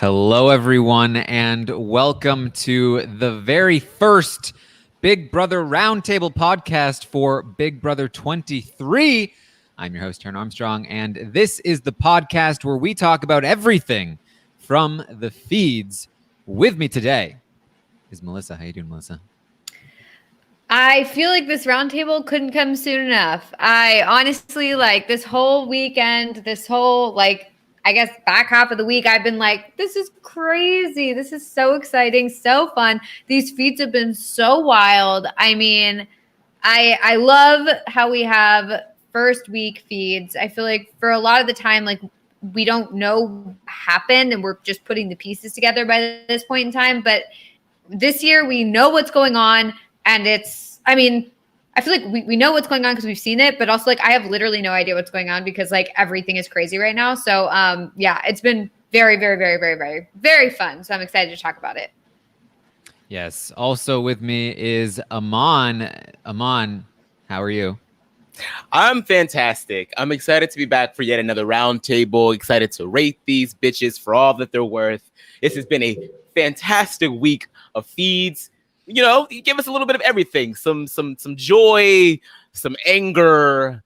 Hello, everyone, and welcome to the very first Big Brother Roundtable podcast for Big Brother 23. I'm your host, Taran Armstrong, and this is the podcast where we talk about everything from the feeds. With me today is Melissa. How you doing, Melissa? I feel like this roundtable couldn't come soon enough. I honestly, this whole weekend, I guess back half of the week, I've been like, this is crazy. This is so exciting, so fun. These feeds have been so wild. I mean, I love how we have first week feeds. I feel like for a lot of the time, we don't know what happened and we're just putting the pieces together by this point in time. But this year we know what's going on. And I feel like we know what's going on because we've seen it, but also I have literally no idea what's going on because everything is crazy right now. So it's been very, very, very, very, very, very fun. So I'm excited to talk about it. Yes. Also with me is Aman. Aman, how are you? I'm fantastic. I'm excited to be back for yet another roundtable. Excited to rate these bitches for all that they're worth. This has been a fantastic week of feeds. You know, you give us a little bit of everything. Some joy, some anger,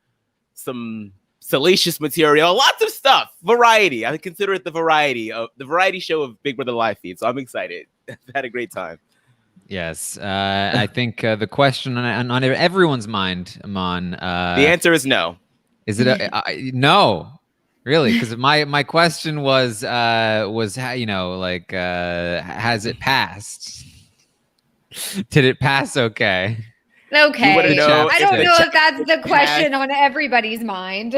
some salacious material, lots of stuff. Variety. I consider it the variety show of Big Brother live feed. So I'm excited. I've had a great time. Yes. I think the question on everyone's mind, Aman. The answer is no. Is it no? Really? Because my question was how, has it passed? Did it pass okay? Okay. I don't know if that's the question on everybody's mind.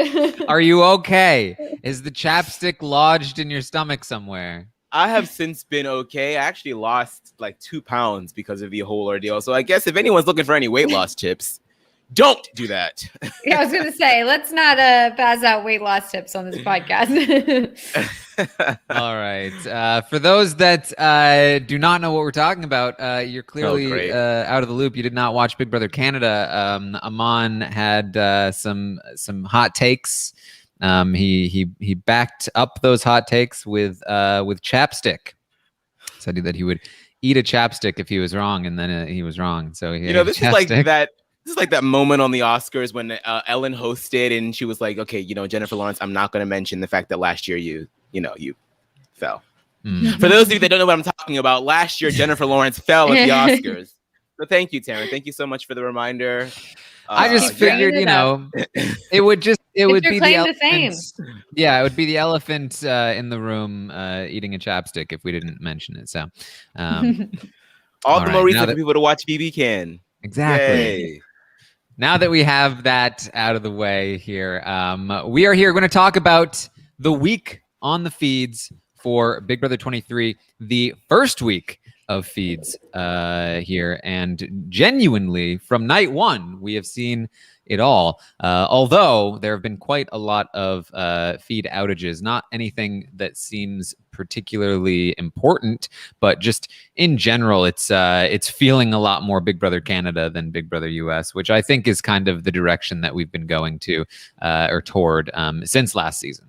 Are you okay? Is the chapstick lodged in your stomach somewhere? I have since been okay. I actually lost 2 pounds because of the whole ordeal. So I guess if anyone's looking for any weight loss tips, don't do that. Yeah, I was going to say, let's not pass out weight loss tips on this podcast. All right. For those that do not know what we're talking about, you're clearly out of the loop. You did not watch Big Brother Canada. Aman had some hot takes. He backed up those hot takes with chapstick. Said that he would eat a chapstick if he was wrong, and then he was wrong. So this is like that. This is like that moment on The Oscars when Ellen hosted and she was like, okay, Jennifer Lawrence, I'm not going to mention the fact that last year you fell. For those of you that don't know what I'm talking about, last year Jennifer Lawrence fell at the Oscars. So thank you, Taran. Thank you so much for the reminder. I just figured, it would be the elephant. Yeah, it would be the elephant in the room eating a chapstick if we didn't mention it. So, all the more reason for people to watch BB Can. Exactly. Yay. Now that we have that out of the way here, we are here going to talk about the week on the feeds for Big Brother 23, the first week of feeds here. And genuinely, from night one, we have seen it all. Although there have been quite a lot of feed outages, not anything that seems particularly important, but just in general, it's feeling a lot more Big Brother Canada than Big Brother US, which I think is kind of the direction that we've been going to or toward since last season.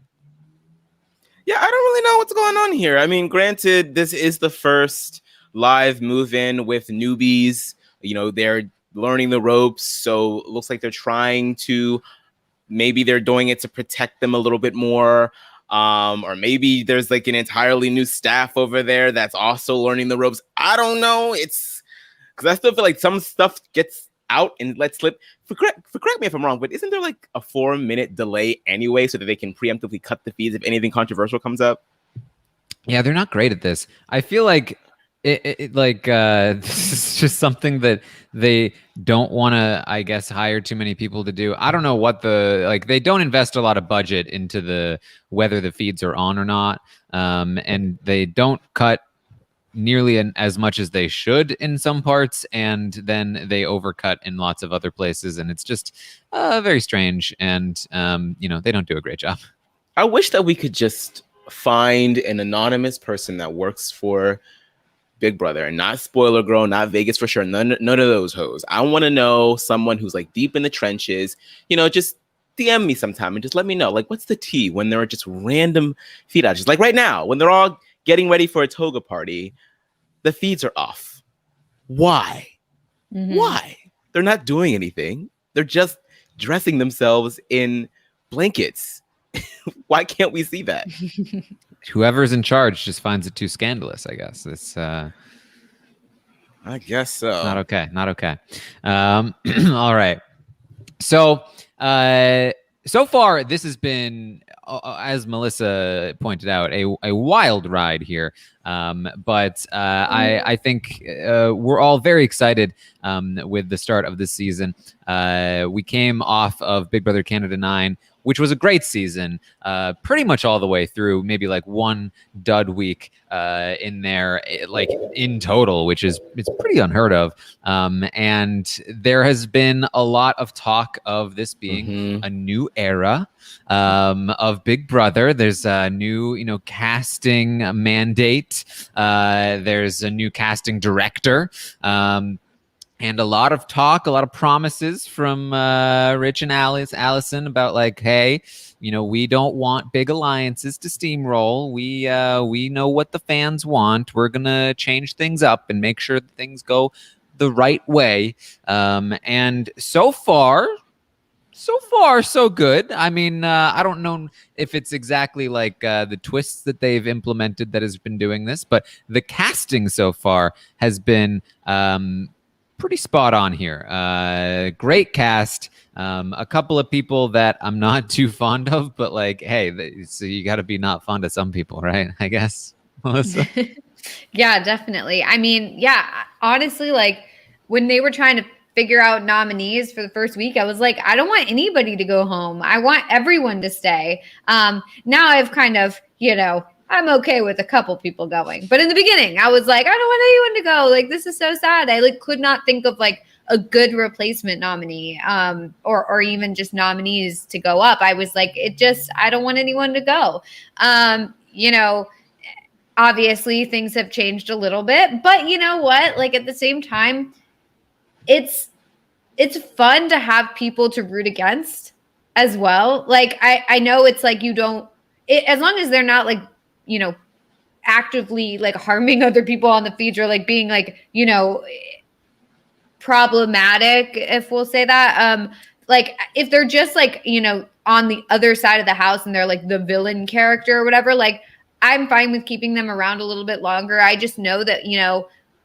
Yeah, I don't really know what's going on here. I mean, granted, this is the first live move-in with newbies. They're learning the ropes, so it looks like they're trying to, maybe they're doing it to protect them a little bit more, or maybe there's an entirely new staff over there that's also learning the ropes. I don't know. It's because I still feel like some stuff gets out and let slip. Correct me if I'm wrong, but isn't there a 4-minute delay anyway so that they can preemptively cut the feeds if anything controversial comes up? Yeah, they're not great at this. I feel like this is just something that they don't want to, I guess, hire too many people to do. I don't know what they don't invest a lot of budget into whether the feeds are on or not. And they don't cut nearly as much as they should in some parts. And then they overcut in lots of other places. And it's just very strange. And, they don't do a great job. I wish that we could just find an anonymous person that works for Big Brother, and not Spoiler Girl, not Vegas for sure. None of those hoes. I want to know someone who's deep in the trenches. Just DM me sometime and just let me know what's the tea when there are just random feed outages. Right now, when they're all getting ready for a toga party. The feeds are off. Why? Mhm. Why? They're not doing anything. They're just dressing themselves in blankets. Why can't we see that? Whoever's in charge just finds it too scandalous, I guess. It's I guess so. not okay. Not okay. All right. So, so far, this has been, as Melissa pointed out, a wild ride here. But I think we're all very excited with the start of this season. We came off of Big Brother Canada 9, which was a great season, pretty much all the way through, maybe like one dud week in there, like in total, which is it's pretty unheard of. And there has been a lot of talk of this being a new era of Big Brother. There's a new, casting mandate. There's a new casting director. And a lot of talk, a lot of promises from Rich and Allison about like, hey, we don't want big alliances to steamroll. We know what the fans want. We're gonna change things up and make sure that things go the right way. And so far, so good. I mean, I don't know if it's exactly like the twists that they've implemented that has been doing this, but the casting so far has been pretty spot on here. Great cast. A couple of people that I'm not too fond of, but like, hey, so you got to be not fond of some people, right? I guess, Melissa. Yeah, definitely. I mean, yeah, honestly, like when they were trying to figure out nominees for the first week, I was like, I don't want anybody to go home. I want everyone to stay. Now I've kind of, I'm okay with a couple people going. But in the beginning, I was like, I don't want anyone to go. Like, this is so sad. I could not think of like a good replacement nominee or even just nominees to go up. I was like, I don't want anyone to go. Obviously things have changed a little bit, but you know what? Like at the same time, it's fun to have people to root against as well. Like I know it's like as long as they're not like, actively like harming other people on the feeds or like being like, problematic, if we'll say that. Like if they're just like, on the other side of the house and they're like the villain character or whatever, like I'm fine with keeping them around a little bit longer. I just know that,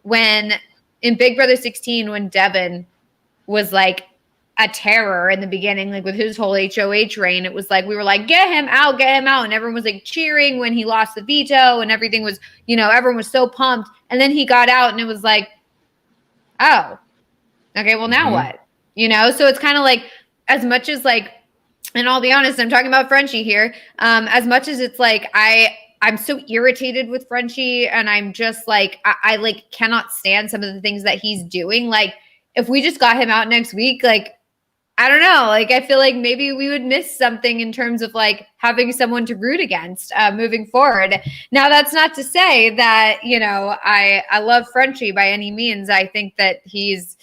when in Big Brother 16, when Devin was like a terror in the beginning, like with his whole HOH reign, it was like, we were like, get him out. And everyone was like cheering when he lost the veto and everything was, everyone was so pumped. And then he got out and it was like, oh, okay, well now what? So it's kind of like, as much as like, and I'll be honest, I'm talking about Frenchie here. As much as it's like, I'm so irritated with Frenchie and I'm just like, I like cannot stand some of the things that he's doing. Like if we just got him out next week, like, I don't know. Like, I feel like maybe we would miss something in terms of like having someone to root against moving forward. Now, that's not to say that, I love Frenchie by any means. I think that he's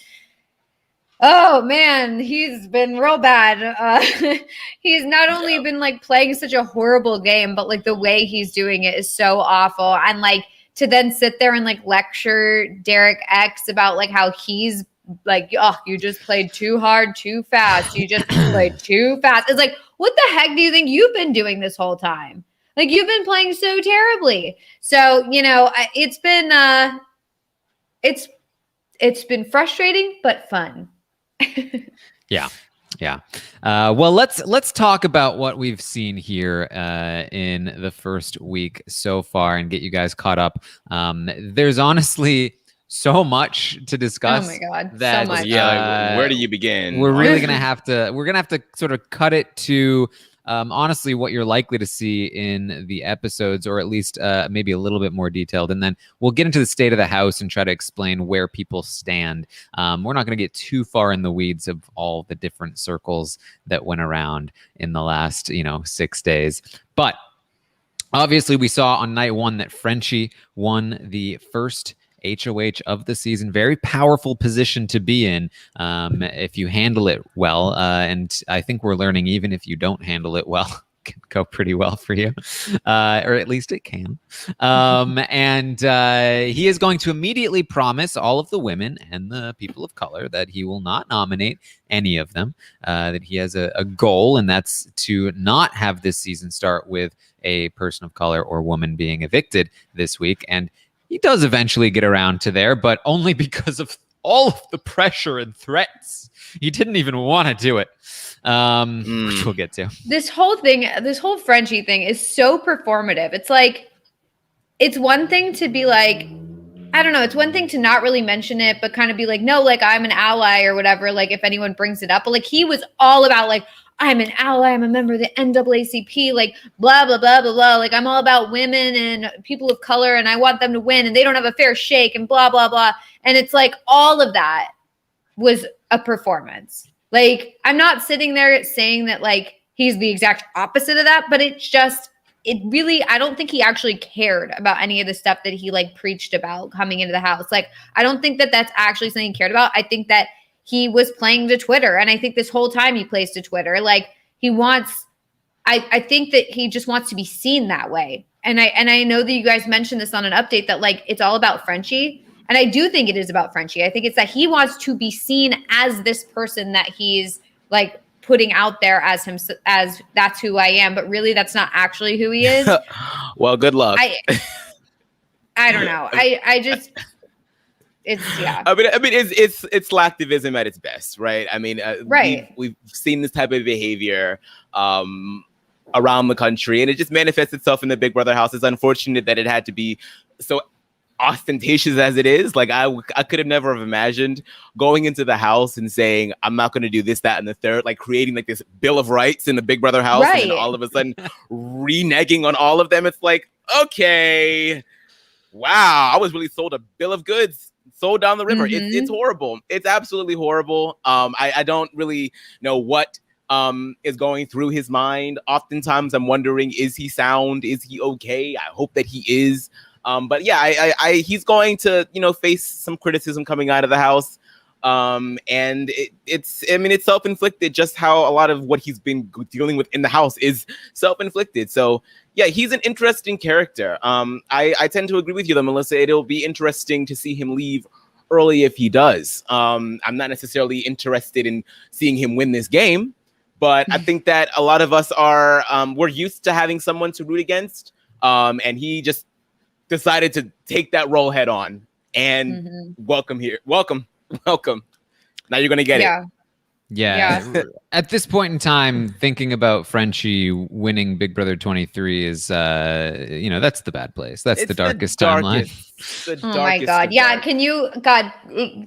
been real bad. He's not only been like playing such a horrible game, but like the way he's doing it is so awful. And like to then sit there and like lecture Derek X about like how he's like, oh, you just played too hard, too fast. You just played too fast. It's like, what the heck do you think you've been doing this whole time? Like you've been playing so terribly. So, it's been frustrating, but fun. Yeah. Well, let's talk about what we've seen here in the first week so far and get you guys caught up. There's honestly so much to discuss. Oh my God. That, so much. Yeah, where do you begin? We're really gonna have to sort of cut it to honestly what you're likely to see in the episodes, or at least maybe a little bit more detailed. And then we'll get into the state of the house and try to explain where people stand. We're not going to get too far in the weeds of all the different circles that went around in the last 6 days. But obviously we saw on night one that Frenchie won the first HOH of the season. Very powerful position to be in if you handle it well. And I think we're learning even if you don't handle it well, can go pretty well for you, or at least it can. And he is going to immediately promise all of the women and the people of color that he will not nominate any of them, that he has a goal, and that's to not have this season start with a person of color or woman being evicted this week. And he does eventually get around to there, but only because of all of the pressure and threats. He didn't even want to do it, which we'll get to. This whole Frenchie thing is so performative. It's like, it's one thing to be like, I don't know, it's one thing to not really mention it, but kind of be like, no, like I'm an ally or whatever, like if anyone brings it up. But like he was all about like, I'm an ally, I'm a member of the NAACP, like blah, blah, blah, blah, blah. Like I'm all about women and people of color and I want them to win and they don't have a fair shake and blah, blah, blah. And it's like all of that was a performance. Like I'm not sitting there saying that like he's the exact opposite of that, but it's just, it really, I don't think he actually cared about any of the stuff that he like preached about coming into the house. Like, I don't think that that's actually something he cared about. I think that he was playing to Twitter. And I think this whole time he plays to Twitter. Like he wants, I think that he just wants to be seen that way. And I know that you guys mentioned this on an update that like, it's all about Frenchie. And I do think it is about Frenchie. I think it's that he wants to be seen as this person that he's like putting out there as him, as that's who I am. But really that's not actually who he is. Well, good luck. I don't know. I just, it's, yeah. I mean, it's slacktivism at its best, right? I mean, right. We've seen this type of behavior around the country, and it just manifests itself in the Big Brother house. It's unfortunate that it had to be so ostentatious as it is. Like I could have never have imagined going into the house and saying, I'm not going to do this, that, and the third, like creating like this Bill of Rights in the Big Brother house, right. And then all of a sudden reneging on all of them. It's like, okay, wow, I was really sold a bill of goods. Sold down the river. Mm-hmm. It's horrible. It's absolutely horrible. I don't really know what is going through his mind. Oftentimes I'm wondering, is he sound? Is he okay? I hope that he is. But yeah, he's going to, face some criticism coming out of the house. And it's self-inflicted, just how a lot of what he's been dealing with in the house is self-inflicted. So yeah, he's an interesting character. I tend to agree with you though, Melissa. It'll be interesting to see him leave early if he does. I'm not necessarily interested in seeing him win this game, but I think that a lot of us are, we're used to having someone to root against. And he just decided to take that role head on and welcome here. Welcome. Now you're going to get it. Yeah. At this point in time, thinking about Frenchie winning Big Brother 23 is, that's the bad place. It's the darkest timeline. Oh my God. Yeah. Can you, God,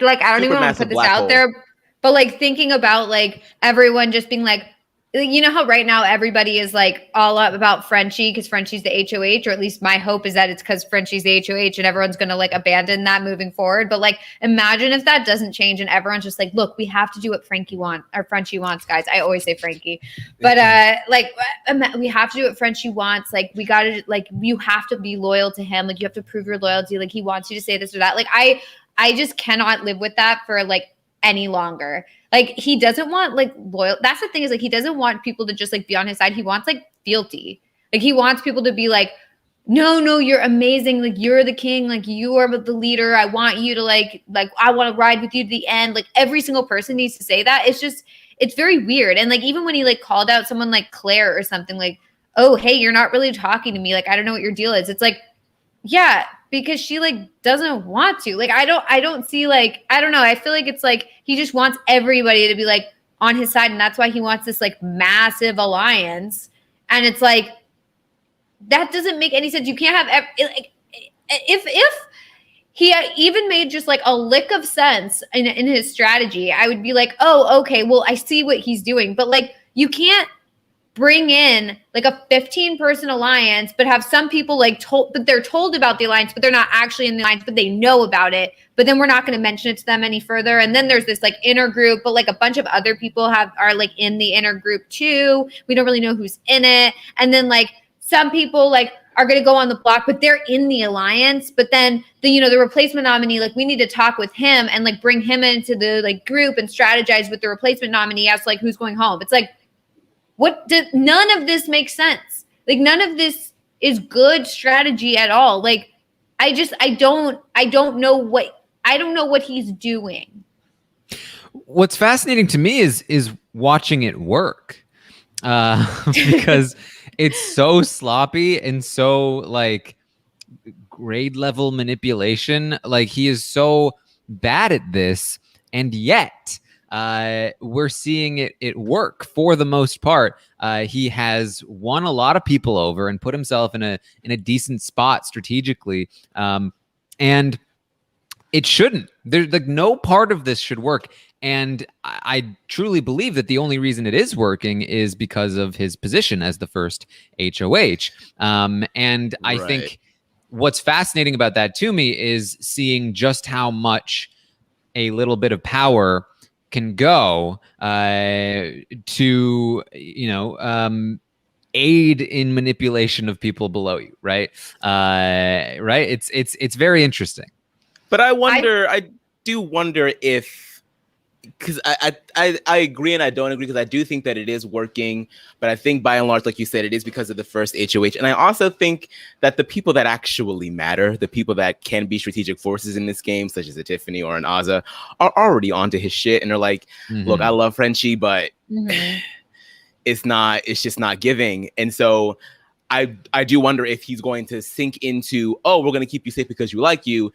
like, I don't even want to put this out there, but like thinking about like everyone just being like, you know how right now everybody is like all up about Frenchie because Frenchie's the HOH, or at least my hope is that it's because Frenchie's the HOH and everyone's going to like abandon that moving forward. But like, imagine if that doesn't change and everyone's just like, look, we have to do what Frenchie wants, guys. I always say Frankie, but we have to do what Frenchie wants. Like we got to, like, you have to be loyal to him. Like you have to prove your loyalty. Like he wants you to say this or that. Like I just cannot live with that for like any longer. Like he doesn't want like loyal. That's the thing, is like he doesn't want people to just like be on his side. He wants like fealty. Like he wants people to be like, no, you're amazing. Like you're the king. Like you are the leader. I want you to like I want to ride with you to the end. Like every single person needs to say that. It's very weird. And like even when he like called out someone like Claire or something, like, oh hey, you're not really talking to me. Like I don't know what your deal is. It's like, yeah, because she like doesn't want to. Like I don't see, like, I don't know. I feel like it's like he just wants everybody to be like on his side, and that's why he wants this like massive alliance. And it's like that doesn't make any sense. You can't have like if he even made just like a lick of sense in his strategy, I would be like, oh, okay, well, I see what he's doing. But like you can't bring in like a 15-person alliance, but have some people like but they're told about the alliance, but they're not actually in the alliance, but they know about it. But then we're not going to mention it to them any further. And then there's this like inner group, but like a bunch of other people are like in the inner group too. We don't really know who's in it. And then like some people like are going to go on the block, but they're in the alliance. But then the replacement nominee, like we need to talk with him and like bring him into the like group and strategize with the replacement nominee as like who's going home. It's like, None of this makes sense. Like, none of this is good strategy at all. Like, I don't know what he's doing. What's fascinating to me is watching it work, because it's so sloppy and so like grade level manipulation. Like, he is so bad at this, and yet we're seeing it work for the most part. He has won a lot of people over and put himself in a decent spot strategically, and it shouldn't. There's like no part of this should work. And I truly believe that the only reason it is working is because of his position as the first HOH. And I think what's fascinating about that to me is seeing just how much a little bit of power can go to, aid in manipulation of people below you. Right. Right. It's very interesting. But I do wonder if, because I agree and I don't agree, because I do think that it is working, but I think by and large, like you said, it is because of the first HOH. And I also think that the people that actually matter, the people that can be strategic forces in this game, such as a Tiffany or an Azza, are already onto his shit. And they're like, look, I love Frenchie, but it's just not giving. And so I do wonder if he's going to sink into, oh, we're going to keep you safe because you like you.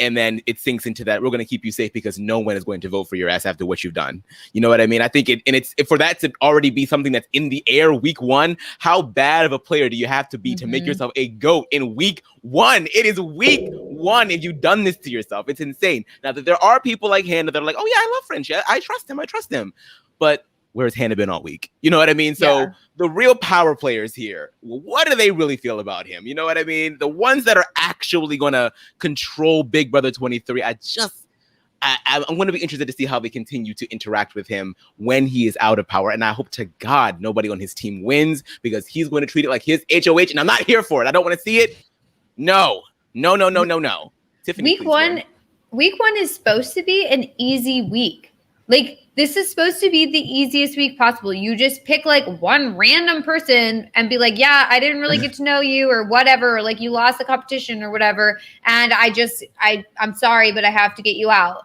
And then it sinks into that we're going to keep you safe because no one is going to vote for your ass after what you've done. You know what I mean? I think it's for that to already be something that's in the air week one. How bad of a player do you have to be to make yourself a GOAT in week one? It is week one, and you've done this to yourself. It's insane. Now that there are people like Hannah that are like, oh yeah, I love Frenchie. I trust him. But where's Hannah been all week? You know what I mean? So the real power players here, what do they really feel about him? You know what I mean? The ones that are actually going to control Big Brother 23, I'm going to be interested to see how they continue to interact with him when he is out of power. And I hope to God nobody on his team wins, because he's going to treat it like his HOH, and I'm not here for it. I don't want to see it. No. Tiffany, week one is supposed to be an easy week. Like, this is supposed to be the easiest week possible. You just pick like one random person and be like, yeah, I didn't really get to know you or whatever, or like you lost the competition or whatever. And I'm sorry, but I have to get you out.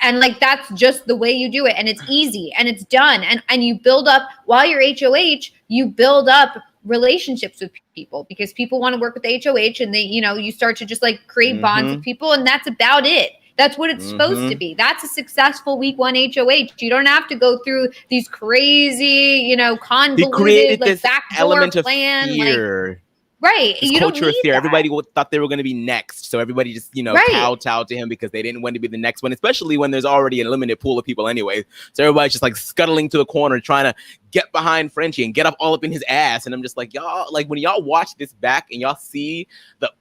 And like, that's just the way you do it. And it's easy and it's done. And you build up, while you're HOH, you build up relationships with people, because people want to work with the HOH, and they, you start to just like create bonds with people, and that's about it. That's what it's supposed to be. That's a successful week one HOH. You don't have to go through these crazy, convoluted, like backdoor plan. Like, right. This you culture don't of need fear. that. Everybody thought they were going to be next. So everybody just, kowtowed to him because they didn't want to be the next one, especially when there's already a limited pool of people anyway. So everybody's just like scuttling to the corner, trying to get behind Frenchie and get all up in his ass. And I'm just like, y'all, like when y'all watch this back and y'all see the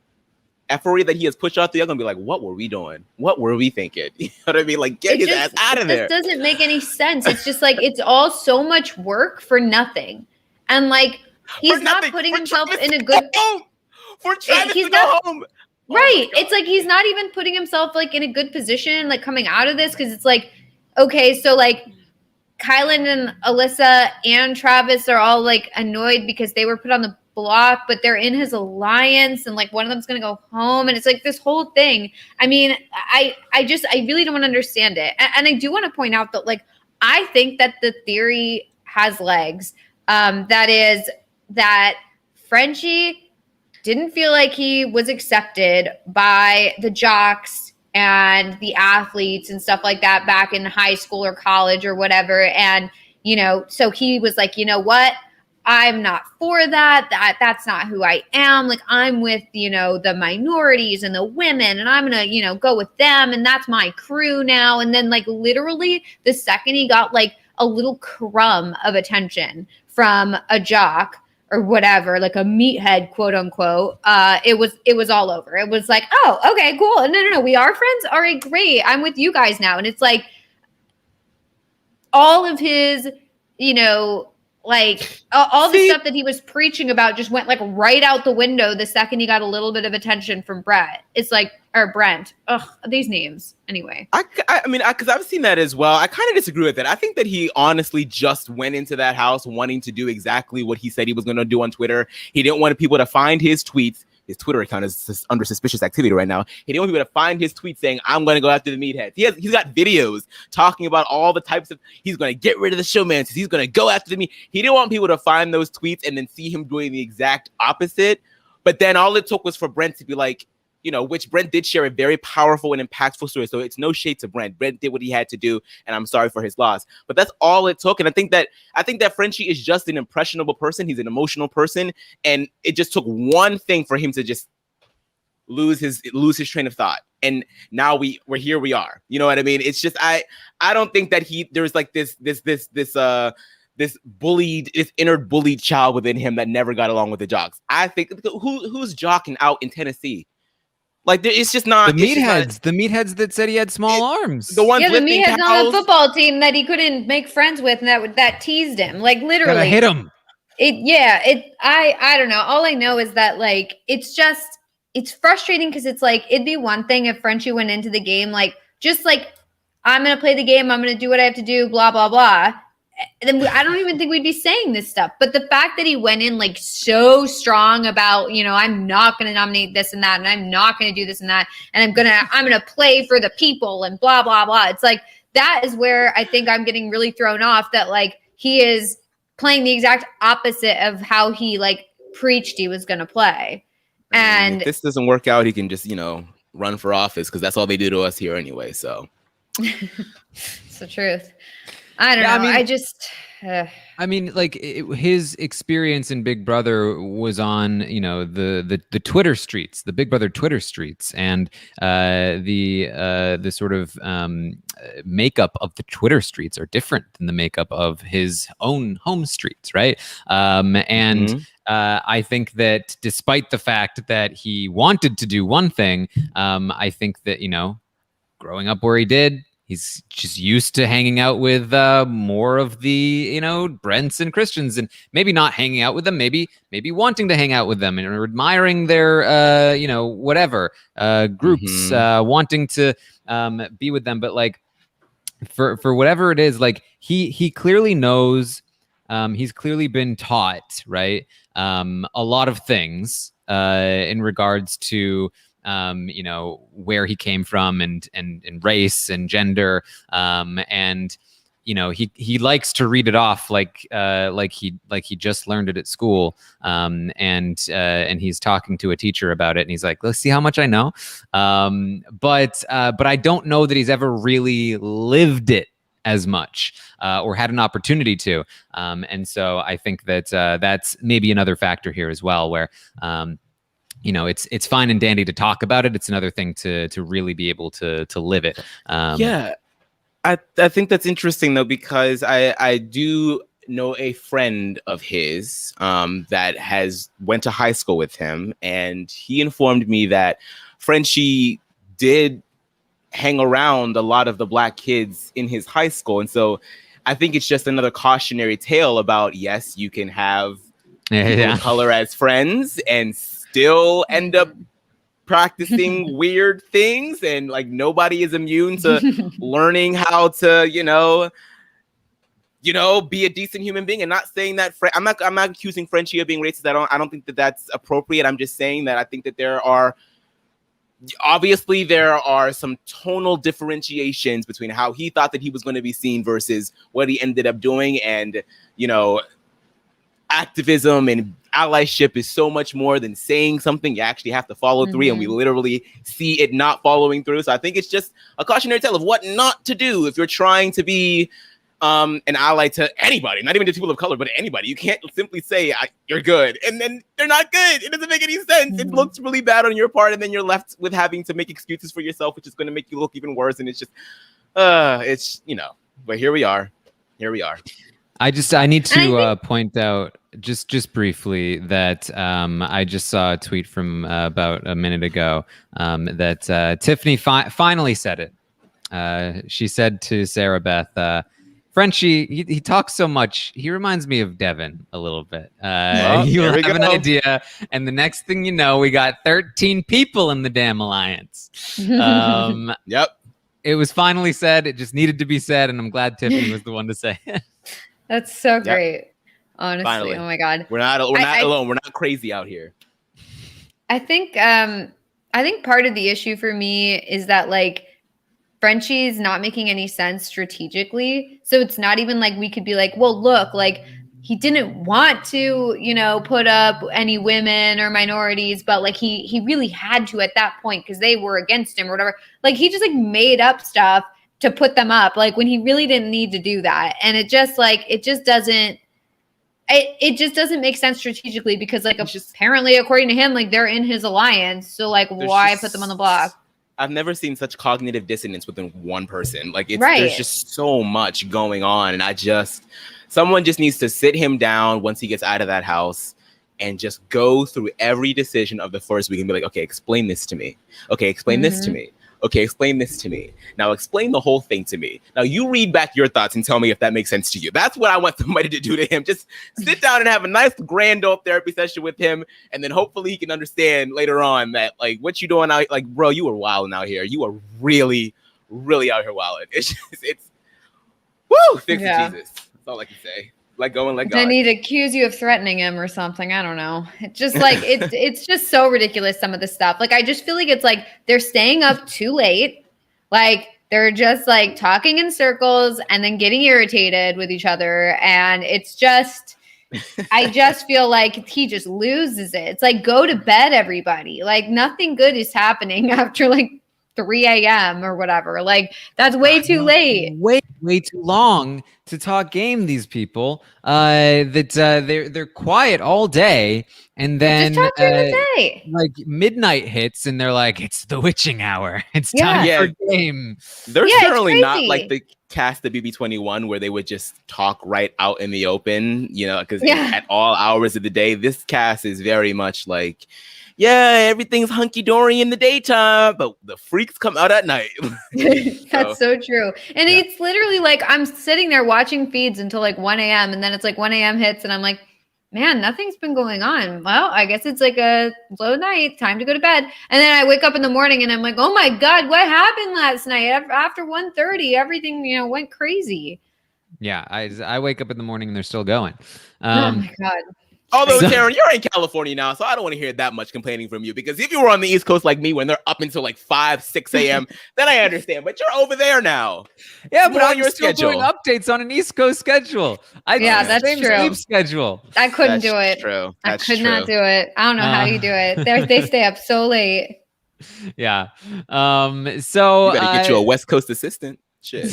effery that he has pushed out there, you're gonna be like, what were we doing? What were we thinking? You know what I mean? Like, get his ass out of there. It just doesn't make any sense. It's just like, it's all so much work for nothing. And like, he's not putting himself in a good for Travis to go home. Right. It's like, he's not even putting himself like in a good position, like coming out of this. Cause it's like, okay, so like Kylan and Alyssa and Travis are all like annoyed because they were put on the block, but they're in his alliance, and like one of them's gonna go home, and it's like this whole thing. I mean, I really don't understand it, and I do want to point out that like I think that the theory has legs. That is that Frenchie didn't feel like he was accepted by the jocks and the athletes and stuff like that back in high school or college or whatever, and so he was like, you know what? I'm not for that. That's not who I am. Like, I'm with, the minorities and the women, and I'm going to, go with them. And that's my crew now. And then like literally the second he got like a little crumb of attention from a jock or whatever, like a meathead, quote unquote, it was all over. It was like, oh, okay, cool. No. We are friends. All right, great. I'm with you guys now. And it's like all of his, like all the stuff that he was preaching about just went like right out the window the second he got a little bit of attention from Brett. It's like, or Brent. Ugh, these names. Anyway. I mean, because I've seen that as well. I kind of disagree with it. I think that he honestly just went into that house wanting to do exactly what he said he was going to do on Twitter. He didn't want people to find his tweets. His Twitter account is under suspicious activity right now. He didn't want people to find his tweet saying, I'm going to go after the meatheads. He's got videos talking about all the types of, he's going to get rid of the showman. He's going to go after the meat. He didn't want people to find those tweets and then see him doing the exact opposite. But then all it took was for Brent to be like, you know, which Brent did share a very powerful and impactful story. So it's no shade to Brent. Brent did what he had to do, and I'm sorry for his loss. But that's all it took. And I think that Frenchie is just an impressionable person. He's an emotional person, and it just took one thing for him to just lose his train of thought. And now we're here. We are. You know what I mean? It's just I don't think that there's like this inner bullied child within him that never got along with the jocks. I think who's jocking out in Tennessee? Like it's just not the meatheads that said he had small arms. The ones the meatheads on the football team that he couldn't make friends with, and that teased him. Like literally hit him. I don't know. All I know is that like it's frustrating because it's like it'd be one thing if Frenchie went into the game like just like I'm gonna play the game, I'm gonna do what I have to do, blah blah blah. And then I don't even think we'd be saying this stuff. But the fact that he went in like so strong about, you know, I'm not going to nominate this and that, and I'm not going to do this and that, and I'm going to play for the people and blah, blah, blah. It's like, that is where I think I'm getting really thrown off that like he is playing the exact opposite of how he like preached he was going to play. And if this doesn't work out, he can just, you know, run for office because that's all they do to us here anyway. So it's the truth. I don't know. I mean, like his experience in Big Brother was on, you know, the Twitter streets, the Big Brother Twitter streets, and the sort of makeup of the Twitter streets are different than the makeup of his own home streets, right? I think that despite the fact that he wanted to do one thing, I think that, you know, growing up where he did, he's just used to hanging out with more of the, you know, Brents and Christians, and maybe not hanging out with them, maybe wanting to hang out with them and admiring their, you know, whatever groups, wanting to be with them. But like for whatever it is, like he clearly knows, he's clearly been taught, right, a lot of things in regards to, you know, where he came from and race and gender. And, you know, he likes to read it off like he just learned it at school. And he's talking to a teacher about it, and he's like, let's see how much I know. But I don't know that he's ever really lived it as much, or had an opportunity to. And so I think that that's maybe another factor here as well, where, you know, it's fine and dandy to talk about it. It's another thing to really be able to live it. Yeah, I think that's interesting though, because I do know a friend of his that went to high school with him, and he informed me that Frenchie did hang around a lot of the Black kids in his high school, and so I think it's just another cautionary tale about, yes, you can have people of color as friends and still end up practicing weird things, and like nobody is immune to learning how to, you know, be a decent human being. And not saying that I'm not accusing Frenchie of being racist. I don't think that that's appropriate. I'm just saying that I think that there are some tonal differentiations between how he thought that he was going to be seen versus what he ended up doing. And, you know, activism and allyship is so much more than saying something. You actually have to follow through, and we literally see it not following through. So I think it's just a cautionary tale of what not to do if you're trying to be an ally to anybody, not even to people of color, but anybody. You can't simply say you're good and then they're not good. It doesn't make any sense. It looks really bad on your part, and then you're left with having to make excuses for yourself, which is going to make you look even worse. And it's just, it's, you know, but here we are. I need to point out just briefly that I just saw a tweet from about a minute ago that Tiffany finally said it. She said to Sarah Beth, Frenchie, he talks so much. He reminds me of Devin a little bit. Well, You'll there we have an go. idea, and the next thing you know, we got 13 people in the damn alliance. Yep. It was finally said. It just needed to be said, and I'm glad Tiffany was the one to say it. That's so great. Honestly, Finally. oh my god, We're not alone. We're not crazy out here. I think part of the issue for me is that like Frenchie's not making any sense strategically. So it's not even like we could be like, well, look, like he didn't want to, put up any women or minorities, but like he really had to at that point because they were against him or whatever. Like he just like made up stuff to put them up, like when he really didn't need to do that. And it just doesn't make sense strategically because like apparently according to him, like they're in his alliance. So like why put them on the block? I've never seen such cognitive dissonance within one person. Like Right. There's just so much going on. And someone just needs to sit him down once he gets out of that house and just go through every decision of the first week and be like, okay, explain this to me. Okay, explain this to me. Okay, explain this to me. Now explain the whole thing to me. Now you read back your thoughts and tell me if that makes sense to you. That's what I want somebody to do to him. Just sit down and have a nice grand old therapy session with him. And then hopefully he can understand later on that like what you doing out, like, bro, you are wilding out here. You are really, really out here wilding. It's woo, thanks to Jesus. That's all I can say. Let go and let God. I need to accuse you of threatening him or something. I don't know. It's just like it's just so ridiculous, some of the stuff. Like I just feel like it's like they're staying up too late. Like they're just like talking in circles and then getting irritated with each other. And it's just I just feel like he just loses it. It's like go to bed, everybody. Like nothing good is happening after like 3 a.m. or whatever. Like that's way too late. Way too long to talk game. These people, they're quiet all day, and then just talk during the day. Like midnight hits, and they're like, "It's the witching hour. It's time for game." They're certainly not like the cast of BB21 where they would just talk right out in the open, because at all hours of the day. This cast is very much like, yeah, everything's hunky-dory in the daytime, but the freaks come out at night. That's so true. And it's literally like I'm sitting there watching feeds until like 1 a.m. and then it's like 1 a.m. hits and I'm like, man, nothing's been going on. Well, I guess it's like a slow night, time to go to bed. And then I wake up in the morning and I'm like, oh my God, what happened last night? After 1:30, everything, went crazy. Yeah, I wake up in the morning and they're still going. Oh my God. Although, Taran, you're in California now, so I don't want to hear that much complaining from you. Because if you were on the East Coast like me when they're up until like 5, 6 a.m., then I understand. But you're over there now. Yeah, but on I'm still doing updates on an East Coast schedule. That's true. Sleep schedule. I couldn't do it. True. I could not do it. I don't know how you do it. They stay up so late. Yeah. So you gotta get you a West Coast assistant. Shit.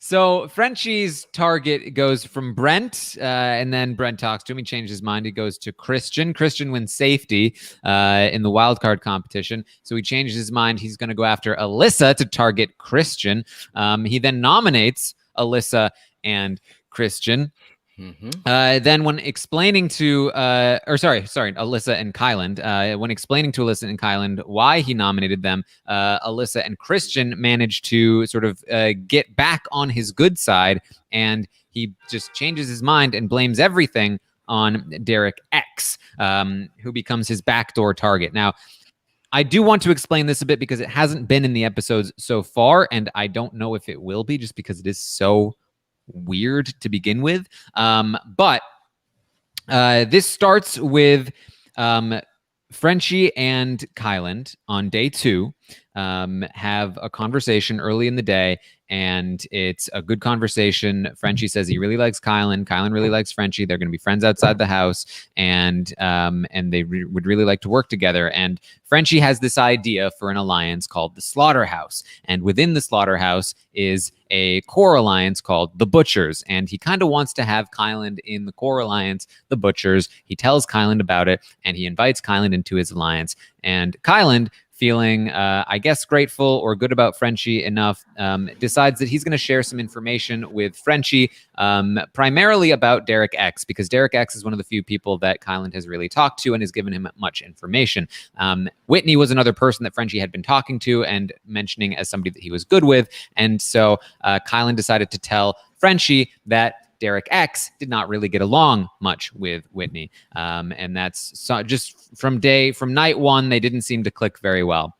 So Frenchie's target goes from Brent, and then Brent talks to him. He changes his mind. He goes to Christian. Christian wins safety in the wild card competition. So he changes his mind. He's going to go after Alyssa to target Christian. He then nominates Alyssa and Christian. Then when explaining to Alyssa and Kyland, when explaining to Alyssa and Kyland why he nominated them, Alyssa and Christian managed to sort of get back on his good side, and he just changes his mind and blames everything on Derek X, who becomes his backdoor target. Now, I do want to explain this a bit because it hasn't been in the episodes so far, and I don't know if it will be just because it is so weird to begin with. But this starts with Frenchie and Kyland on day 2 have a conversation early in the day, and it's a good conversation. Frenchie says he really likes Kyland. Kyland really likes Frenchie. They're going to be friends outside the house, and they would really like to work together. And Frenchie has this idea for an alliance called the Slaughterhouse, and within the Slaughterhouse is a core alliance called the Butchers, and he kind of wants to have Kyland in the core alliance, the Butchers. He tells Kyland about it, and he invites Kyland into his alliance, and Kyland feeling, I guess, grateful or good about Frenchie enough, decides that he's going to share some information with Frenchie, primarily about Derek X, because Derek X is one of the few people that Kyland has really talked to and has given him much information. Whitney was another person that Frenchie had been talking to and mentioning as somebody that he was good with. And so Kyland decided to tell Frenchie that Derek X did not really get along much with Whitney. And that's just from night one, they didn't seem to click very well.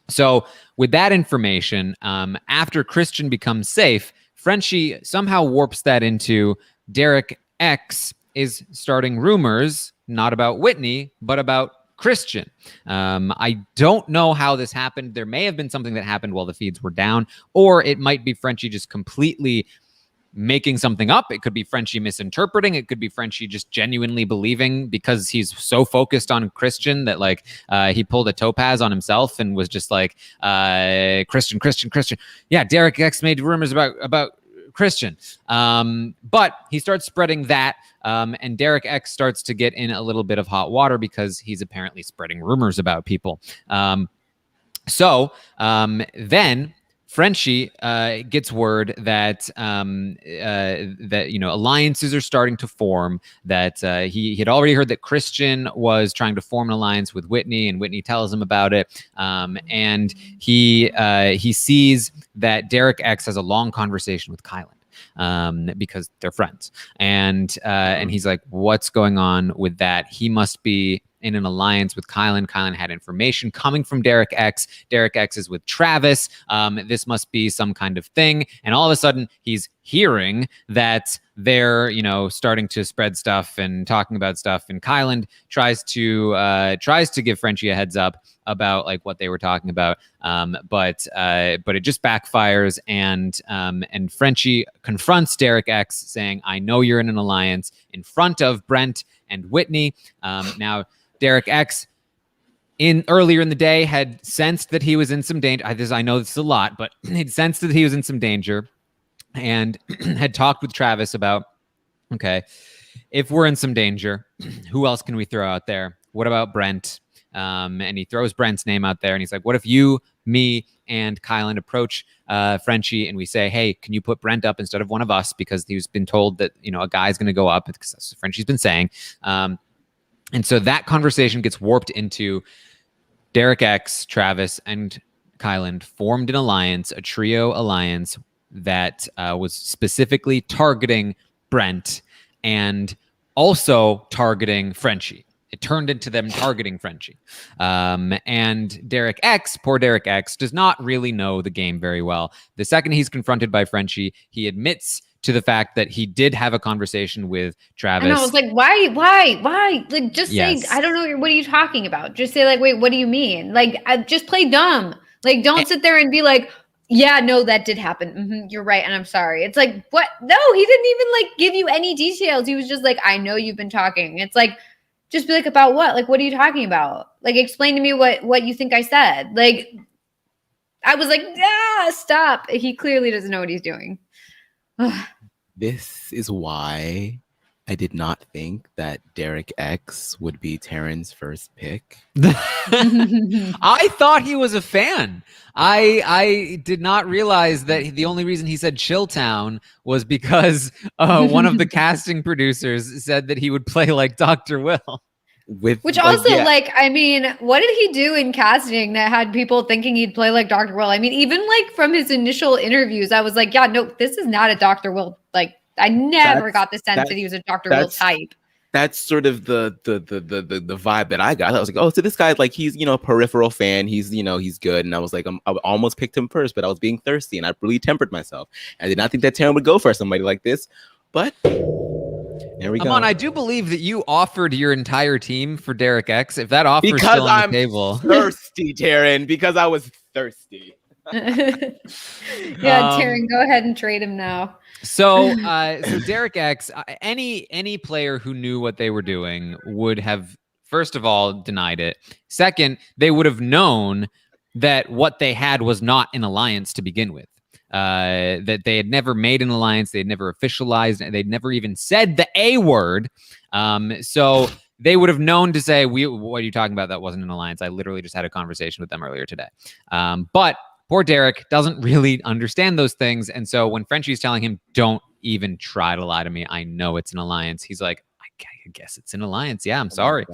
So with that information, after Christian becomes safe, Frenchie somehow warps that into Derek X is starting rumors, not about Whitney, but about Christian. I don't know how this happened. There may have been something that happened while the feeds were down, or it might be Frenchie just completely making something up. It could be Frenchie misinterpreting. It could be Frenchie just genuinely believing, because he's so focused on Christian that like he pulled a topaz on himself and was just like Christian. Yeah, Derek X made rumors about Christian. But he starts spreading that, and Derek X starts to get in a little bit of hot water because he's apparently spreading rumors about people. So then Frenchie gets word that alliances are starting to form. That he had already heard that Christian was trying to form an alliance with Whitney, and Whitney tells him about it. And he sees that Derek X has a long conversation with Kyland, because they're friends. And he's like, what's going on with that? He must be in an alliance with Kyland. Kyland had information coming from Derek X. Derek X is with Travis. This must be some kind of thing. And all of a sudden, he's hearing that they're, starting to spread stuff and talking about stuff. And Kyland tries to give Frenchie a heads up about like what they were talking about. But it just backfires, and Frenchie confronts Derek X, saying, "I know you're in an alliance," in front of Brent and Whitney. Now, Derek X earlier in the day had sensed that he was in some danger. I know this is a lot, but he'd sensed that he was in some danger, and had talked with Travis about, okay, if we're in some danger, who else can we throw out there? What about Brent? And he throws Brent's name out there, and he's like, what if you, me, and Kyland approach Frenchie and we say, hey, can you put Brent up instead of one of us? Because he's been told that, a guy's going to go up, because that's what Frenchie's been saying. And so that conversation gets warped into Derek X, Travis, and Kyland formed an alliance, a trio alliance that was specifically targeting Brent and also targeting Frenchie. It turned into them targeting Frenchie. And Derek X, poor Derek X, does not really know the game very well. The second he's confronted by Frenchie, he admits to the fact that he did have a conversation with Travis. And I was like, why? Like, just say, I don't know, what are you talking about? Just say like, wait, what do you mean? Like, just play dumb. Like, don't sit there and be like, yeah, no, that did happen. Mm-hmm, you're right. And I'm sorry. It's like, what? No, he didn't even like give you any details. He was just like, I know you've been talking. It's like, just be like, about what? Like, what are you talking about? Like, explain to me what you think I said. Like, I was like, stop. He clearly doesn't know what he's doing. This is why I did not think that Derek X would be Taran's first pick. I thought he was a fan. I did not realize that the only reason he said Chilltown was because one of the casting producers said that he would play like Dr. Will. Which also, I mean, what did he do in casting that had people thinking he'd play like Dr. Will? I mean, even like from his initial interviews, I was like, yeah, no, this is not a Dr. Will. Like, I never got the sense that he was a Dr. Will type. That's sort of the vibe that I got. I was like, oh, so this guy's like, he's, a peripheral fan. He's, he's good. And I was like, I almost picked him first, but I was being thirsty and I really tempered myself. I did not think that Taran would go for somebody like this, but there we go. Aman, I do believe that you offered your entire team for Derek X. If that offer is still on the table. Thirsty, Taran, because I was thirsty. Taran, go ahead and trade him now. So Derek X, any player who knew what they were doing would have, first of all, denied it. Second, they would have known that what they had was not an alliance to begin with. That they had never made an alliance, they had never officialized, and they'd never even said the A word. So they would have known to say, what are you talking about? That wasn't an alliance. I literally just had a conversation with them earlier today. But poor Derek doesn't really understand those things. And so when Frenchie's telling him, don't even try to lie to me, I know it's an alliance, he's like, I guess it's an alliance. Yeah, I'm sorry.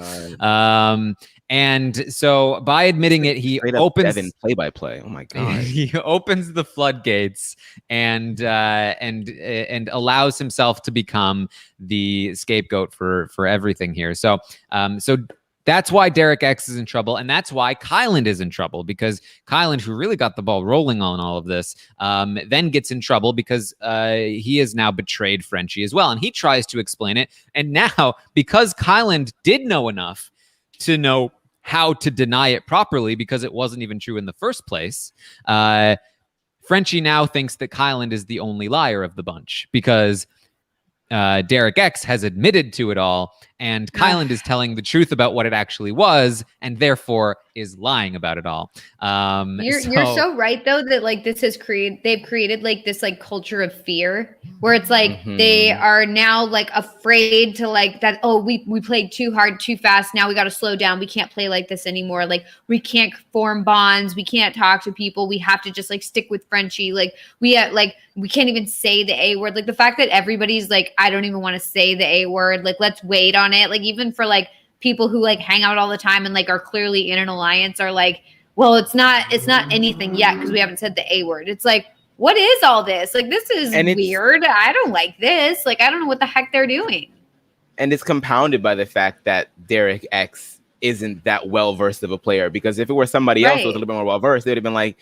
And so by admitting it, he opens play-by-play. Oh my god! He opens the floodgates and allows himself to become the scapegoat for everything here. So that's why Derek X is in trouble, and that's why Kyland is in trouble, because Kyland, who really got the ball rolling on all of this, then gets in trouble because he has now betrayed Frenchie as well, and he tries to explain it. And now, because Kyland did know enough to know how to deny it properly, because it wasn't even true in the first place, Frenchie now thinks that Kyland is the only liar of the bunch, because Derek X has admitted to it all, and Kyland is telling the truth about what it actually was, and therefore is lying about it all. You're so right, though, that like they've created like this like culture of fear where it's like they are now like afraid to like that. Oh, we played too hard, too fast. Now we got to slow down. We can't play like this anymore. Like we can't form bonds. We can't talk to people. We have to just like stick with Frenchie. Like we can't even say the A word. Like the fact that everybody's like, I don't even want to say the A word. Like let's wait on it. Like even for like people who like hang out all the time and like are clearly in an alliance are like, well, it's not anything yet because we haven't said the A word. It's like, what is all this? Like this is weird. I don't like this. Like I don't know what the heck they're doing. And it's compounded by the fact that Derek X isn't that well versed of a player, because if it were somebody else who was a little bit more well versed, they'd have been like,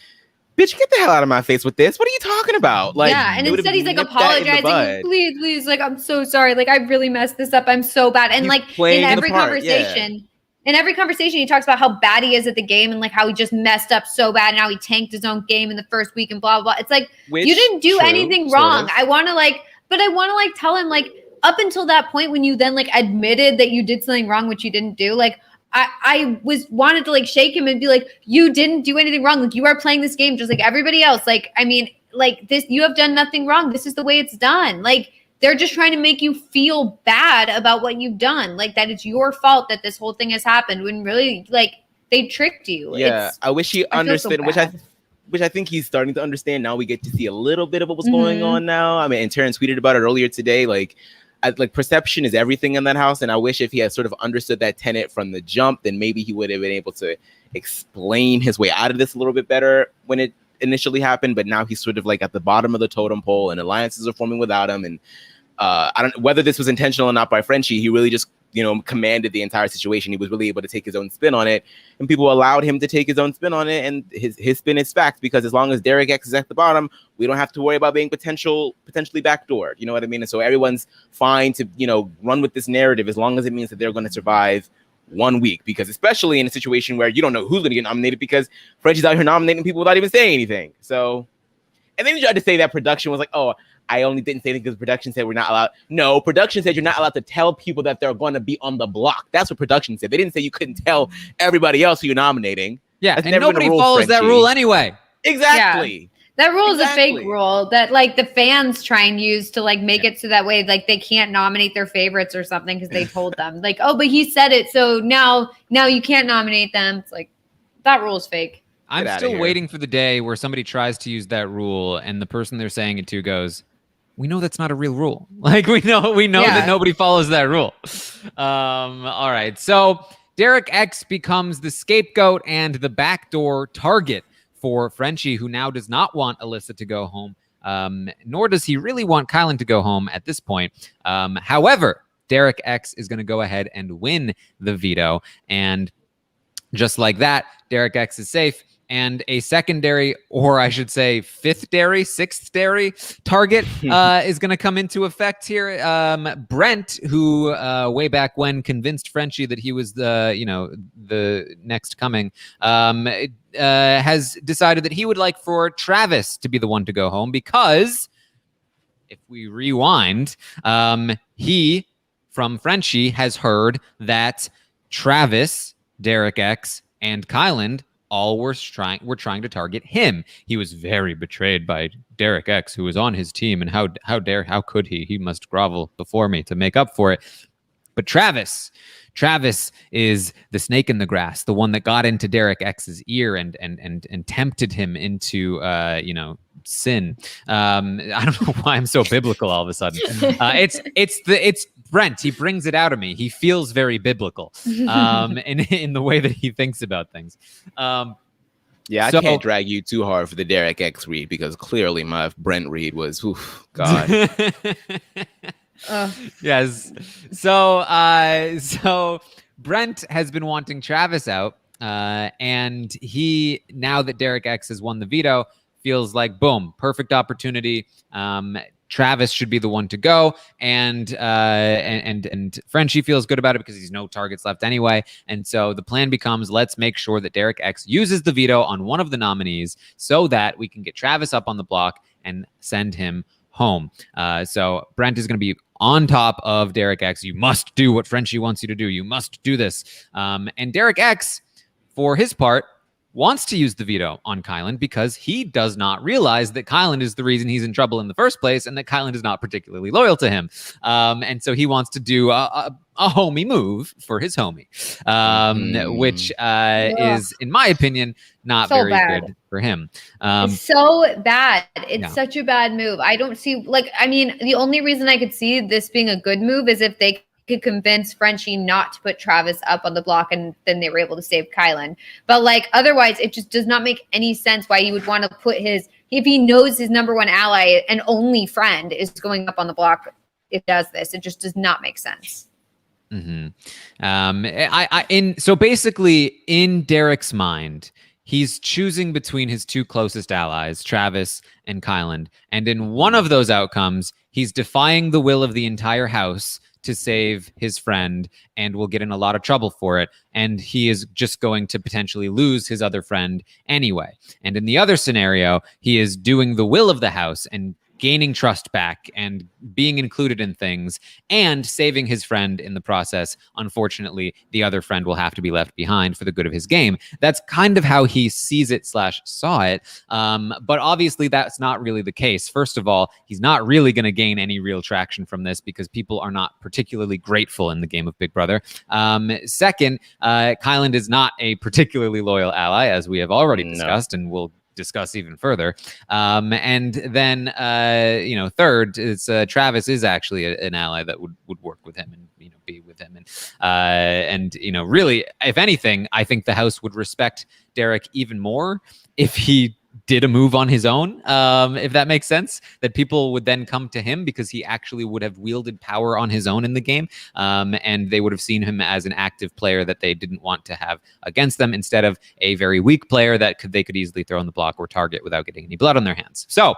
bitch, get the hell out of my face with this. What are you talking about? Like, yeah, and instead he's like apologizing. Please, like, I'm so sorry. Like, I really messed this up. I'm so bad. And like in every conversation, he talks about how bad he is at the game and like how he just messed up so bad. Now he tanked his own game in the first week and blah, blah, blah. It's like, you didn't do anything wrong. I want to tell him like up until that point when you then like admitted that you did something wrong, which you didn't do, like, I wanted to like shake him and be like, you didn't do anything wrong. Like you are playing this game just like everybody else. Like, I mean, like this, you have done nothing wrong. This is the way it's done. Like they're just trying to make you feel bad about what you've done. Like that it's your fault that this whole thing has happened when really like they tricked you. Yeah. I wish he understood, which I think he's starting to understand. Now we get to see a little bit of what was going on now. I mean, and Taran tweeted about it earlier today. Like perception is everything in that house, and I wish if he had sort of understood that tenet from the jump, then maybe he would have been able to explain his way out of this a little bit better when it initially happened. But now he's sort of like at the bottom of the totem pole, and alliances are forming without him. And I don't know whether this was intentional or not by Frenchie. He really just commanded the entire situation. He was really able to take his own spin on it, and people allowed him to take his own spin on it. And his spin is fact, because as long as Derek X is at the bottom, we don't have to worry about being potentially backdoored. You know what I mean? And so everyone's fine to, run with this narrative as long as it means that they're going to survive 1 week, because especially in a situation where you don't know who's going to get nominated, because Frenchie's out here nominating people without even saying anything. So, and then you tried to say that production was like, oh, I only didn't say anything because production said we're not allowed. No, production said you're not allowed to tell people that they're going to be on the block. That's what production said. They didn't say you couldn't tell everybody else who you're nominating. Yeah, and nobody follows that rule anyway. Exactly. Yeah. That rule is a fake rule that like the fans try and use to like make it so that way like they can't nominate their favorites or something because they told them like, oh, but he said it, so now you can't nominate them. It's like that rule is fake. I'm still waiting for the day where somebody tries to use that rule and the person they're saying it to goes, we know that's not a real rule. Like we know that nobody follows that rule. All right. So Derek X becomes the scapegoat and the backdoor target for Frenchie, who now does not want Alyssa to go home, nor does he really want Kyland to go home at this point. However, Derek X is going to go ahead and win the veto. And just like that, Derek X is safe. And a secondary, or I should say sixth dairy target is going to come into effect here. Brent, who way back when convinced Frenchie that he was the next coming, has decided that he would like for Travis to be the one to go home, because if we rewind, he, from Frenchie, has heard that Travis, Derek X, and Kyland all were trying to target him. He was very betrayed by Derek X, who was on his team, and how could he? He must grovel before me to make up for it. But Travis is the snake in the grass, the one that got into Derek X's ear and tempted him into sin. I don't know why I'm so biblical all of a sudden. It's Brent. He brings it out of me. He feels very biblical in the way that he thinks about things. Yeah, I can't drag you too hard for the Derek X read because clearly my Brent read was, God. Yes. So Brent has been wanting Travis out, and he, now that Derek X has won the veto, feels like boom, perfect opportunity. Travis should be the one to go, and Frenchie feels good about it because he's no targets left anyway. And so the plan becomes, let's make sure that Derek X uses the veto on one of the nominees so that we can get Travis up on the block and send him home. So Brent is going to be on top of Derek X. You must do what Frenchie wants you to do. You must do this. And Derek X, for his part, wants to use the veto on Kylan because he does not realize that Kylan is the reason he's in trouble in the first place and that Kylan is not particularly loyal to him. And so he wants to do a homie move for his homie, which is, in my opinion, not so very good for him. It's so bad. It's such a bad move. I don't see, the only reason I could see this being a good move is if they could convince Frenchie not to put Travis up on the block and then they were able to save Kylan. But otherwise, it just does not make any sense why he would want to put if he knows his number one ally and only friend is going up on the block, it does this. It just does not make sense. Mm-hmm. So basically in Derek's mind, he's choosing between his two closest allies, Travis and Kylan. And in one of those outcomes, he's defying the will of the entire house to save his friend and will get in a lot of trouble for it. And he is just going to potentially lose his other friend anyway. And in the other scenario, he is doing the will of the house and gaining trust back and being included in things and saving his friend in the process. Unfortunately, the other friend will have to be left behind for the good of his game. That's kind of how he sees it / saw it. But obviously that's not really the case. First of all, he's not really going to gain any real traction from this because people are not particularly grateful in the game of Big Brother. Second, Kylan is not a particularly loyal ally, as we have already discussed and will discuss even further. And then, third is Travis is actually an ally that would work with him and, be with him. And really, if anything, I think the house would respect Derek even more if he did a move on his own, if that makes sense, that people would then come to him because he actually would have wielded power on his own in the game. And they would have seen him as an active player that they didn't want to have against them instead of a very weak player that they could easily throw on the block or target without getting any blood on their hands. So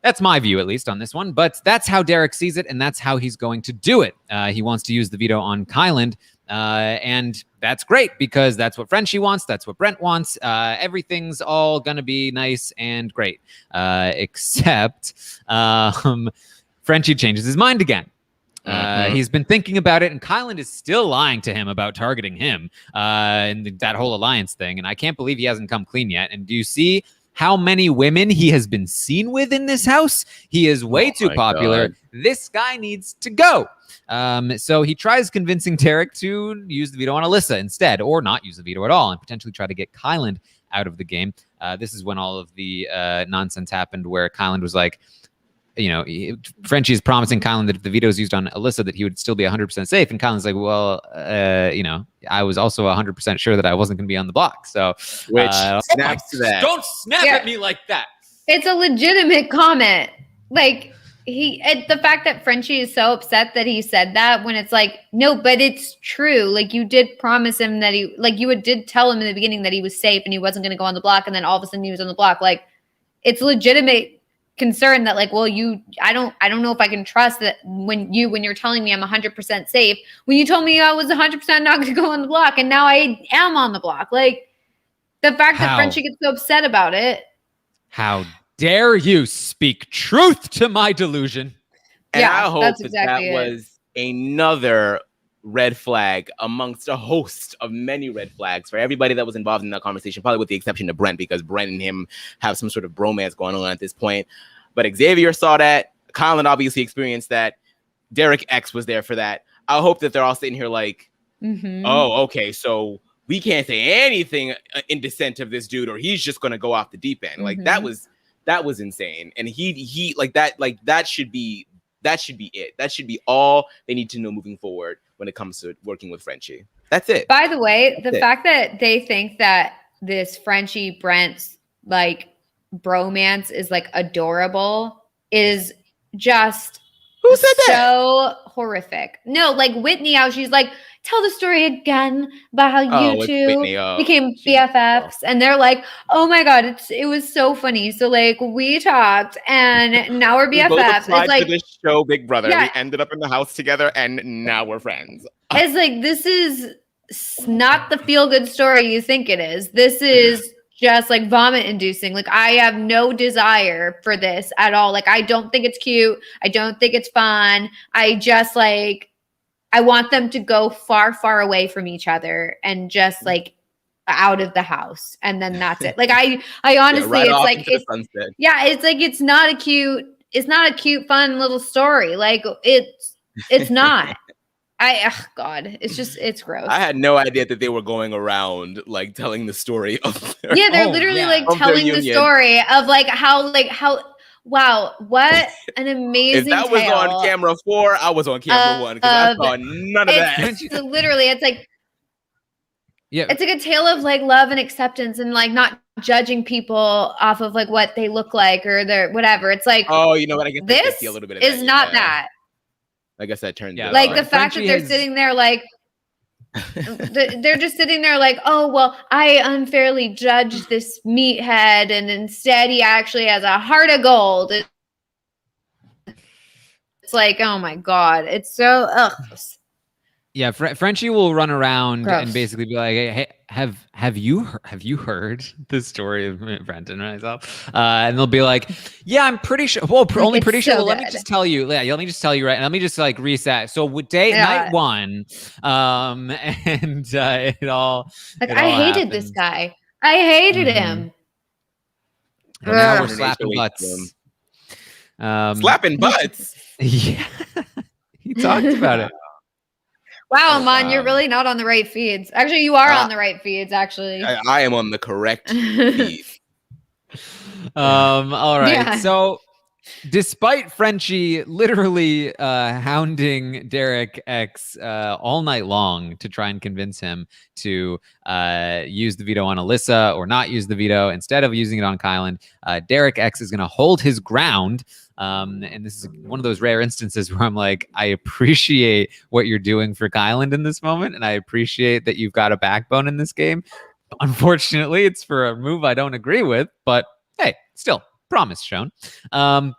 that's my view, at least, on this one. But that's how Derek sees it, and that's how he's going to do it. He wants to use the veto on Kylan. And that's great because that's what Frenchie wants. That's what Brent wants. Everything's all going to be nice and great, except Frenchie changes his mind again. He's been thinking about it, and Kylan is still lying to him about targeting him and that whole alliance thing. And I can't believe he hasn't come clean yet. And do you see how many women he has been seen with in this house? He is way too popular. God. This guy needs to go. So he tries convincing Derek to use the veto on Alyssa instead, or not use the veto at all, and potentially try to get Kylan out of the game. This is when all of the nonsense happened, where Kylan was like, Frenchie is promising Kylan that if the veto is used on Alyssa, that he would still be 100% safe. And Kylan's like, well, I was also 100% sure that I wasn't going to be on the block. So, which snaps to that. Don't snap at me like that. It's a legitimate comment. The fact that Frenchie is so upset that he said that when it's like, no, but it's true. You did promise him that you did tell him in the beginning that he was safe and he wasn't going to go on the block. And then all of a sudden he was on the block. It's legitimate concern that I don't know if I can trust that when you're telling me I'm 100% safe, when you told me I was 100% not going to go on the block and now I am on the block. The fact that Frenchie gets so upset about it. How dare you speak truth to my delusion? And I hope that was another red flag amongst a host of many red flags for everybody that was involved in that conversation, probably with the exception of Brent, because Brent and him have some sort of bromance going on at this point. But Xavier saw that. Kylan obviously experienced that. Derek X was there for that. I hope that they're all sitting here like, Mhm. oh, okay, so we can't say anything in dissent of this dude, or he's just gonna go off the deep end. Like that was insane, and he like that should be it. That should be all they need to know moving forward when it comes to working with Frenchie. That's it. By the way, the fact that they think that this Frenchie Brent's like bromance is like adorable is just Who said that? so horrific. No, like Whitney, how she's like, tell the story again about how you two became BFFs, and they're like, oh my god, it was so funny. So like we talked, and now we're BFFs. We both applied it's like for this show, Big Brother. Yeah. We ended up in the house together, and now we're friends. It's like, this is not the feel-good story you think it is. This is just like vomit-inducing. Like, I have no desire for this at all. Like, I don't think it's cute. I don't think it's fun. I just like, I want them to go far, far away from each other and just like out of the house, and then that's it. Like, I honestly, right, it's off like into the sunset. Yeah, it's like it's not a cute, fun little story. Like it's not. God, it's gross. I had no idea that they were going around like telling the story of their, they're literally like telling the story of like how wow, what an amazing If that was on camera 4, I was on camera 1 because I saw none of that. So literally, it's like, yeah, it's like a tale of like love and acceptance, and like not judging people off of like what they look like or their whatever. It's like, oh, you know what? I guess this a little bit of is not that. I guess that turns Yeah, like the fact that they're sitting there like they're just sitting there like, oh well, I unfairly judged this meathead, and instead he actually has a heart of gold. It's like, oh my god, it's so Yeah, Frenchie will run around Gross. and basically be like, "Hey, have you heard the story of Brent and myself?" And they'll be like, "Yeah, I'm pretty sure. Well, only pretty sure. Well, let me just tell you. Yeah, let me just tell you right. And let me just like reset. So night 1, and it all. Like, it I all hated happened. this guy. I hated him. Well, now we're Ugh. slapping butts. Slapping butts. Yeah, he talked about it. Wow, Aman, you're really not on the right feeds. Actually, you are on the right feeds, actually. I am on the correct feed. All right. Yeah. So despite Frenchie literally hounding Derek X all night long to try and convince him to use the veto on Alyssa or not use the veto instead of using it on Kyland, Derek X is going to hold his ground. And this is one of those rare instances where I'm like, I appreciate what you're doing for Kyland in this moment, and I appreciate that you've got a backbone in this game. Unfortunately, it's for a move I don't agree with, but hey, still, promise shown. And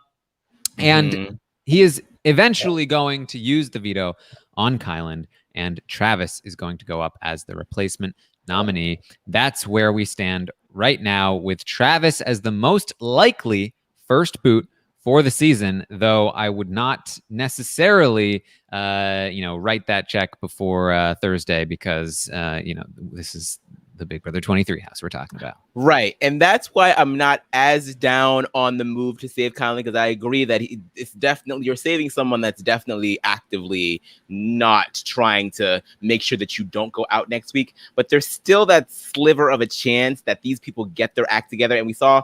he is eventually going to use the veto on Kyland, and Travis is going to go up as the replacement nominee. That's where we stand right now, with Travis as the most likely first boot for the season, though I would not necessarily, write that check before Thursday because, this is the Big Brother 23 house we're talking about. Right. And that's why I'm not as down on the move to save Kyland, because I agree that it's definitely, you're saving someone that's definitely actively not trying to make sure that you don't go out next week. But there's still that sliver of a chance that these people get their act together. And we saw,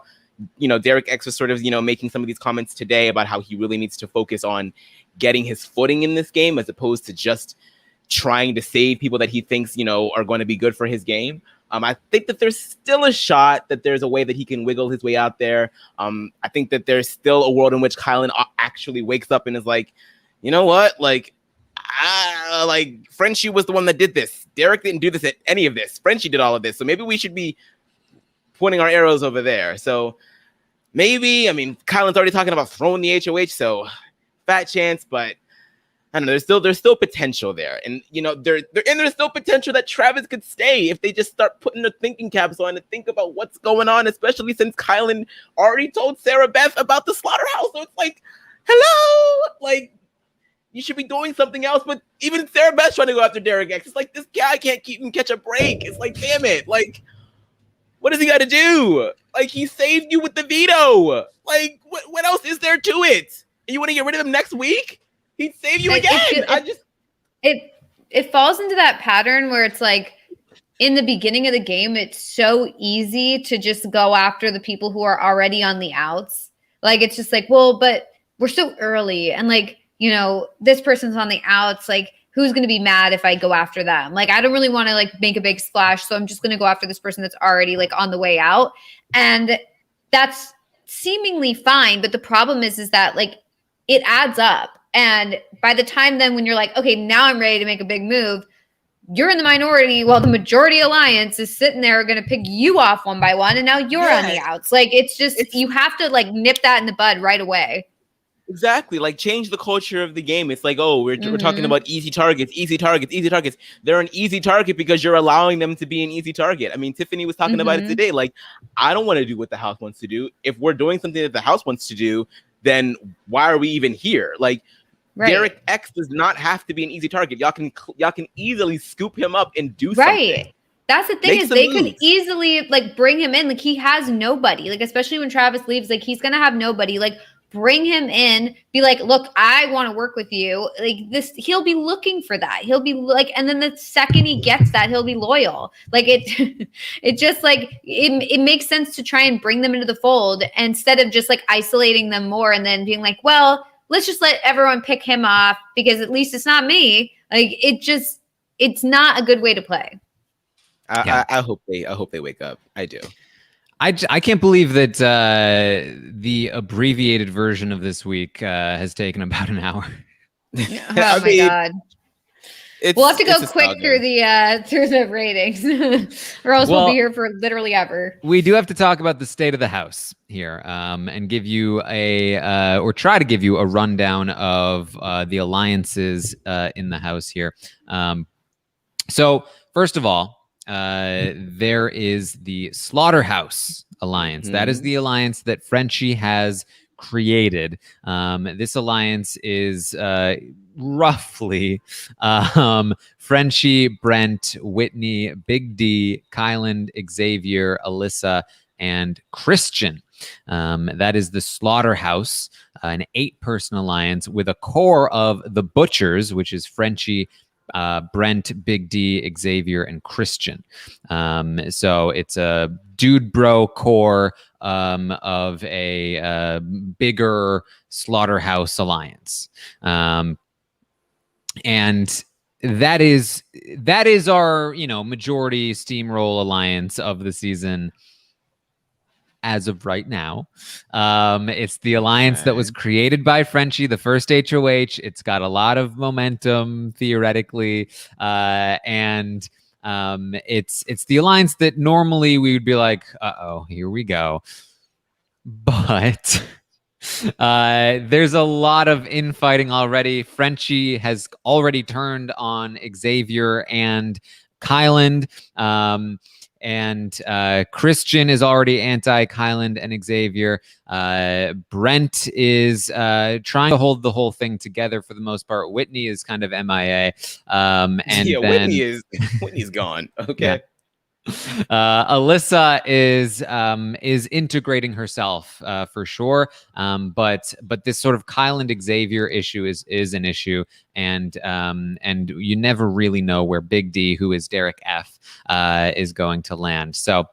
Derek X was sort of, making some of these comments today about how he really needs to focus on getting his footing in this game as opposed to just trying to save people that he thinks, are going to be good for his game. I think that there's still a shot that there's a way that he can wiggle his way out there. I think that there's still a world in which Kyland actually wakes up and is like, you know what? Like Frenchie was the one that did this. Derek didn't do this at any of this. Frenchie did all of this. So maybe we should be pointing our arrows over there. So maybe, Kyland's already talking about throwing the HOH, so fat chance, but I don't know. There's still potential there, and there's still potential that Travis could stay if they just start putting their thinking caps on and think about what's going on, especially since Kyland already told Sarah Beth about the slaughterhouse. So it's like, hello, like you should be doing something else. But even Sarah Beth's trying to go after Derek X. It's like this guy can't even catch a break. It's like, damn it, like. What does he got to do? Like, he saved you with the veto. Like, what else is there to it? And you want to get rid of him next week? He'd save you again. It falls into that pattern where it's like in the beginning of the game, it's so easy to just go after the people who are already on the outs. Like, it's just like, well, but we're so early. And like, you know, this person's on the outs. Like, who's going to be mad if I go after them? Like, I don't really want to like make a big splash. So I'm just going to go after this person that's already like on the way out. And that's seemingly fine. But the problem is that like it adds up. And by the time then when you're like, okay, now I'm ready to make a big move, you're in the minority while the majority alliance is sitting there going to pick you off one by one. And now you're on the outs. Like, it's you have to like nip that in the bud right away. Exactly. Like, change the culture of the game. It's like, oh, we're talking about easy targets. They're an easy target because you're allowing them to be an easy target. I mean, Tiffany was talking about it today. Like, I don't want to do what the house wants to do. If we're doing something that the house wants to do, then why are we even here? Like, right. Derek X does not have to be an easy target. Y'all can easily scoop him up and do something. Right. That's the thing is they could easily like bring him in. Like, he has nobody. Like, especially when Travis leaves, like he's gonna have nobody. Like, bring him in, be like, look, I want to work with you. Like this, he'll be looking for that. He'll be like, and then the second he gets that, he'll be loyal. Like it just like, it makes sense to try and bring them into the fold instead of just like isolating them more and then being like, well, let's just let everyone pick him off because at least it's not me. Like it's not a good way to play. I hope they wake up. I do. I can't believe that the abbreviated version of this week has taken about an hour. Oh my God. We'll have to go quick through the ratings or else we'll be here for literally ever. We do have to talk about the state of the house here and give you or try to give you a rundown of the alliances in the house here. So first of all, there is the Slaughterhouse Alliance. That is the alliance that Frenchie has created. This alliance is roughly Frenchie, Brent, Whitney, Big D, Kyland, Xavier, Alyssa, and Christian. That is the Slaughterhouse, an 8-person alliance with a core of the Butchers, which is Frenchie, Brent, Big D, Xavier, and Christian. So it's a dude bro core of a bigger Slaughterhouse Alliance. And that is our, majority steamroll alliance of the season as of right now. It's the alliance that was created by Frenchie, the first HOH. It's got a lot of momentum theoretically. And it's the alliance that normally we would be like, uh-oh, here we go. But there's a lot of infighting already. Frenchie has already turned on Xavier and Kyland. And Christian is already anti-Kyland and Xavier. Brent is trying to hold the whole thing together for the most part. Whitney is kind of MIA. And yeah, then, Whitney's gone. Okay. Yeah. Alyssa is integrating herself for sure, but this sort of Kyland Xavier issue is an issue, and you never really know where Big D, who is Derek F, is going to land. So,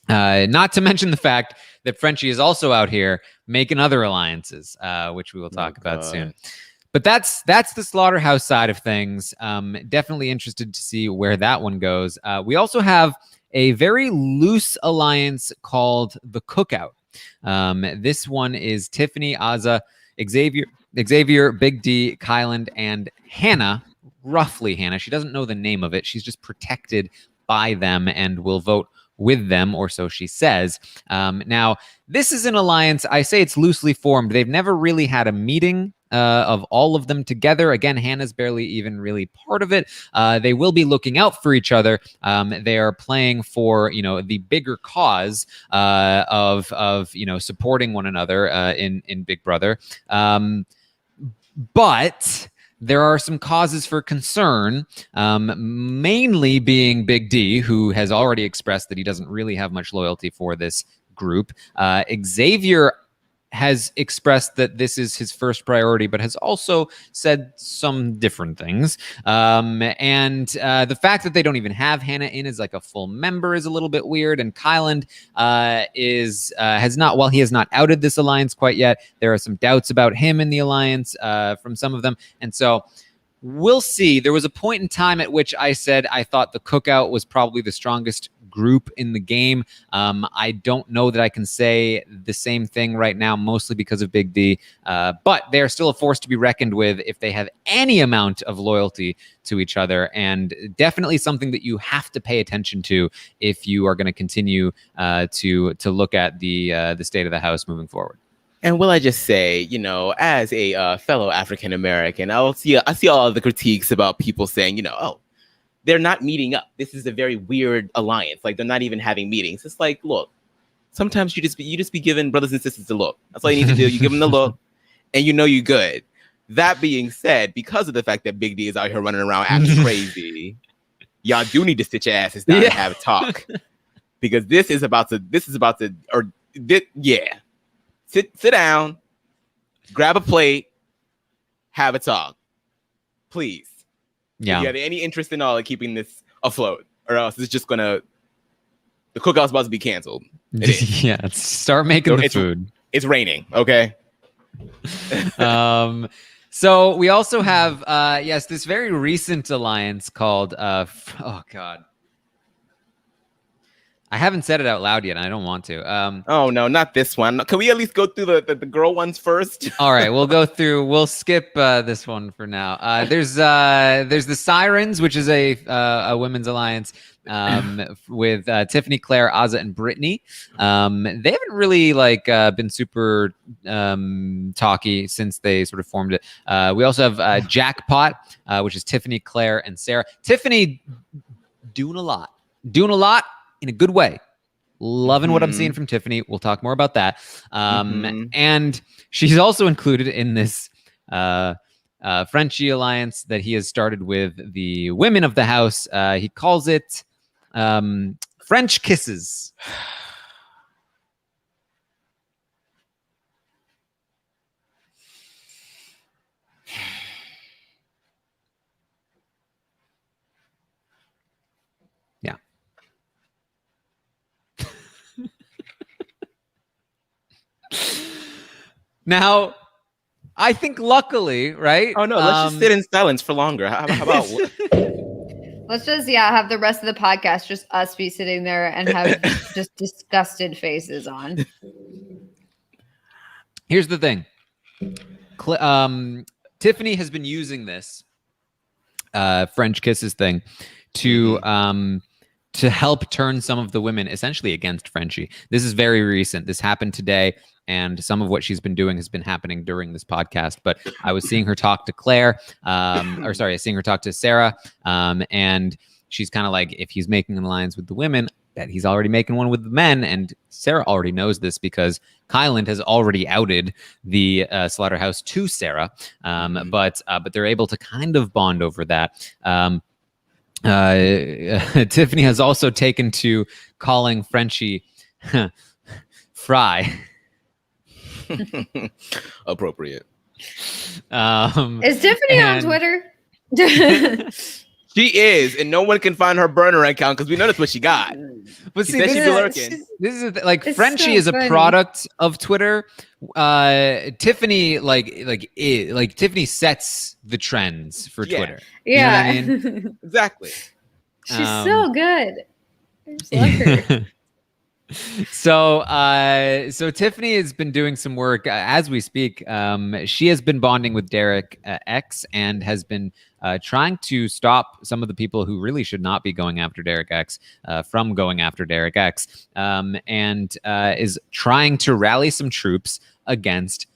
not to mention the fact that Frenchie is also out here making other alliances, which we will talk about soon. But that's the Slaughterhouse side of things. Definitely interested to see where that one goes. We also have a very loose alliance called the Cookout. This one is Tiffany, Azza, Xavier, Big D, Kyland, and Hannah. Roughly Hannah. She doesn't know the name of it. She's just protected by them and will vote with them, or so she says. Now, this is an alliance. I say it's loosely formed. They've never really had a meeting of all of them together. Again, Hannah's barely even really part of it. They will be looking out for each other. They are playing for, the bigger cause of supporting one another in Big Brother. But there are some causes for concern, mainly being Big D, who has already expressed that he doesn't really have much loyalty for this group. Xavier has expressed that this is his first priority, but has also said some different things. And the fact that they don't even have Hannah in as like a full member is a little bit weird. And Kyland has not, while he has not outed this alliance quite yet, there are some doubts about him in the alliance from some of them. And so we'll see. There was a point in time at which I said I thought the Cookout was probably the strongest group in the game. I don't know that I can say the same thing right now, mostly because of Big D. But they're still a force to be reckoned with if they have any amount of loyalty to each other, and definitely something that you have to pay attention to if you are going to continue to look at the state of the house moving forward. And will I just say, you know, as a fellow African American, I see all of the critiques about people saying, you know, oh, they're not meeting up. This is a very weird alliance. Like, they're not even having meetings. It's like, look, sometimes you just be giving brothers and sisters a look. That's all you need to do. You give them the look, and you know you're good. That being said, because of the fact that Big D is out here running around acting crazy, y'all do need to sit your asses down and have a talk, because this is about to. Sit down, grab a plate, have a talk, please. Yeah. If you have any interest in all of keeping this afloat, or else it's just gonna, the Cookout's about to be canceled. It is. Yeah, start making the food. It's raining, okay? So we also have this very recent alliance called oh god. I haven't said it out loud yet, and I don't want to. Oh no, not this one. Can we at least go through the girl ones first? All right, we'll skip this one for now. There's the Sirens, which is a women's alliance with Tiffany, Claire, Azza, and Brittany. They haven't really been super talky since they sort of formed it. We also have Jackpot, which is Tiffany, Claire, and Sarah. Tiffany doing a lot in a good way. Loving what I'm seeing from Tiffany. We'll talk more about that. And she's also included in this Frenchie alliance that he has started with the women of the house. He calls it French Kisses. Now, I think luckily, right? Oh no, let's just sit in silence for longer. How about let's just have the rest of the podcast just us be sitting there and have just disgusted faces on. Here's the thing. Tiffany has been using this French kisses thing to help turn some of the women essentially against Frenchie. This is very recent. This happened today, and some of what she's been doing has been happening during this podcast. But I was seeing her talk to seeing her talk to Sarah, and she's kind of like, if he's making an alliance with the women, that he's already making one with the men. And Sarah already knows this because Kyland has already outed the Slaughterhouse to Sarah, but they're able to kind of bond over that. Tiffany has also taken to calling Frenchie Fry. Appropriate. Is Tiffany on Twitter? She is, and no one can find her burner account because we know that's what she got. But see, this is like Frenchie is a product of Twitter. Tiffany Tiffany sets the trends for Twitter. Yeah, you know what I mean? Exactly. She's so good. I just love her. So Tiffany has been doing some work as we speak. She has been bonding with Derek X and has been trying to stop some of the people who really should not be going after Derek X from going after Derek X, and is trying to rally some troops against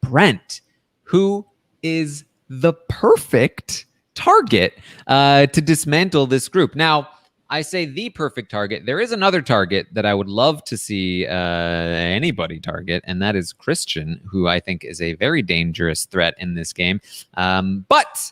Brent, who is the perfect target to dismantle this group. Now, I say the perfect target. There is another target that I would love to see anybody target, and that is Christian, who I think is a very dangerous threat in this game. But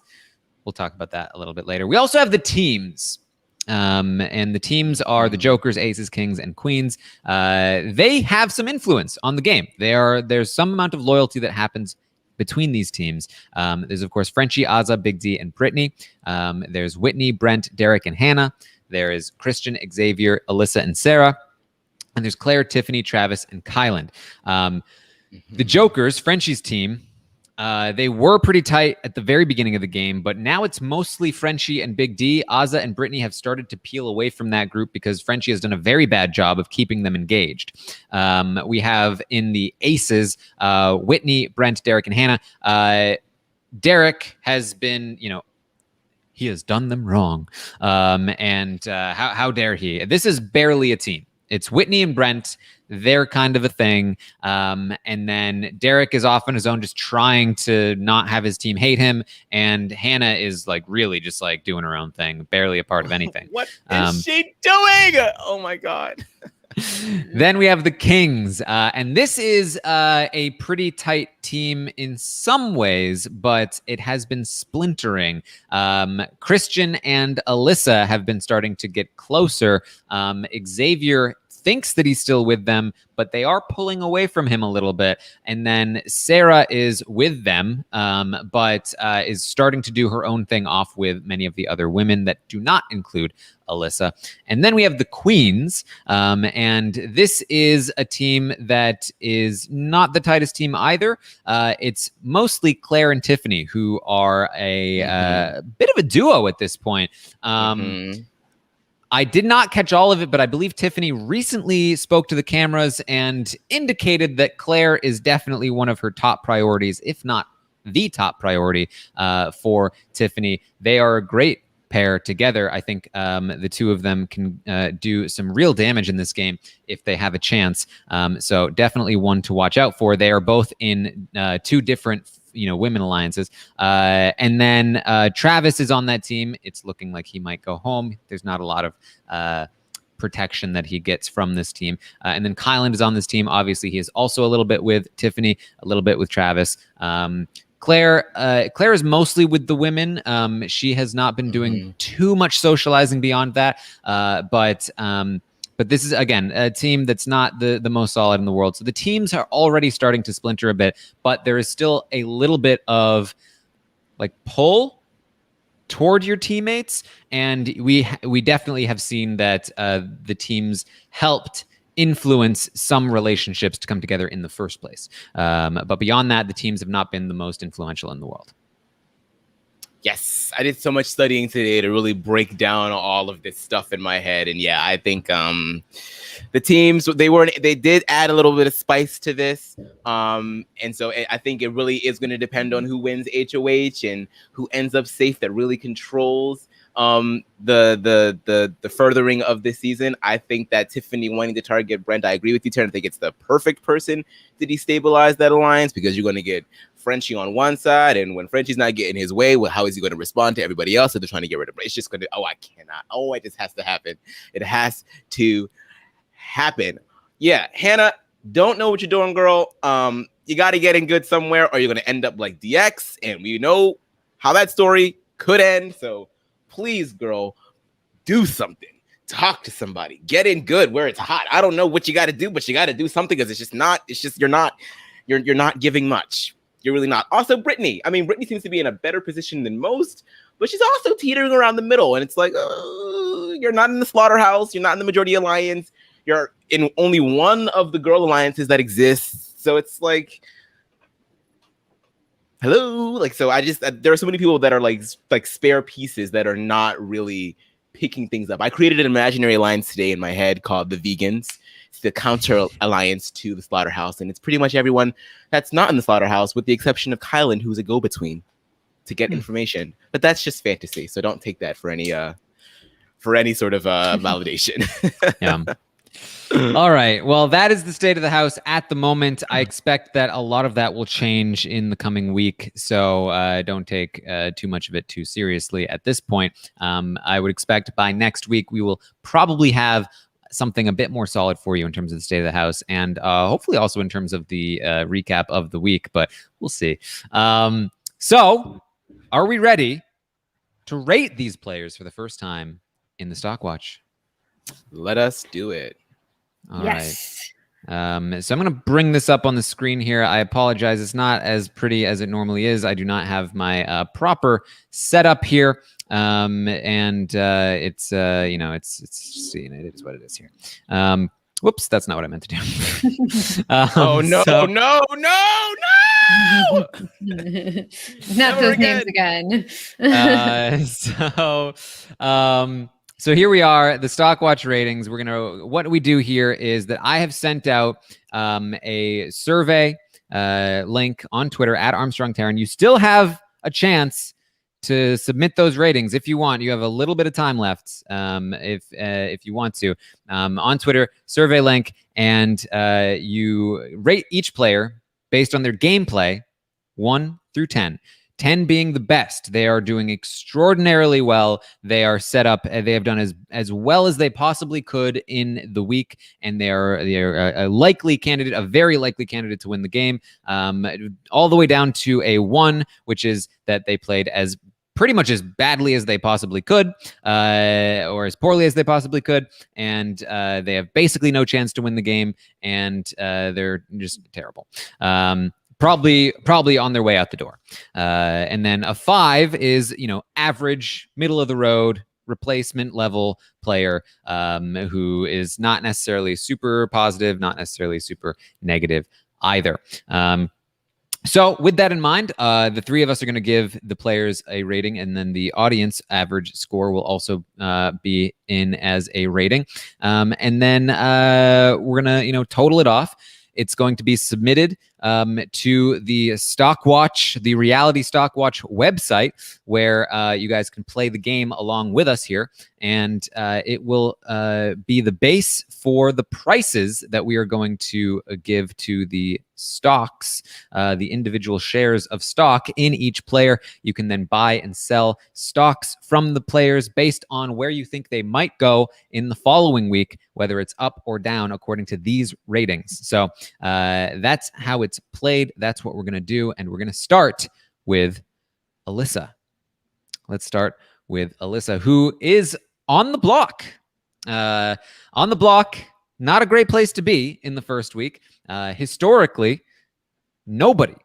we'll talk about that a little bit later. We also have the teams. And the teams are the Jokers, Aces, Kings, and Queens. They have some influence on the game. There's some amount of loyalty that happens between these teams. There's, of course, Frenchie, Azza, Big D, and Brittany. There's Whitney, Brent, Derek, and Hannah. There is Christian, Xavier, Alyssa, and Sarah. And there's Claire, Tiffany, Travis, and Kyland. The Jokers, Frenchie's team, they were pretty tight at the very beginning of the game, but now it's mostly Frenchie and Big D. Azza and Brittany have started to peel away from that group because Frenchie has done a very bad job of keeping them engaged. We have in the Aces, Whitney, Brent, Derek, and Hannah. Derek has been, he has done them wrong. And how dare he? This is barely a team. It's Whitney and Brent. They're kind of a thing. And then Derek is off on his own, just trying to not have his team hate him. And Hannah is really just doing her own thing, barely a part of anything. What is she doing? Oh my God. Then we have the Kings. And this is a pretty tight team in some ways, but it has been splintering. Christian and Alyssa have been starting to get closer. Xavier thinks that he's still with them, but they are pulling away from him a little bit. And then Sarah is with them, but is starting to do her own thing off with many of the other women that do not include Alyssa. And then we have the Queens, and this is a team that is not the tightest team either. It's mostly Claire and Tiffany, who are a bit of a duo at this point. I did not catch all of it, but I believe Tiffany recently spoke to the cameras and indicated that Claire is definitely one of her top priorities, if not the top priority for Tiffany. They are a great pair together. I think the two of them can do some real damage in this game if they have a chance. So definitely one to watch out for. They are both in two different women alliances. And then Travis is on that team. It's looking like he might go home. There's not a lot of protection that he gets from this team. And then Kyland is on this team. Obviously, he is also a little bit with Tiffany, a little bit with Travis. Claire is mostly with the women. She has not been doing too much socializing beyond that. But this is, again, a team that's not the most solid in the world. So the teams are already starting to splinter a bit, but there is still a little bit of pull toward your teammates. And we definitely have seen that the teams helped influence some relationships to come together in the first place. But beyond that, the teams have not been the most influential in the world. Yes, I did so much studying today to really break down all of this stuff in my head. And yeah, I think the teams, they did add a little bit of spice to this. And so I think it really is going to depend on who wins HOH and who ends up safe that really controls the furthering of this season. I think that Tiffany wanting to target Brent, I agree with you, Taran. I think it's the perfect person to destabilize that alliance, because you're going to get Frenchie on one side, and when Frenchie's not getting his way, well, how is he going to respond to everybody else that they're trying to get rid of? It's just going to, I cannot. It just has to happen. It has to happen. Yeah, Hannah, don't know what you're doing, girl. You got to get in good somewhere, or you're going to end up like DX, and we know how that story could end. So please, girl, do something. Talk to somebody. Get in good where it's hot. I don't know what you got to do, but you got to do something, because you're not giving much. You're really not. Also, Brittany. I mean, Brittany seems to be in a better position than most, but she's also teetering around the middle. And it's like, you're not in the Slaughterhouse. You're not in the Majority Alliance. You're in only one of the girl alliances that exists. So it's like, hello. So there are so many people that are like spare pieces that are not really picking things up. I created an imaginary alliance today in my head called the Vegans. It's the counter alliance to the Slaughterhouse, and it's pretty much everyone that's not in the Slaughterhouse, with the exception of Kyland, who's a go-between to get information. But that's just fantasy, so don't take that for any sort of validation. Yeah. All right. Well, that is the state of the house at the moment. I expect that a lot of that will change in the coming week, so don't take too much of it too seriously at this point. I would expect by next week we will probably have something a bit more solid for you in terms of the state of the house, and hopefully also in terms of the recap of the week, but we'll see. So are we ready to rate these players for the first time in the Stock Watch? Let us do it. All right. Yes. So I'm going to bring this up on the screen here. I apologize. It's not as pretty as it normally is. I do not have my proper setup here. And it's, it's it is what it is here. Whoops, that's not what I meant to do. Oh, no, so- no. Not those names again. So here we are, the Stock Watch ratings. What we do here is that I have sent out a survey link on Twitter at Armstrong Taran. You still have a chance to submit those ratings if you want. You have a little bit of time left if you want to. On Twitter, survey link, and you rate each player based on their gameplay 1 through 10. 10 being the best. They are doing extraordinarily well. They are set up. They have done as well as they possibly could in the week, and they are a likely candidate, a very likely candidate to win the game. All the way down to a 1, which is that they played as pretty much as badly as they possibly could, or as poorly as they possibly could, and they have basically no chance to win the game, and they're just terrible. Probably on their way out the door. And then a 5 is, average, middle of the road, replacement level player who is not necessarily super positive, not necessarily super negative either. So with that in mind, the three of us are going to give the players a rating, and then the audience average score will also be in as a rating. And then we're going to, total it off. It's going to be submitted to the Stock Watch, the Reality Stock Watch website, where you guys can play the game along with us here. And it will be the base for the prices that we are going to give to the stocks, the individual shares of stock in each player. You can then buy and sell stocks from the players based on where you think they might go in the following week, whether it's up or down according to these ratings. So that's how it's played. That's what we're going to do. And we're going to start with Alyssa. Let's start with Alyssa, who is on the block. On the block, not a great place to be in the first week. Historically, nobody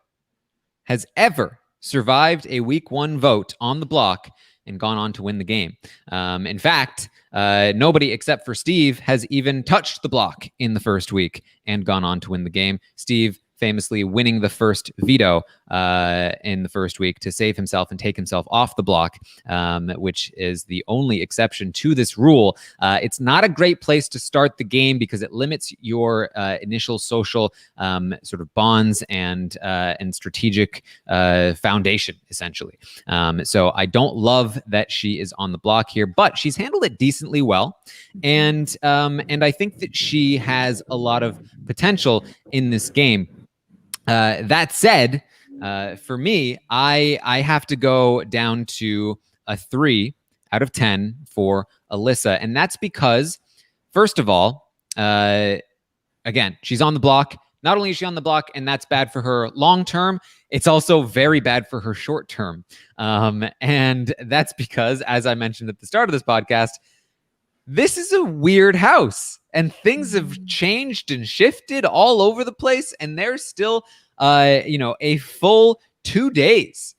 has ever survived a week 1 vote on the block and gone on to win the game. In fact, nobody except for Steve has even touched the block in the first week and gone on to win the game. Steve famously winning the first veto in the first week to save himself and take himself off the block, which is the only exception to this rule. It's not a great place to start the game because it limits your initial social sort of bonds and strategic foundation, essentially. So I don't love that she is on the block here, but she's handled it decently well, and I think that she has a lot of potential in this game. That said, for me, I have to go down to a 3 out of 10 for Alyssa. And that's because, first of all, again, she's on the block. Not only is she on the block, and that's bad for her long term, it's also very bad for her short term. And that's because, as I mentioned at the start of this podcast, this is a weird house, and things have changed and shifted all over the place, and there's still, a full 2 days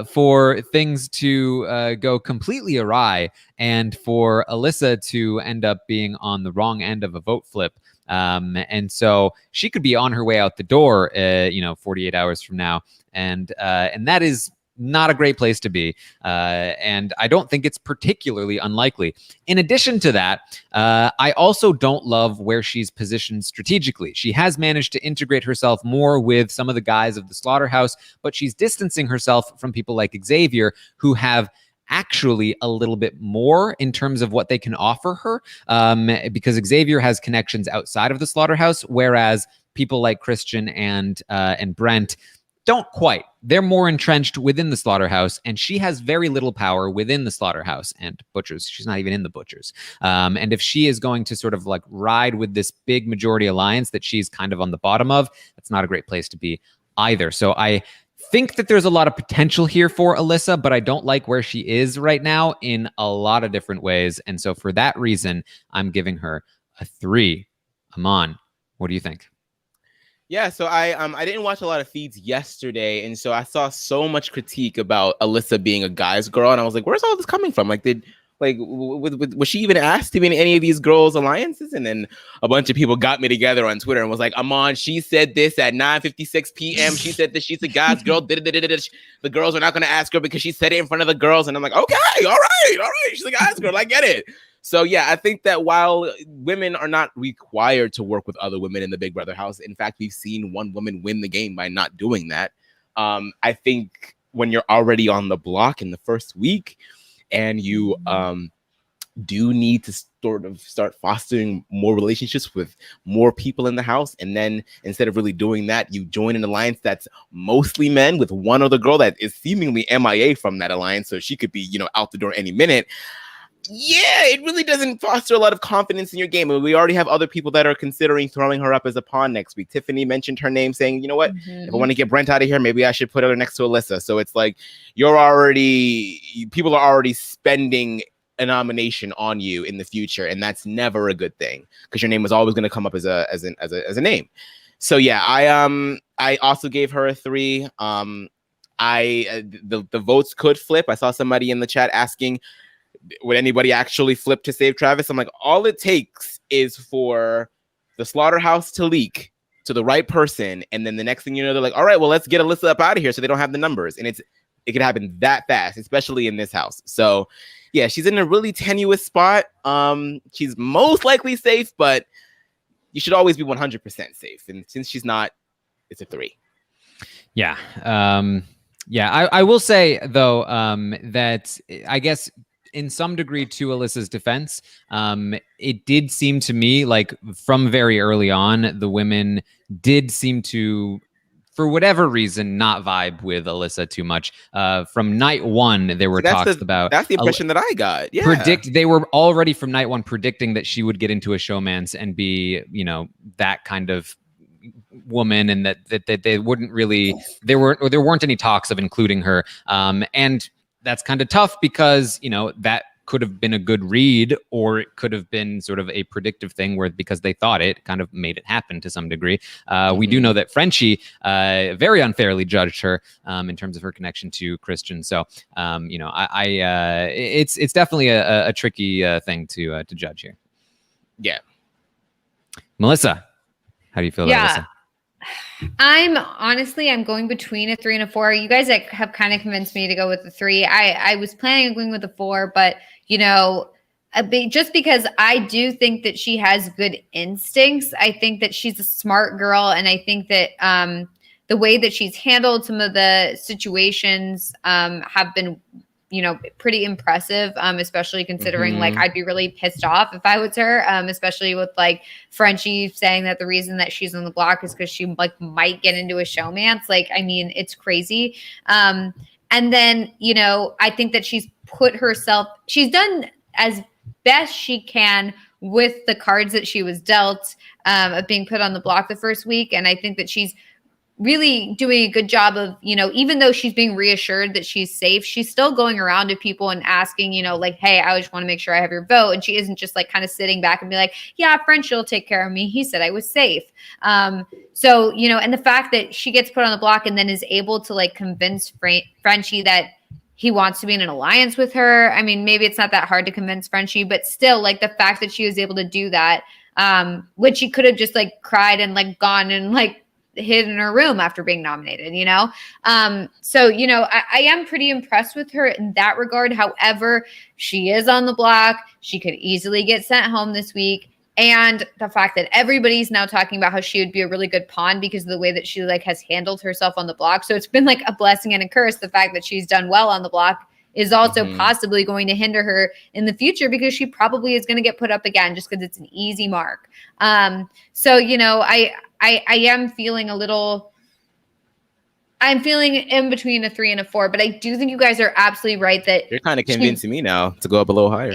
for things to go completely awry, and for Alyssa to end up being on the wrong end of a vote flip. And so she could be on her way out the door, 48 hours from now, and that is not a great place to be. And I don't think it's particularly unlikely. In addition to that, I also don't love where she's positioned strategically. She has managed to integrate herself more with some of the guys of the Slaughterhouse, but she's distancing herself from people like Xavier, who have actually a little bit more in terms of what they can offer her, because Xavier has connections outside of the Slaughterhouse, whereas people like Christian and Brent don't quite. They're more entrenched within the Slaughterhouse, and she has very little power within the Slaughterhouse and Butchers. She's not even in the Butchers. And if she is going to sort of like ride with this big majority alliance that she's kind of on the bottom of, that's not a great place to be either. So I think that there's a lot of potential here for Alyssa, but I don't like where she is right now in a lot of different ways. And so for that reason, I'm giving her a 3. Aman, what do you think? Yeah, so I didn't watch a lot of feeds yesterday, and so I saw so much critique about Alyssa being a guy's girl, and I was like, where's all this coming from? Like, was she even asked to be in any of these girls' alliances? And then a bunch of people got me together on Twitter and was like, Aman, she said this at 9:56 p.m. She said that she's a guy's girl. The girls are not going to ask her because she said it in front of the girls. And I'm like, okay, all right. She's a guy's girl. I get it. So, yeah, I think that while women are not required to work with other women in the Big Brother house, in fact, we've seen one woman win the game by not doing that. I think when you're already on the block in the first week and you do need to sort of start fostering more relationships with more people in the house, and then instead of really doing that, you join an alliance that's mostly men with one other girl that is seemingly MIA from that alliance, so she could be, out the door any minute. Yeah, it really doesn't foster a lot of confidence in your game. I mean, we already have other people that are considering throwing her up as a pawn next week. Tiffany mentioned her name, saying, you know what, if I want to get Brent out of here, maybe I should put her next to Alyssa. So it's like people are already spending a nomination on you in the future, and that's never a good thing because your name is always going to come up as a name. So yeah, I also gave her a 3. The votes could flip. I saw somebody in the chat asking, would anybody actually flip to save Travis? I'm like, all it takes is for the slaughterhouse to leak to the right person, and then the next thing you know, they're like, all right, well, let's get Alyssa up out of here so they don't have the numbers. And it could happen that fast, especially in this house. So yeah, she's in a really tenuous spot. She's most likely safe, but you should always be 100% safe. And since she's not, it's a 3. Yeah. I will say, though, that I guess in some degree, to Alyssa's defense, it did seem to me like from very early on, the women did seem to, for whatever reason, not vibe with Alyssa too much. From night one, there were talks about... That's the impression that I got. Yeah. They were already from night one predicting that she would get into a showmance and be, that kind of woman, and that they wouldn't really... There weren't any talks of including her. And that's kind of tough because, that could have been a good read, or it could have been sort of a predictive thing where, because they thought it, kind of made it happen to some degree. We do know that Frenchie very unfairly judged her in terms of her connection to Christian. So, it's definitely a tricky thing to judge here. Yeah. Melissa, how do you feel about Alyssa? I'm going between a 3 and a 4. You guys have kind of convinced me to go with the 3. I was planning on going with the 4, but just because I do think that she has good instincts. I think that she's a smart girl, and I think that the way that she's handled some of the situations have been pretty impressive, especially considering like I'd be really pissed off if I was her, especially with like Frenchie saying that the reason that she's on the block is because she like might get into a showmance. Like, I mean, it's crazy. And then, I think that she's done as best she can with the cards that she was dealt of being put on the block the first week. And I think that she's really doing a good job of, even though she's being reassured that she's safe, she's still going around to people and asking, like, hey, I just want to make sure I have your vote. And she isn't just like kind of sitting back and be like, yeah, Frenchie will take care of me. He said I was safe. So, and the fact that she gets put on the block and then is able to like convince Frenchie that he wants to be in an alliance with her. I mean, maybe it's not that hard to convince Frenchie, but still like the fact that she was able to do that, when she could have just like cried and like gone and like hid in her room after being nominated, So, I am pretty impressed with her in that regard. However, she is on the block. She could easily get sent home this week. And the fact that everybody's now talking about how she would be a really good pawn because of the way that she like has handled herself on the block. So it's been like a blessing and a curse. The fact that she's done well on the block is also possibly going to hinder her in the future because she probably is going to get put up again just because it's an easy mark. So, I am feeling I'm feeling in between a 3 and a 4, but I do think you guys are absolutely right that you're kind of convincing me now to go up a little higher.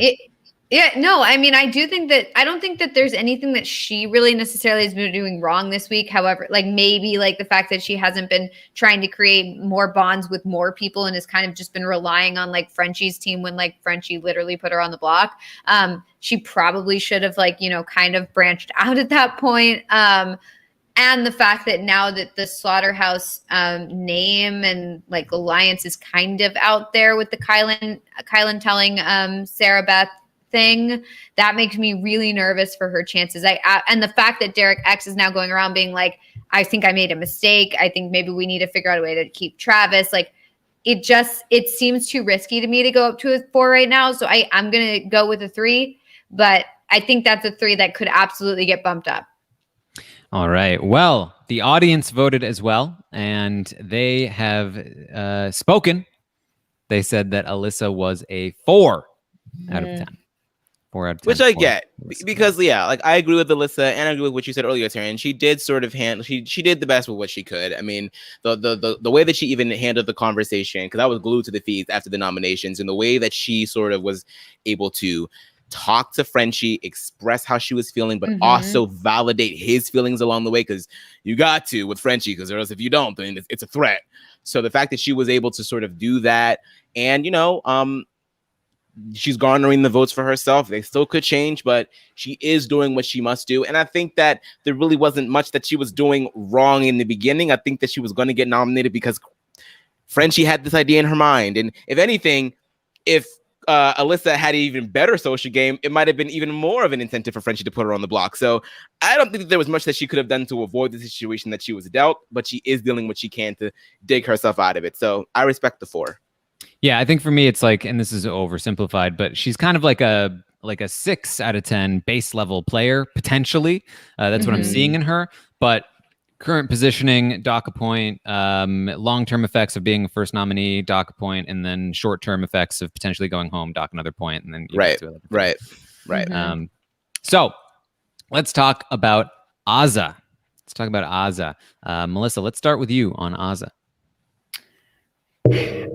Yeah, no, I mean, I don't think that there's anything that she really necessarily has been doing wrong this week. However, like maybe like the fact that she hasn't been trying to create more bonds with more people and has kind of just been relying on like Frenchie's team when like Frenchie literally put her on the block. She probably should have like, kind of branched out at that point. And the fact that now that the Slaughterhouse name and like alliance is kind of out there with the Kylan telling Sarah Beth thing, that makes me really nervous for her chances. And the fact that Derek X is now going around being like, I think I made a mistake. I think maybe we need to figure out a way to keep Travis. Like it seems too risky to me to go up to a 4 right now. So I'm going to go with a 3, but I think that's a 3 that could absolutely get bumped up. All right. Well, the audience voted as well, and they have spoken. They said that Alyssa was a 4 out of 10. 4 out of 10. Which I get, because like I agree with Alyssa, and I agree with what you said earlier, Taran. She did sort of she did the best with what she could. I mean, the way that she even handled the conversation, because I was glued to the feeds after the nominations, and the way that she sort of was able to talk to Frenchie, express how she was feeling, but also validate his feelings along the way, because you got to with Frenchie, because or else if you don't, then it's a threat. So the fact that she was able to sort of do that, and she's garnering the votes for herself. They still could change, but she is doing what she must do. And I think that there really wasn't much that she was doing wrong in the beginning. I think that she was going to get nominated because Frenchie had this idea in her mind. And if anything, if Alyssa had an even better social game, it might have been even more of an incentive for Frenchie to put her on the block. So I don't think that there was much that she could have done to avoid the situation that she was dealt, but she is doing what she can to dig herself out of it. So I respect the 4. Yeah, I think for me it's like, and this is oversimplified, but she's kind of like a 6 out of 10 base level player potentially. That's what I'm seeing in her. But current positioning, dock a point, long-term effects of being a first nominee, dock a point, and then short-term effects of potentially going home, dock another point, and then right. So let's talk about Azah. Melissa, let's start with you on Azah.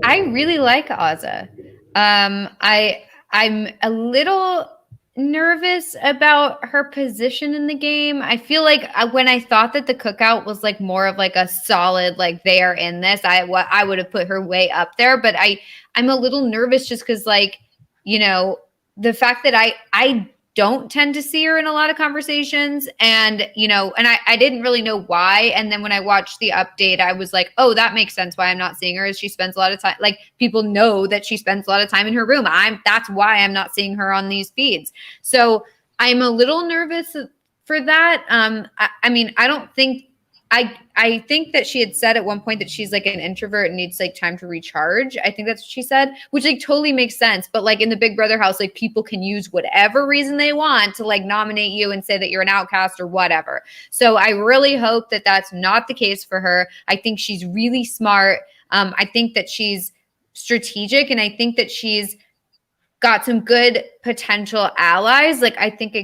I really like Azah. I'm a little nervous about her position in the game. I feel like when I thought that the cookout was like more of like a solid, like they are in this, I would have put her way up there. But I'm a little nervous just because like, the fact that I don't tend to see her in a lot of conversations, and and I didn't really know why. And then when I watched the update, I was like, oh, that makes sense why I'm not seeing her, is she spends a lot of time, like people know that she spends a lot of time in her room. That's why I'm not seeing her on these feeds. So I'm a little nervous for that. I mean, I don't think I think that she had said at one point that she's like an introvert and needs like time to recharge. I think that's what she said, which like totally makes sense. But like in the Big Brother house, like people can use whatever reason they want to like nominate you and say that you're an outcast or whatever. So I really hope that that's not the case for her. I think she's really smart. I think that she's strategic, and I think that she's got some good potential allies. Like I think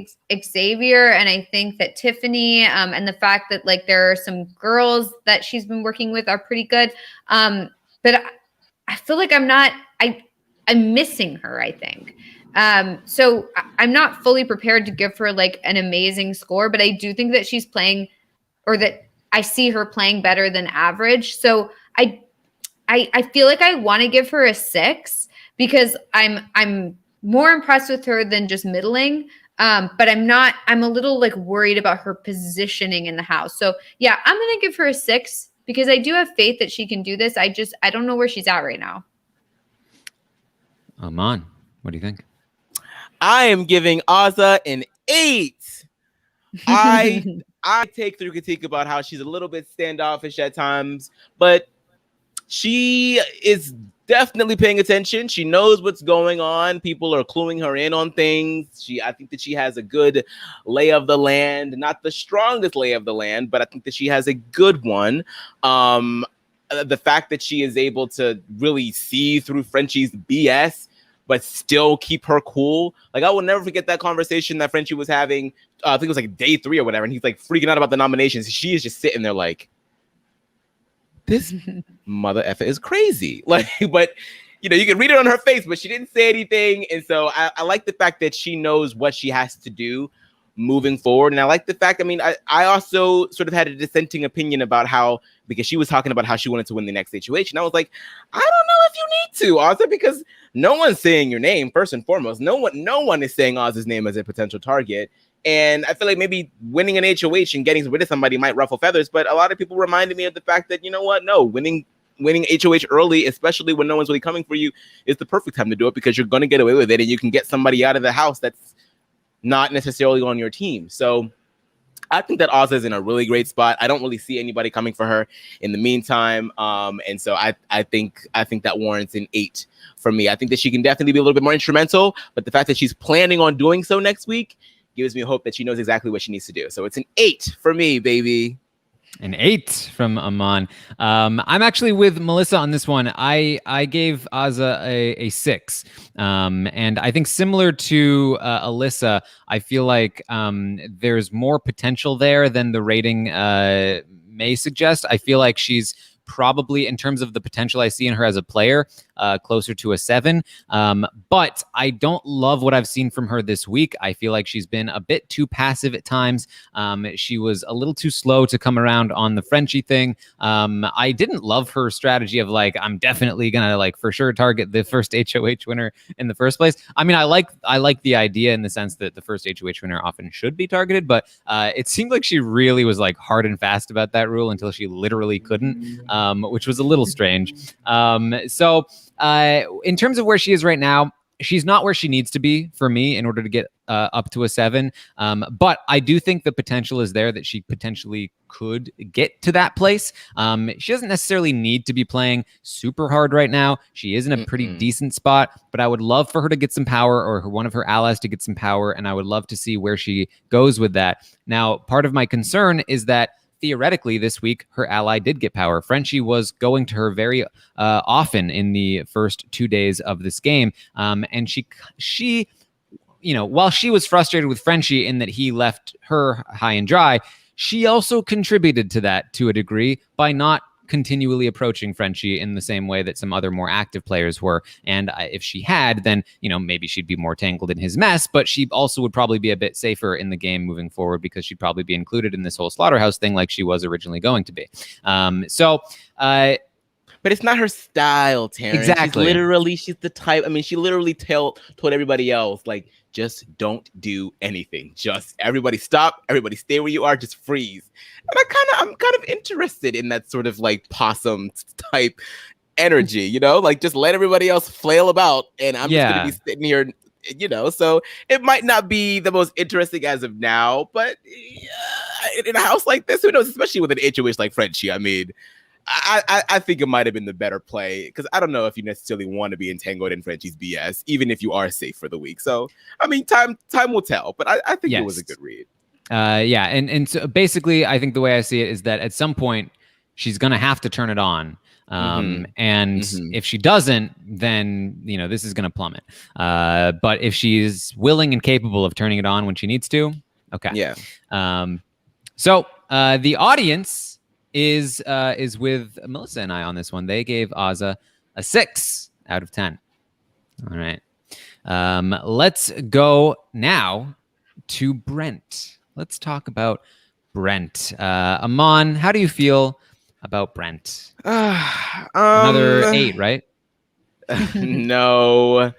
Xavier, and I think that Tiffany, and the fact that like there are some girls that she's been working with are pretty good. But I feel like I'm missing her, I think. So I'm not fully prepared to give her like an amazing score, but I do think that she's playing, or that I see her playing better than average. So I feel like I want to give her a 6. Because I'm more impressed with her than just middling. But I'm a little like worried about her positioning in the house. So yeah, I'm going to give her a 6 because I do have faith that she can do this. I don't know where she's at right now. Aman, what do you think? I am giving Azah an 8. I take through critique about how she's a little bit standoffish at times, but she is definitely paying attention. She knows what's going on. People are cluing her in on things. I think that she has a good lay of the land, not the strongest lay of the land, but I think that she has a good one. The fact that she is able to really see through Frenchie's BS, but still keep her cool. Like I will never forget that conversation that Frenchie was having. I think it was like day 3 or whatever. And he's like freaking out about the nominations. She is just sitting there like, this mother effer is crazy. Like, but you can read it on her face, but she didn't say anything. And so I like the fact that she knows what she has to do moving forward. And I like the fact, I also sort of had a dissenting opinion about how, because she was talking about how she wanted to win the next HOH. And I was like, I don't know if you need to, Arthur, because no one's saying your name, first and foremost. No one is saying Oz's name as a potential target. And I feel like maybe winning an HOH and getting rid of somebody might ruffle feathers. But a lot of people reminded me of the fact that, you know what? No, winning HOH early, especially when no one's really coming for you, is the perfect time to do it, because you're going to get away with it and you can get somebody out of the house that's not necessarily on your team. So I think that Oz is in a really great spot. I don't really see anybody coming for her in the meantime. And so I think that warrants an 8 for me. I think that she can definitely be a little bit more instrumental, but the fact that she's planning on doing so next week gives me hope that she knows exactly what she needs to do. So it's an 8 for me, baby. An 8 from Aman. I'm actually with Melissa on this one. I gave Azza a 6. And I think similar to Alyssa, I feel like there's more potential there than the rating may suggest. I feel like she's probably, in terms of the potential I see in her as a player, closer to a 7. But I don't love what I've seen from her this week. I feel like she's been a bit too passive at times. She was a little too slow to come around on the Frenchie thing. I didn't love her strategy of like, I'm definitely gonna like for sure target the first HOH winner in the first place. I mean, I like the idea in the sense that the first HOH winner often should be targeted, but it seemed like she really was like hard and fast about that rule until she literally couldn't, which was a little strange. So in terms of where she is right now, she's not where she needs to be for me in order to get up to a 7. But I do think the potential is there that she potentially could get to that place. She doesn't necessarily need to be playing super hard right now. She is in a pretty decent spot, but I would love for her to get some power, or one of her allies to get some power. And I would love to see where she goes with that. Now, part of my concern is that theoretically, this week, her ally did get power. Frenchie was going to her very often in the first 2 days of this game. And she, while she was frustrated with Frenchie in that he left her high and dry, she also contributed to that to a degree by not continually approaching Frenchie in the same way that some other more active players were. And if she had, then, maybe she'd be more tangled in his mess, but she also would probably be a bit safer in the game moving forward because she'd probably be included in this whole Slaughterhouse thing like she was originally going to be. But it's not her style, Taran. Exactly. She's the type. she literally told everybody else, like, just don't do anything. Just everybody stop. Everybody stay where you are. Just freeze. And I'm kind of interested in that sort of like possum type energy, like just let everybody else flail about, and I'm just gonna be sitting here, So it might not be the most interesting as of now, but in a house like this, who knows? Especially with an HOH like Frenchie, I think it might have been the better play, because I don't know if you necessarily want to be entangled in Frenchie's BS, even if you are safe for the week. So, time will tell, but I think it was a good read. And so basically, I think the way I see it is that at some point, she's going to have to turn it on. If she doesn't, then, this is going to plummet. But if she's willing and capable of turning it on when she needs to, okay. Yeah. So the audience is with Melissa and I on this one. They gave Azza a 6 out of 10. All right. Let's go now to Brent. Let's talk about Brent. Aman, how do you feel about Brent? Another 8, right? No.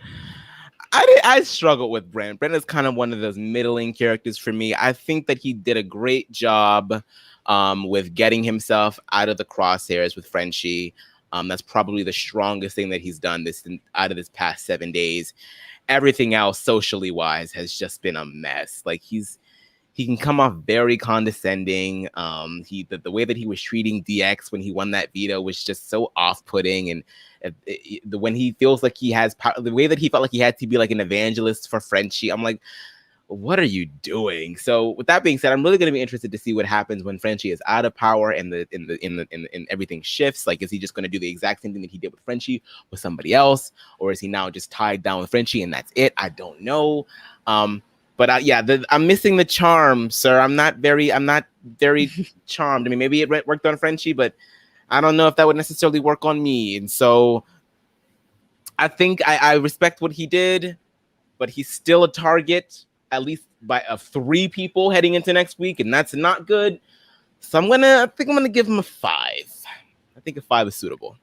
I struggled with Brent. Brent is kind of one of those middling characters for me. I think that he did a great job with getting himself out of the crosshairs with Frenchie. That's probably the strongest thing that he's done out of this past 7 days. Everything else, socially wise, has just been a mess. Like he can come off very condescending. The way that he was treating DX when he won that veto was just so off-putting, and when he feels like he has power, the way that he felt like he had to be like an evangelist for Frenchie, I'm like, what are you doing? So with that being said, I'm really going to be interested to see what happens when Frenchie is out of power and everything shifts. Like, is he just going to do the exact same thing that he did with Frenchie with somebody else, or is he now just tied down with Frenchie and that's it? I don't know. But I'm missing the charm, sir. I'm not very charmed. Maybe it worked on Frenchie, but I don't know if that would necessarily work on me. And so I think I respect what he did, but he's still a target, at least by 3 people heading into next week, and that's not good. So I think I'm gonna give him a 5. I think a 5 is suitable.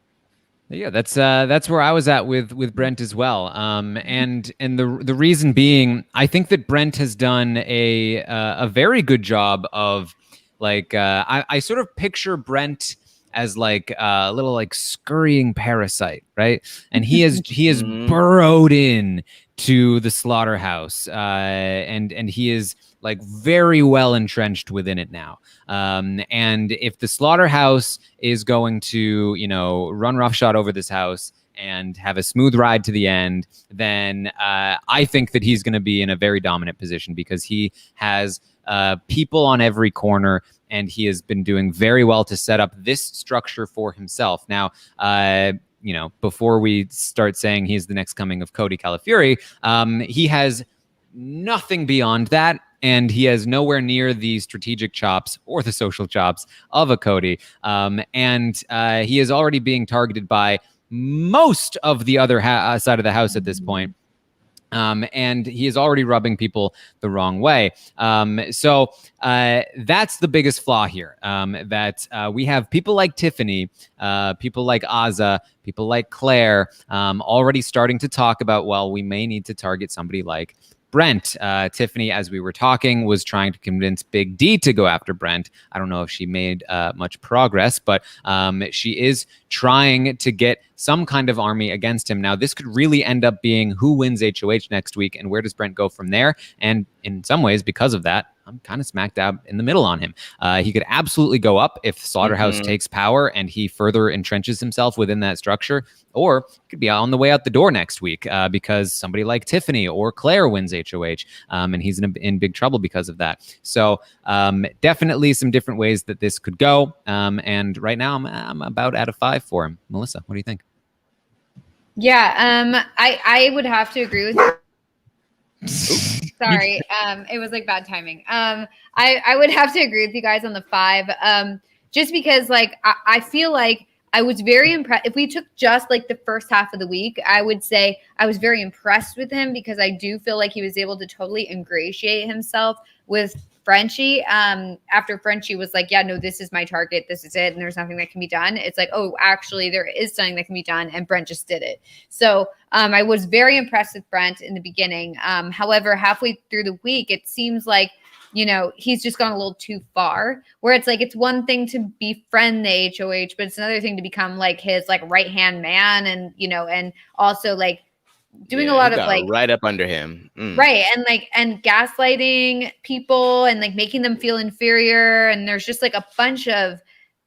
Yeah, that's where I was at with Brent as well. And the reason being, I think that Brent has done a very good job of like I sort of picture Brent as like a little like scurrying parasite, right? And he has burrowed in to the slaughterhouse, and he is like very well entrenched within it now. And if the slaughterhouse is going to, run roughshod over this house and have a smooth ride to the end, then I think that he's going to be in a very dominant position because he has people on every corner, and he has been doing very well to set up this structure for himself. Now, before we start saying he's the next coming of Cody Calafiore, he has nothing beyond that. And he has nowhere near the strategic chops or the social chops of a Cody. And he is already being targeted by most of the other side of the house at this point. And he is already rubbing people the wrong way. So that's the biggest flaw here, that we have people like Tiffany, people like Aza, people like Claire already starting to talk about, well, we may need to target somebody like Brent. Tiffany, as we were talking, was trying to convince Big D to go after Brent. I don't know if she made much progress, but she is trying to get some kind of army against him. Now, this could really end up being who wins HOH next week, and where does Brent go from there? And in some ways, because of that, I'm kind of smack dab in the middle on him. He could absolutely go up if Slaughterhouse takes power and he further entrenches himself within that structure, or he could be on the way out the door next week because somebody like Tiffany or Claire wins HOH, and he's in big trouble because of that. So definitely some different ways that this could go. And right now I'm about at a 5 for him. Melissa, what do you think? Yeah, I would have to agree with you. Sorry, it was like bad timing. I would have to agree with you guys on the 5, just because like I feel like I was very impressed. If we took just like the first half of the week, I would say I was very impressed with him because I do feel like he was able to totally ingratiate himself with Frenchie. After Frenchie was like, yeah, no, this is my target. This is it. And there's nothing that can be done. It's like, oh, actually there is something that can be done. And Brent just did it. So I was very impressed with Brent in the beginning. However, halfway through the week, it seems like, he's just gone a little too far, where it's like, it's one thing to befriend the HOH, but it's another thing to become like his like right-hand man. And, and also like, doing a lot of like right up under him. Right. And gaslighting people and like making them feel inferior. And there's just like a bunch of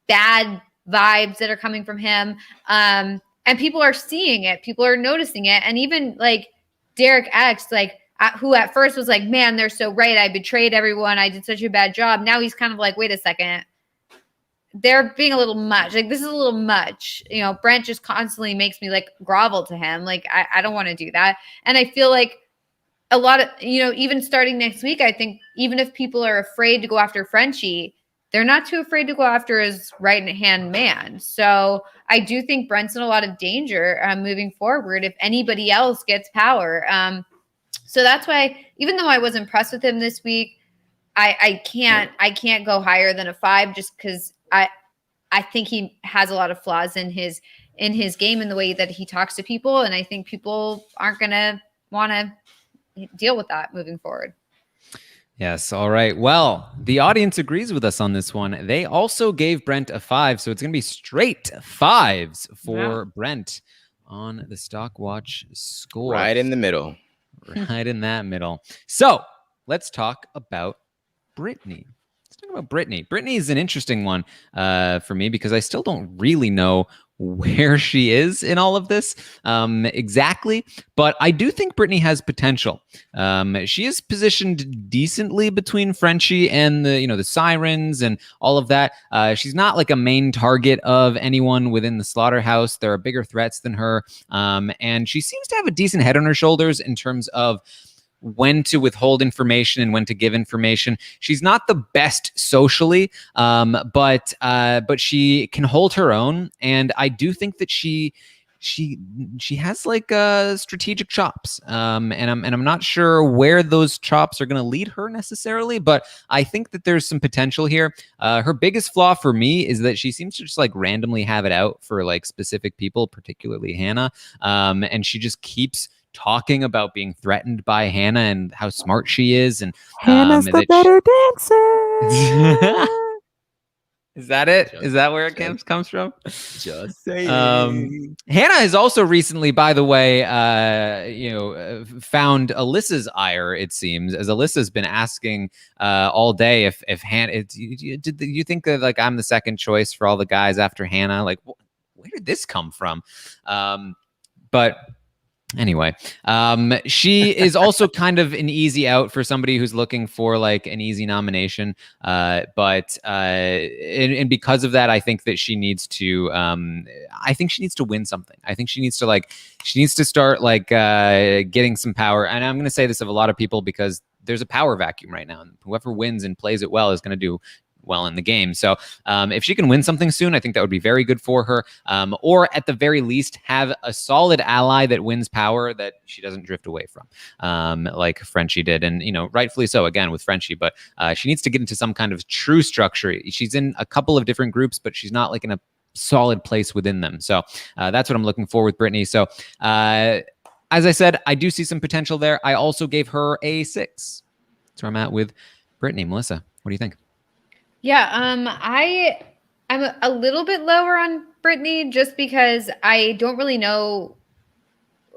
bad vibes that are coming from him. And people are seeing it. People are noticing it. And even like Derek X, like who at first was like, man, they're so right. I betrayed everyone. I did such a bad job. Now he's kind of like, wait a second. They're being a little much. Like, this is a little much. Brent just constantly makes me like grovel to him. Like, I don't want to do that. And I feel like a lot of, even starting next week, I think even if people are afraid to go after Frenchie, they're not too afraid to go after his right-hand man. So I do think Brent's in a lot of danger moving forward if anybody else gets power. So that's why, even though I was impressed with him this week, I can't go higher than a 5 just because I think he has a lot of flaws in his game and the way that he talks to people. And I think people aren't going to want to deal with that moving forward. Yes. All right. Well, the audience agrees with us on this one. They also gave Brent a 5. So it's going to be straight 5s for Brent on the Stock Watch score. Right in the middle. Right in that middle. So let's talk about Brittany. Brittany is an interesting one for me because I still don't really know where she is in all of this exactly, but I do think Brittany has potential. She is positioned decently between Frenchie and the Sirens and all of that. She's not like a main target of anyone within the slaughterhouse. There are bigger threats than her, and she seems to have a decent head on her shoulders in terms of when to withhold information and when to give information. She's not the best socially, but she can hold her own. And I do think that she she has like strategic chops, and I'm not sure where those chops are going to lead her necessarily, but I think that there's some potential here. Her biggest flaw for me is that she seems to just like randomly have it out for like specific people, particularly Hannah, and she just keeps talking about being threatened by Hannah and how smart she is, and Hannah's the better dancer. Is that it? Just- Is that where it just- comes from? Just saying. Hannah has also recently, by the way, found Alyssa's ire. It seems, as Alyssa's been asking all day if Hannah. Do you think that like I'm the second choice for all the guys after Hannah? Like, where did this come from? But anyway, she is also kind of an easy out for somebody who's looking for like an easy nomination. But because of that, I think that she needs to. I think she needs to win something. I think she needs to start like getting some power. And I'm going to say this of a lot of people because there's a power vacuum right now. And whoever wins and plays it well is going to do well in the game. So if she can win something soon, I think that would be very good for her. Or at the very least, have a solid ally that wins power that she doesn't drift away from, like Frenchie did. And, rightfully so, again, with Frenchie. But she needs to get into some kind of true structure. She's in a couple of different groups, but she's not like in a solid place within them. So that's what I'm looking for with Brittany. So as I said, I do see some potential there. I also gave her a 6. That's where I'm at with Brittany. Melissa, what do you think? Yeah, I'm a little bit lower on Brittany just because I don't really know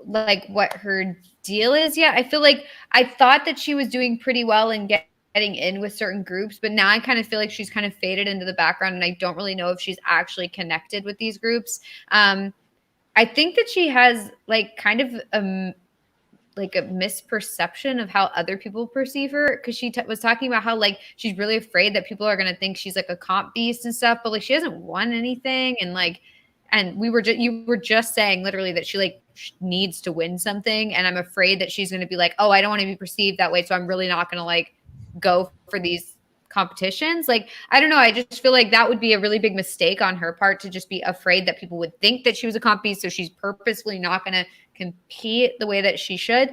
like what her deal is yet. I feel like I thought that she was doing pretty well in getting in with certain groups, but now I kind of feel like she's kind of faded into the background, and I don't really know if she's actually connected with these groups. I think that she has like kind of like a misperception of how other people perceive her, because she was talking about how like she's really afraid that people are going to think she's like a comp beast and stuff, but like she hasn't won anything. And like, and you were just saying literally that she like needs to win something, and I'm afraid that she's going to be like, oh, I don't want to be perceived that way, so I'm really not going to like go for these competitions. Like, I don't know, I just feel like that would be a really big mistake on her part, to just be afraid that people would think that she was a comp beast, so she's purposefully not going to compete the way that she should.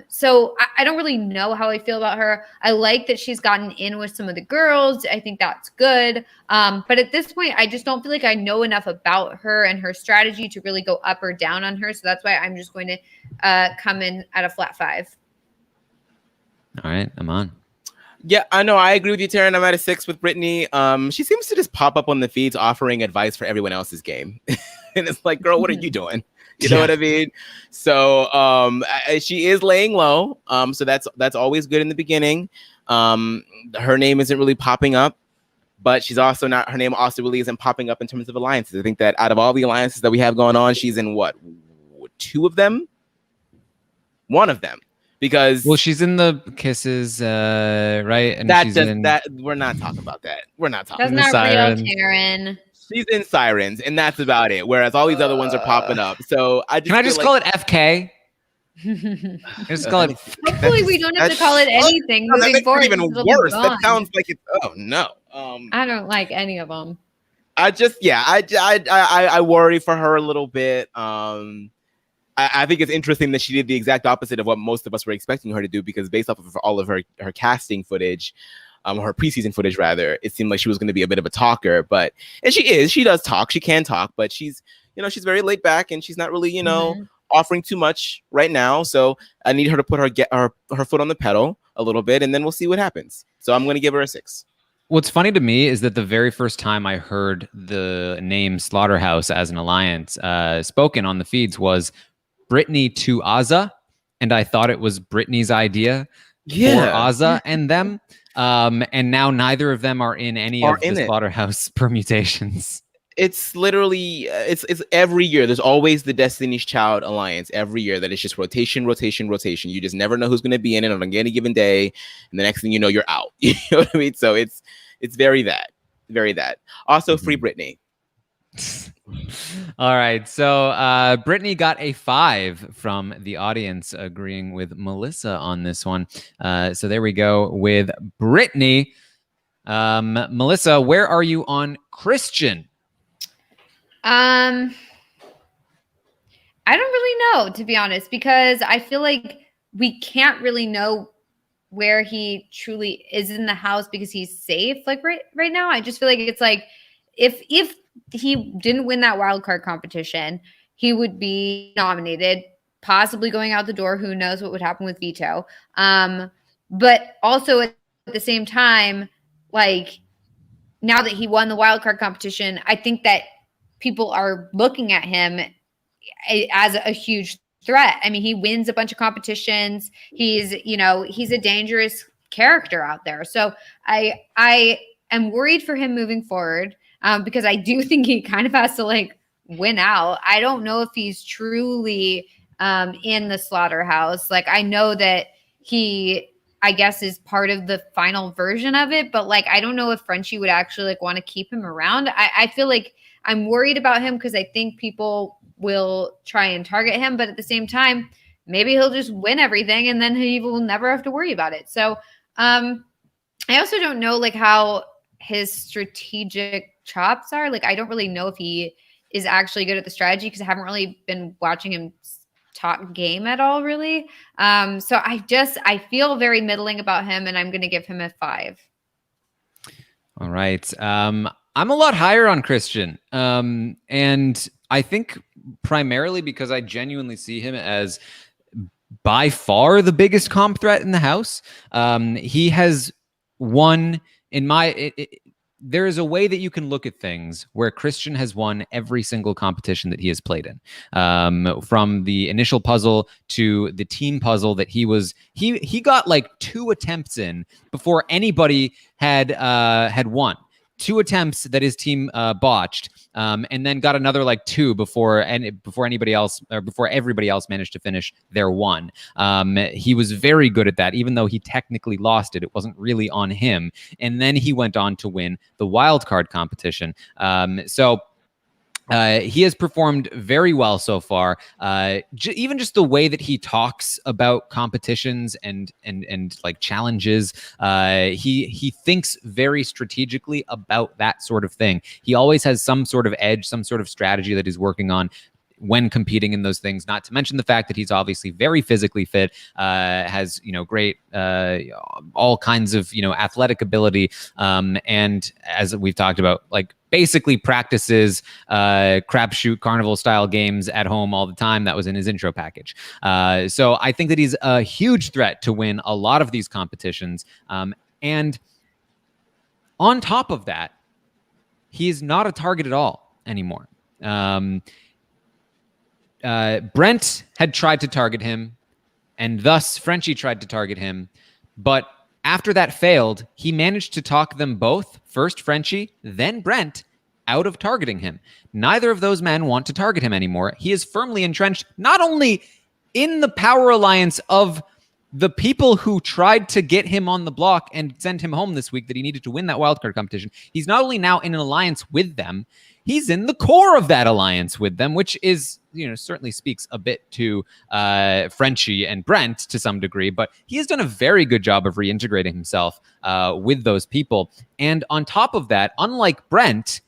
So I don't really know how I feel about her. I like that she's gotten in with some of the girls. I think that's good. But at this point, I just don't feel like I know enough about her and her strategy to really go up or down on her. So that's why I'm just going to come in at a flat 5. All right, Aman. Yeah, I know. I agree with you, Taran. I'm at a 6 with Brittany. She seems to just pop up on the feeds offering advice for everyone else's game. And it's like, girl, what are you doing? You know what I mean? So she is laying low. So that's always good in the beginning. Her name isn't really popping up, but she's also not, her name also really isn't popping up in terms of alliances. I think that out of all the alliances that we have going on, she's in what, 2 of them? 1 of them. Because she's in the Kisses, right? And we're not talking about that. We're not talking. That's not Sirens. real, Taran. She's in Sirens, and that's about it. Whereas all these other ones are popping up. So can I just call it FK? Just call it. Hopefully, we don't have to call it anything that moving makes forward. it even worse. That sounds like it's. Oh no. I don't like any of them. I worry for her a little bit. I think it's interesting that she did the exact opposite of what most of us were expecting her to do, because based off of all of her casting footage, her preseason footage rather, it seemed like she was going to be a bit of a talker. And she does talk, she can talk, but she's very laid back, and she's not really, offering too much right now. So I need her to put her foot on the pedal a little bit, and then we'll see what happens. So I'm going to give her a 6. What's funny to me is that the very first time I heard the name Slaughterhouse as an alliance spoken on the feeds was Brittany to Azza, and I thought it was Brittany's idea for Azza and them. And now neither of them are in any of the Slaughterhouse permutations. It's literally it's every year. There's always the Destiny's Child alliance every year that is just rotation. You just never know who's going to be in it on any given day, and the next thing you know, you're out. You know what I mean? So it's very that. Also, free Brittany. All right, so Brittany got a 5 from the audience, agreeing with Melissa on this one. So there we go with Brittany. Melissa, where are you on Christian? I don't really know, to be honest, because I feel like we can't really know where he truly is in the house because he's safe. Like right now, I just feel like it's like if he didn't win that wild card competition, he would be nominated, possibly going out the door. Who knows what would happen with veto? But also at the same time, like now that he won the wild card competition, I think that people are looking at him as a huge threat. I mean, he wins a bunch of competitions. He's a dangerous character out there. So I am worried for him moving forward because I do think he kind of has to like win out. I don't know if he's truly in the slaughterhouse. Like I know that he, I guess, is part of the final version of it, but like I don't know if Frenchie would actually like want to keep him around. I feel like I'm worried about him because I think people will try and target him, but at the same time, maybe he'll just win everything and then he will never have to worry about it. So I also don't know like how his strategic chops are. Like I don't really know if he is actually good at the strategy because I haven't really been watching him talk game at all, really. So I feel very middling about him, and I'm going to give him a 5. All right. I'm a lot higher on Christian. And I think primarily because I genuinely see him as by far the biggest comp threat in the house. He has won in my... there is a way that you can look at things where Christian has won every single competition that he has played in, from the initial puzzle to the team puzzle that he got like 2 attempts in before anybody had won. 2 attempts that his team botched, and then got another like 2 before anybody else, or before everybody else managed to finish their 1. He was very good at that, even though he technically lost it. It wasn't really on him. And then he went on to win the wild card competition. He has performed very well so far. Even just the way that he talks about competitions and like challenges, he thinks very strategically about that sort of thing. He always has some sort of edge, some sort of strategy that he's working on when competing in those things, not to mention the fact that he's obviously very physically fit, has, great, all kinds of, athletic ability. And as we've talked about, like basically practices crapshoot carnival style games at home all the time. That was in his intro package. So I think that he's a huge threat to win a lot of these competitions. And on top of that, he's not a target at all anymore. Brent had tried to target him, and thus Frenchie tried to target him. But after that failed, he managed to talk them both, first Frenchie, then Brent, out of targeting him. Neither of those men want to target him anymore. He is firmly entrenched, not only in the power alliance of the people who tried to get him on the block and send him home this week that he needed to win that wildcard competition. He's not only now in an alliance with them, he's in the core of that alliance with them, which is, certainly speaks a bit to Frenchie and Brent to some degree, but he has done a very good job of reintegrating himself with those people. And on top of that, unlike Brent,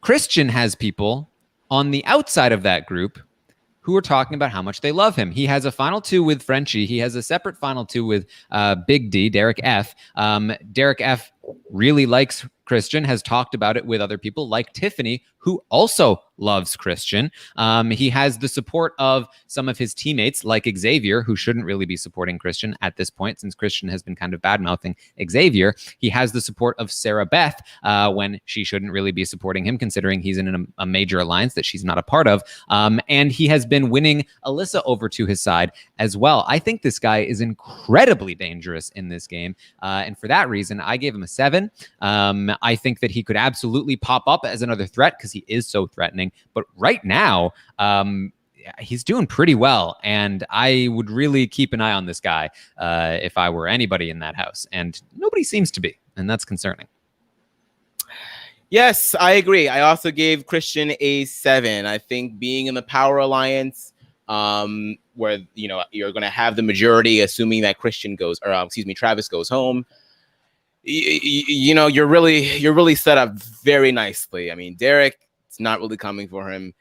Christian has people on the outside of that group who are talking about how much they love him. He has a final 2 with Frenchie. He has a separate final 2 with Big D, Derek F. Derek F really likes Christian, has talked about it with other people like Tiffany, who also loves Christian. He has the support of some of his teammates like Xavier, who shouldn't really be supporting Christian at this point since Christian has been kind of bad-mouthing Xavier. He has the support of Sarah Beth when she shouldn't really be supporting him considering he's in a major alliance that she's not a part of. And he has been winning Alyssa over to his side as well. I think this guy is incredibly dangerous in this game. And for that reason, I gave him a 7. I think that he could absolutely pop up as another threat because he is so threatening. But right now, he's doing pretty well. And I would really keep an eye on this guy if I were anybody in that house. And nobody seems to be. And that's concerning. Yes, I agree. I also gave Christian a 7. I think being in the Power Alliance, where you're going to have the majority, assuming that Travis goes home. You're really set up very nicely. I mean, Derek, it's not really coming for him.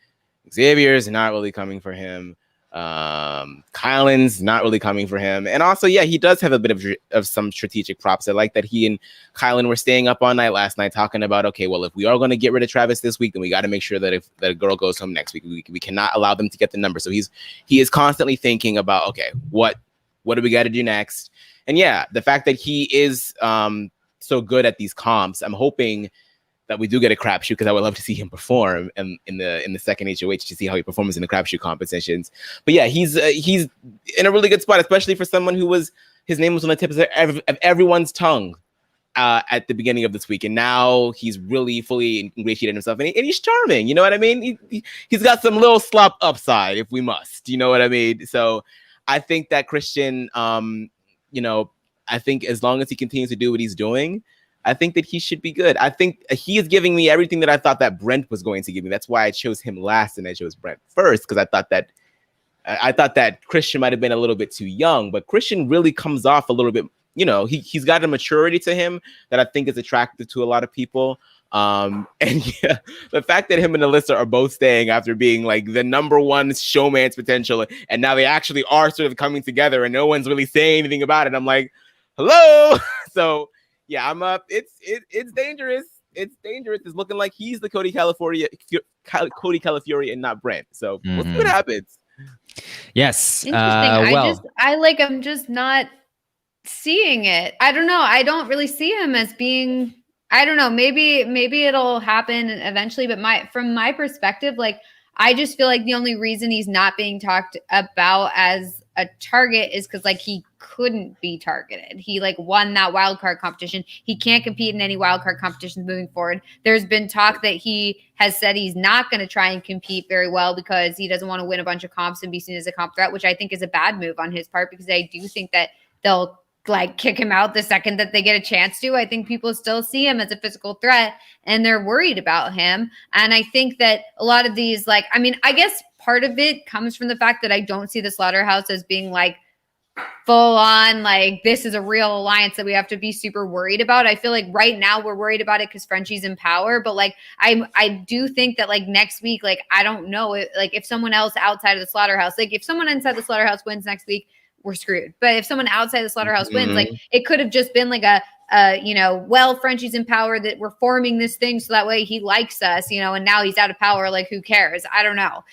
Xavier's not really coming for him. Kylan's not really coming for him. And also, yeah, he does have a bit of some strategic props. I like that he and Kylan were staying up all night last night talking about, okay, well, if we are going to get rid of Travis this week, then we got to make sure that if that girl goes home next week, we cannot allow them to get the number. So he is constantly thinking about, okay, what do we got to do next? And yeah, the fact that he is so good at these comps, I'm hoping that we do get a crapshoot, because I would love to see him perform in the second HOH to see how he performs in the crapshoot competitions. But yeah, he's in a really good spot, especially for someone his name was on the tip of everyone's tongue at the beginning of this week, and now he's really fully ingratiated himself, and he's charming. You know what I mean? He's got some little slop upside, if we must. You know what I mean? So I think that Christian, I think as long as he continues to do what he's doing, I think that he should be good. I think he is giving me everything that I thought that Brent was going to give me. That's why I chose him last and I chose Brent first, because I thought that Christian might have been a little bit too young, but Christian really comes off a little bit, he's got a maturity to him that I think is attractive to a lot of people. And yeah, the fact that him and Alyssa are both staying after being like the number one showman's potential, and now they actually are sort of coming together and no one's really saying anything about it. I'm like, hello. So yeah, I'm up. It's dangerous. It's dangerous. It's looking like he's the Cody Calafiore and not Brent. So we'll see what happens. Yes. Interesting. I'm just not seeing it. I don't know. I don't really see him as being, I don't know, maybe it'll happen eventually, but from my perspective, like, I just feel like the only reason he's not being talked about as a target is because like he couldn't be targeted. He like won that wild card competition. He can't compete in any wild card competitions moving forward. There's been talk that he has said he's not going to try and compete very well because he doesn't want to win a bunch of comps and be seen as a comp threat, which I think is a bad move on his part, because I do think that they'll like kick him out the second that they get a chance to. I think people still see him as a physical threat and they're worried about him. And I think that a lot of these, like, I mean, I guess part of it comes from the fact that I don't see the Slaughterhouse as being like full on, like, this is a real alliance that we have to be super worried about. I feel like right now we're worried about it because Frenchie's in power. But like, I do think that like next week, like, I don't know, like if someone else outside of the Slaughterhouse, like if someone inside the Slaughterhouse wins next week, we're screwed. But if someone outside the Slaughterhouse wins, like it could have just been like well, Frenchie's in power, that we're forming this thing so that way he likes us, and now he's out of power. Like, who cares? I don't know.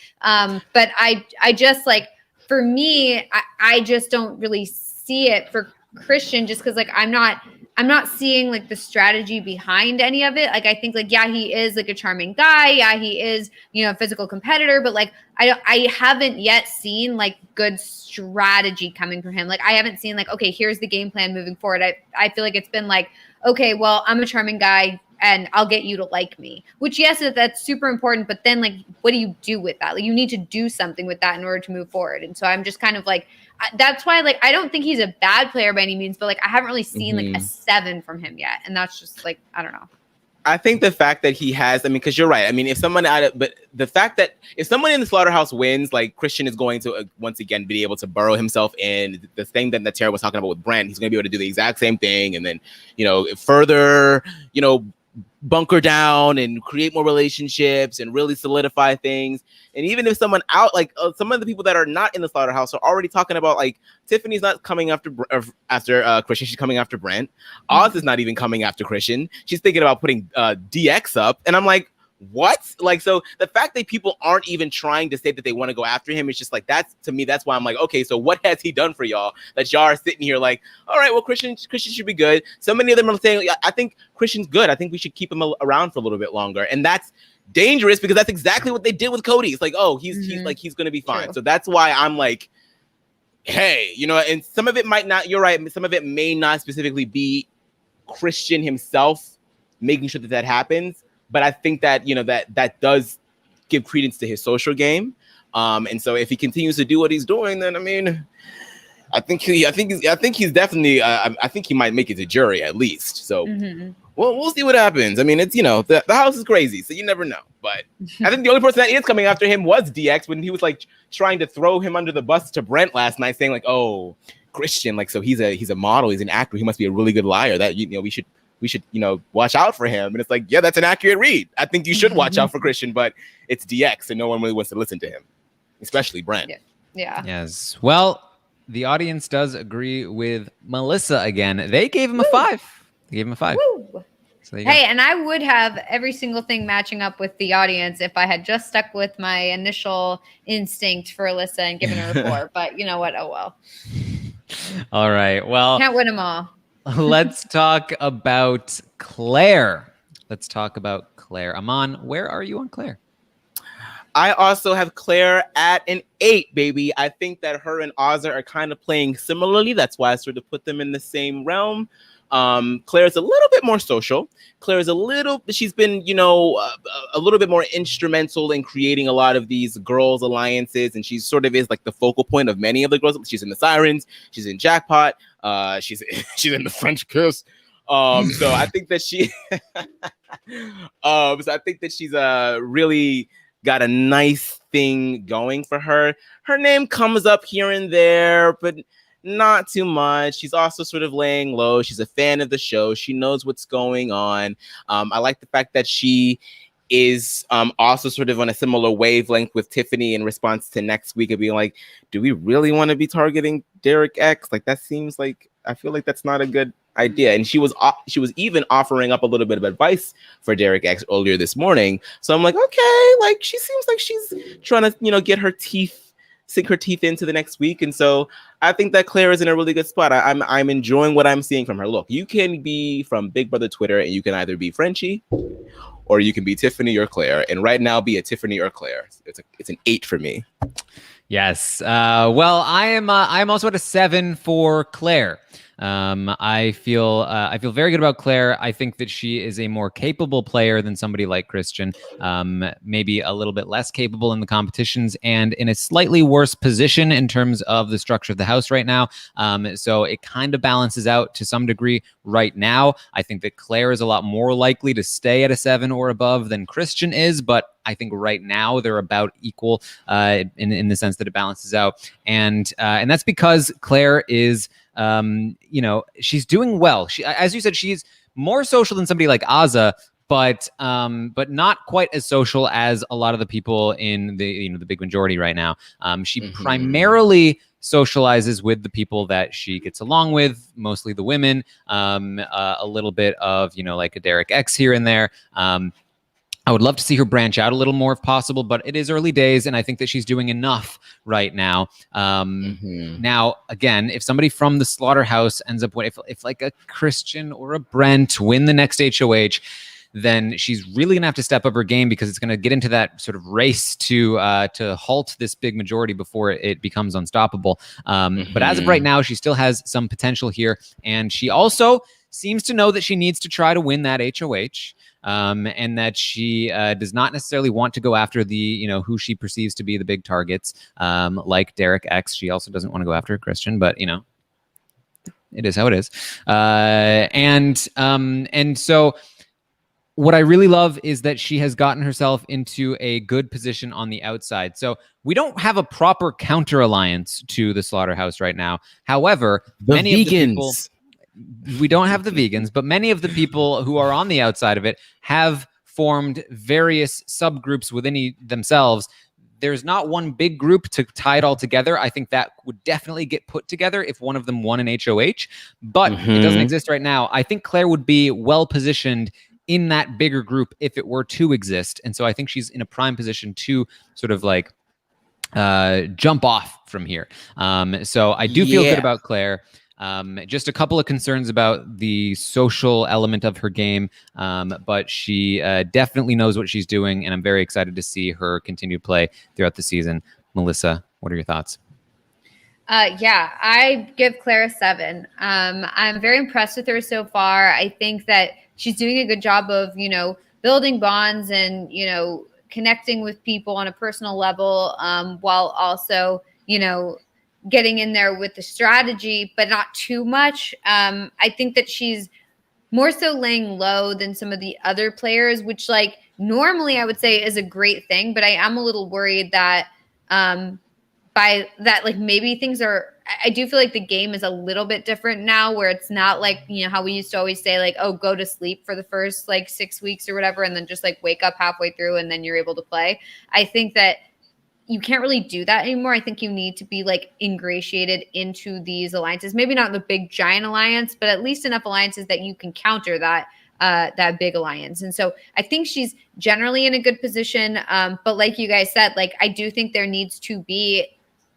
But I just like, for me, I just don't really see it for Christian, just because like I'm not seeing like the strategy behind any of it. Like, I think like, yeah, he is like a charming guy. Yeah, he is, a physical competitor, but like, I haven't yet seen like good strategy coming from him. Like, I haven't seen like, okay, here's the game plan moving forward. I feel like it's been like, okay, well, I'm a charming guy and I'll get you to like me, which yes, that's super important. But then like, what do you do with that? Like, you need to do something with that in order to move forward. And so I'm just kind of like, that's why, like, I don't think he's a bad player by any means, but like, I haven't really seen like a 7 from him yet. And that's just like, I don't know. I think the fact that he has, because you're right. I mean, but the fact that if someone in the Slaughterhouse wins, like Christian is going to once again be able to burrow himself in the thing that Tara was talking about with Brent. He's going to be able to do the exact same thing. And then, further, bunker down and create more relationships and really solidify things. And even if someone out, like some of the people that are not in the Slaughterhouse are already talking about, like, Tiffany's not coming after Christian, she's coming after Brent. Oz is not even coming after Christian. She's thinking about putting DX up. And I'm like, what? Like, so the fact that people aren't even trying to say that they want to go after him, it's just like, that's, to me, that's why I'm like, okay, so what has he done for y'all that y'all are sitting here like, all right, well, Christian should be good. So many of them are saying, I think Christian's good. I think we should keep him around for a little bit longer. And that's dangerous because that's exactly what they did with Cody. It's like, oh, he's going to be fine. True. So that's why I'm like, hey, and some of it might not, you're right. Some of it may not specifically be Christian himself making sure that happens. But I think that, that does give credence to his social game. And so if he continues to do what he's doing, then, I mean, I think he's definitely, I think he might make it to jury at least. So we'll see what happens. I mean, it's, the house is crazy, so you never know. But I think the only person that is coming after him was DX when he was like trying to throw him under the bus to Brent last night, saying like, oh, Christian, like, so he's a model, he's an actor, he must be a really good liar. That, we we should, watch out for him. And it's like, yeah, that's an accurate read. I think you should watch out for Christian, but it's DX and no one really wants to listen to him, especially Brent. Yeah. Yes. Well, the audience does agree with Melissa again. They gave him a 5. They gave him a 5. Woo. So hey, and I would have every single thing matching up with the audience if I had just stuck with my initial instinct for Alyssa and given her a 4. But you know what? Oh, well. All right. Well, can't win them all. Let's talk about Claire. Aman, where are you on Claire? I also have Claire at an 8, baby. I think that her and Ozza are kind of playing similarly. That's why I sort of put them in the same realm. Claire's a little bit more social. She's been, a little bit more instrumental in creating a lot of these girls' alliances. And she sort of is like the focal point of many of the girls. She's in the Sirens. She's in Jackpot. She's in the French Kiss. So I think that she's really got a nice thing going for her. Her name comes up here and there, but not too much. She's also sort of laying low. She's a fan of the show. She knows what's going on. I like the fact that she is also sort of on a similar wavelength with Tiffany in response to next week of being like, do we really want to be targeting Derek X? Like, that seems like, I feel like that's not a good idea. And she was even offering up a little bit of advice for Derek X earlier this morning. So I'm like, okay, like she seems like she's trying to, sink her teeth into the next week. And so I think that Claire is in a really good spot. I'm enjoying what I'm seeing from her. Look, you can be from Big Brother Twitter and you can either be Frenchie or you can be Tiffany or Claire. And right now, be a Tiffany or Claire. It's an 8 for me. Yes. Well, I'm also at a 7 for Claire. I feel very good about Claire. I think that she is a more capable player than somebody like Christian, maybe a little bit less capable in the competitions and in a slightly worse position in terms of the structure of the house right now. So it kind of balances out to some degree right now. I think that Claire is a lot more likely to stay at a 7 or above than Christian is, but I think right now they're about equal in the sense that it balances out. And that's because Claire is, she's doing well. She, as you said, she's more social than somebody like Ozza, but not quite as social as a lot of the people in the big majority right now. She primarily socializes with the people that she gets along with, mostly the women, a little bit of, like a Derek X here and there. I would love to see her branch out a little more if possible, but it is early days, and I think that she's doing enough right now. Now, again, if somebody from the Slaughterhouse ends up if like a Christian or a Brent win the next HOH, then she's really gonna have to step up her game because it's gonna get into that sort of race to halt this big majority before it becomes unstoppable. But as of right now, she still has some potential here, and she also seems to know that she needs to try to win that HOH. And that she does not necessarily want to go after the, who she perceives to be the big targets, like Derek X. She also doesn't want to go after Christian, but, it is how it is. And so what I really love is that she has gotten herself into a good position on the outside. So we don't have a proper counter alliance to the Slaughterhouse right now. However, many of the people... We don't have the vegans, but many of the people who are on the outside of it have formed various subgroups within themselves. There's not one big group to tie it all together. I think that would definitely get put together if one of them won an HOH, but it doesn't exist right now. I think Claire would be well positioned in that bigger group if it were to exist. And so I think she's in a prime position to sort of like jump off from here. So I do feel good about Claire. Just a couple of concerns about the social element of her game, but she definitely knows what she's doing, and I'm very excited to see her continue to play throughout the season. Melissa, what are your thoughts? I give Claire a 7. I'm very impressed with her so far. I think that she's doing a good job of, building bonds and, connecting with people on a personal level, while also, getting in there with the strategy, but not too much. I think that she's more so laying low than some of the other players, which normally I would say is a great thing, but I am a little worried that by that, like maybe things are, I do feel like the game is a little bit different now where it's not like, you know, how we used to always say like, oh, go to sleep for the first like 6 weeks or whatever. And then just like wake up halfway through and then you're able to play. I think that you can't really do that anymore. I think you need to be like ingratiated into these alliances, maybe not the big giant alliance, but at least enough alliances that you can counter that big alliance. And so I think she's generally in a good position. But like you guys said, like, I do think there needs to be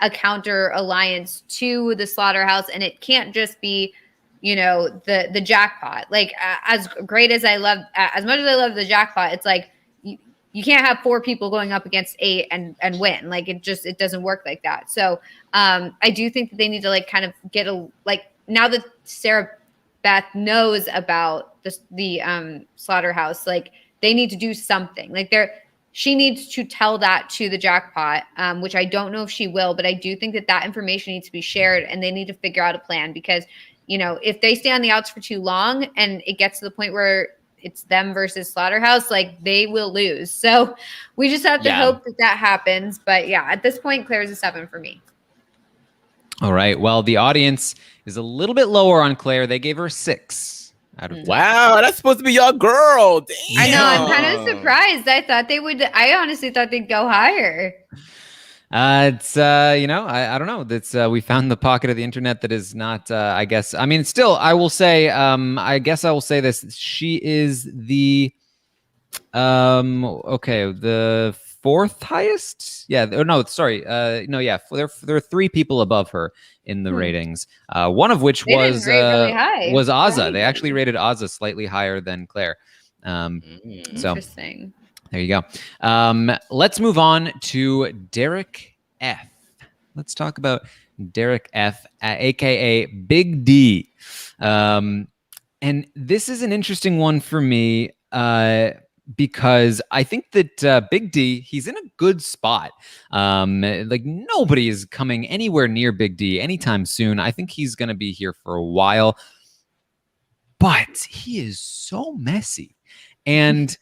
a counter alliance to the Slaughterhouse, and it can't just be, you know, the jackpot. Like as great as I love, as much as I love the jackpot, it's like you can't have 4 people going up against 8 and win. Like it doesn't work like that. So I do think that they need to like kind of get now that Sarah Beth knows about the Slaughterhouse, like they need to do something. Like she needs to tell that to the jackpot, which I don't know if she will, but I do think that information needs to be shared and they need to figure out a plan because, you know, if they stay on the outs for too long and it gets to the point where it's them versus Slaughterhouse, like they will lose. So we just have to hope that happens. But yeah, at this point, Claire's a 7 for me. All right. Well, the audience is a little bit lower on Claire. They gave her 6 out of 10. Wow, that's supposed to be your girl. Damn. I know. I'm kind of surprised. I honestly thought they'd go higher. It's you know, I don't know. That's we found the pocket of the internet that is not I guess. I mean, still, I will say I guess I will say this. She is the okay, the 4th highest. Yeah, no, sorry. No, yeah, there are 3 people above her in the ratings. One of which was really high. Was Azza. They actually rated Azza slightly higher than Claire. So interesting. there you go. Let's move on to Derek F. Let's talk about Derek F, aka Big D. And this is an interesting one for me because I think that Big D, he's in a good spot. Like nobody is coming anywhere near Big D anytime soon. I think he's going to be here for a while. But he is so messy. And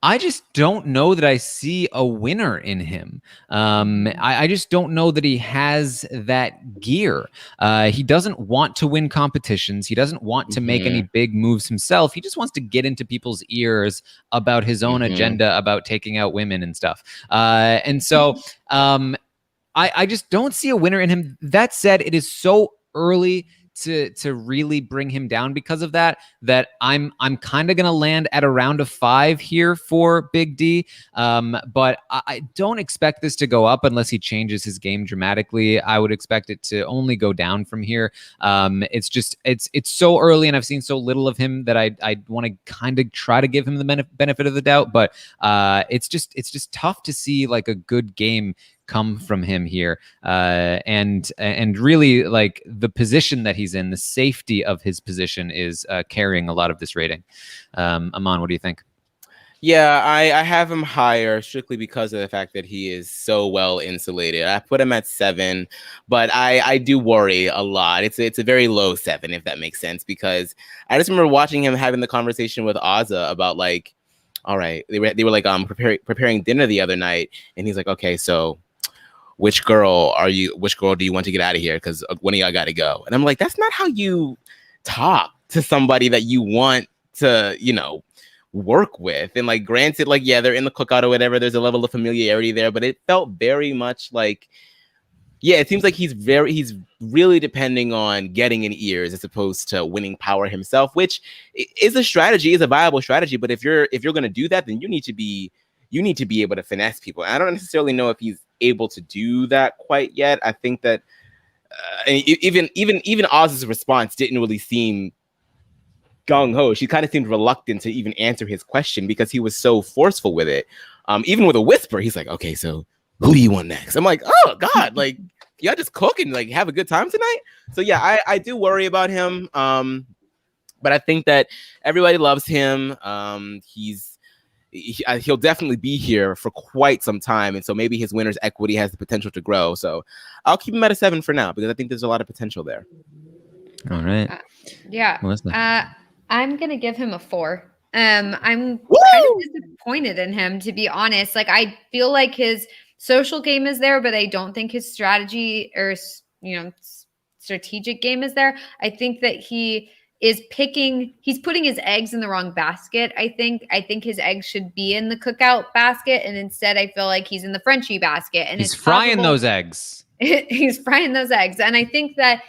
I just don't know that I see a winner in him. I just don't know that he has that gear. He doesn't want to win competitions. He doesn't want to make any big moves himself. He just wants to get into people's ears about his own agenda about taking out women and stuff. And so I just don't see a winner in him. That said, it is so early to really bring him down because of that I'm kind of going to land at around a 5 here for Big D. But I don't expect this to go up unless he changes his game dramatically. I would expect it to only go down from here. It's so early and I've seen so little of him that I want to kind of try to give him the benefit of the doubt, but it's just tough to see like a good game come from him here, and really like the position that he's in, the safety of his position is carrying a lot of this rating. Aman, what do you think? Yeah, I have him higher strictly because of the fact that he is so well insulated. I put him at 7, but I do worry a lot. It's a very low 7, if that makes sense, because I just remember watching him having the conversation with Azza about like, all right, they were like preparing dinner the other night, and he's like, okay, so which girl do you want to get out of here? Because one of y'all got to go. And I'm like, that's not how you talk to somebody that you want to, you know, work with. And like, granted, like, yeah, they're in the cookout or whatever. There's a level of familiarity there, but it felt very much like, yeah, it seems like he's really depending on getting in ears as opposed to winning power himself, which is a viable strategy. But if you're going to do that, then you need to be able to finesse people. And I don't necessarily know if he's able to do that quite yet. I think that even Oz's response didn't really seem gung-ho. She kind of seemed reluctant to even answer his question because he was so forceful with it. Even with a whisper, he's like, okay, so who do you want next? I'm like, oh God, like y'all just cook and like have a good time tonight. So yeah, I do worry about him. But I think that everybody loves him. He'll definitely be here for quite some time, and so maybe his winner's equity has the potential to grow. So I'll keep him at a 7 for now because I think there's a lot of potential there. All right. Yeah. Melissa? I'm gonna give him a 4. I'm kind of disappointed in him, to be honest. Like I feel like his social game is there, but I don't think his strategy or, strategic game is there. I think that he's putting his eggs in the wrong basket. I think his eggs should be in the cookout basket. And instead I feel like he's in the Frenchie basket, and he's frying those eggs. He's frying those eggs. And I think that,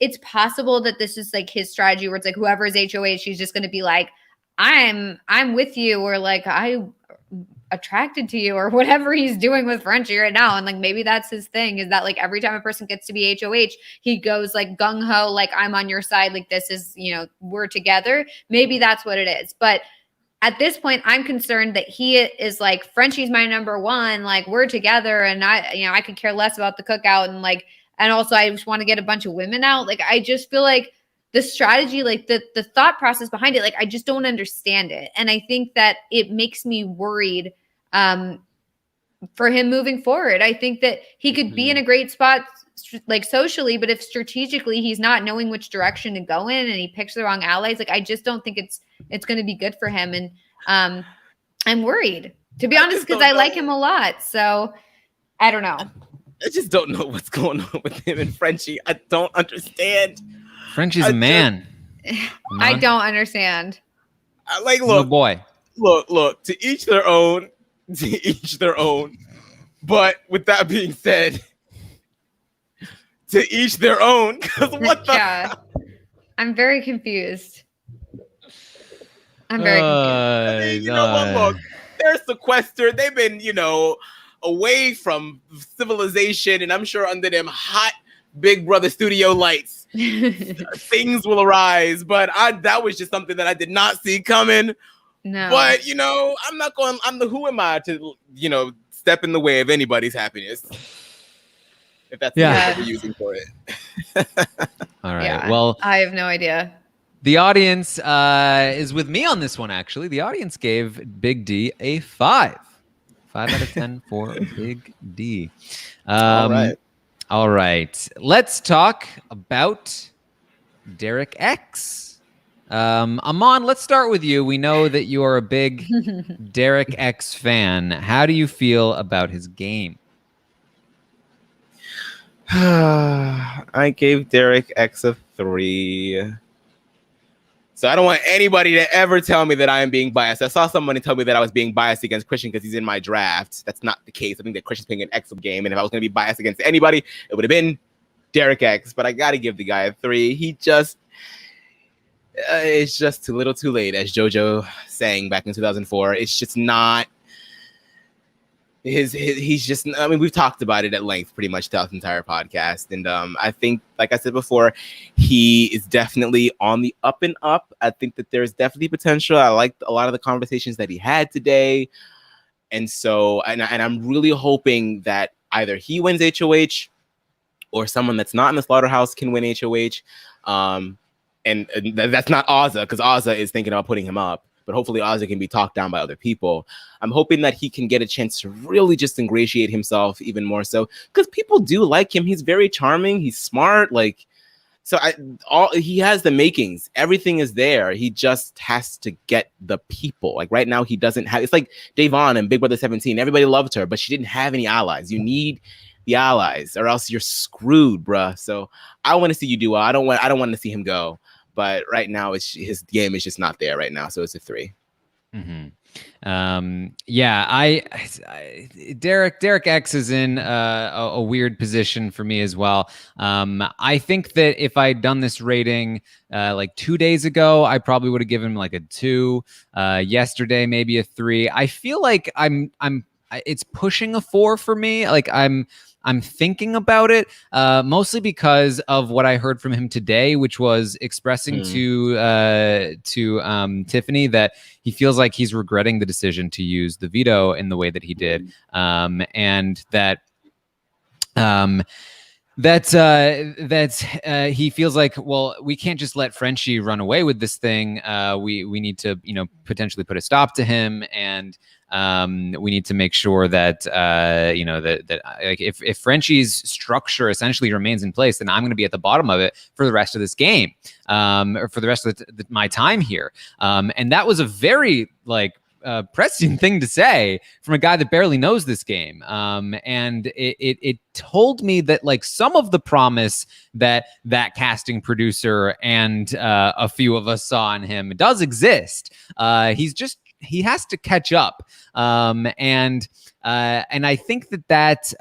it's possible that this is like his strategy where it's like whoever is HOH, she's just going to be like, I'm with you, or like I attracted to you, or whatever he's doing with Frenchie right now. And like maybe that's his thing, is that like every time a person gets to be HOH, he goes like gung-ho, like I'm on your side, like this is, we're together. Maybe that's what it is. But at this point, I'm concerned that he is like, Frenchie's my number one, like we're together, and I could care less about the cookout, and also I just want to get a bunch of women out. Like I just feel like the strategy, like the thought process behind it, like I just don't understand it. And I think that it makes me worried for him moving forward. I think that he could be in a great spot like socially, but if strategically he's not knowing which direction to go in and he picks the wrong allies, like I just don't think it's going to be good for him. And I'm worried, to be honest, because I like him a lot. So I don't know. I just don't know what's going on with him and Frenchie. I don't understand. Frenchie's a man. I don't understand. Like, look, oh boy. Look, to each their own. To each their own. But with that being said, to each their own. Because what the hell? I'm very confused. I'm very confused. I mean, you know what? Look, they're sequestered. They've been, away from civilization, and I'm sure under them hot Big Brother studio lights, things will arise. But that was just something that I did not see coming. No. But, who am I to, step in the way of anybody's happiness? If that's the word that we're using for it. All right. Yeah, well, I have no idea. The audience is with me on this one, actually. The audience gave Big D a 5. 5 out of 10 for Big D. All right. All right. Let's talk about Derek X. Aman, let's start with you. We know that you are a big Derek X fan. How do you feel about his game? I gave Derek X a 3. So I don't want anybody to ever tell me that I am being biased. I saw somebody tell me that I was being biased against Christian because he's in my draft. That's not the case. I think that Christian's playing an excellent game, and if I was going to be biased against anybody, it would have been Derek X. But I got to give the guy a 3. He just, it's just too little too late, as JoJo sang back in 2004. It's just not. He's just, I mean, we've talked about it at length pretty much throughout the entire podcast. And I think, like I said before, he is definitely on the up and up. I think that there's definitely potential. I liked a lot of the conversations that he had today. And so, and I'm really hoping that either he wins HOH or someone that's not in the Slaughterhouse can win HOH. And that's not Ozza, because Ozza is thinking about putting him up. But hopefully Ozzy can be talked down by other people. I'm hoping that he can get a chance to really just ingratiate himself even more so, because people do like him. He's very charming. He's smart. Like, so he has the makings. Everything is there. He just has to get the people. Like right now, he doesn't have. It's like Davon and Big Brother 17. Everybody loved her, but she didn't have any allies. You need the allies, or else you're screwed, bruh. So I want to see you do well. I don't want to see him go. But right now, his game is just not there right now, so it's a 3. Mm-hmm. Yeah, Derek X is in a weird position for me as well. I think that if I'd done this rating like 2 days ago, I probably would have given him like a 2. Yesterday, maybe a 3. I feel like it's pushing a 4 for me. Like I'm thinking about it, mostly because of what I heard from him today, which was expressing to Tiffany that he feels like he's regretting the decision to use the veto in the way that he did, and that he feels like, well, we can't just let Frenchie run away with this thing. We need to, potentially put a stop to him, and we need to make sure that that like if Frenchie's structure essentially remains in place, then I'm going to be at the bottom of it for the rest of this game, or for the rest of my time here. And that was a very prescient thing to say from a guy that barely knows this game. And it told me that like some of the promise that casting producer and a few of us saw in him does exist. He has to catch up. And I think that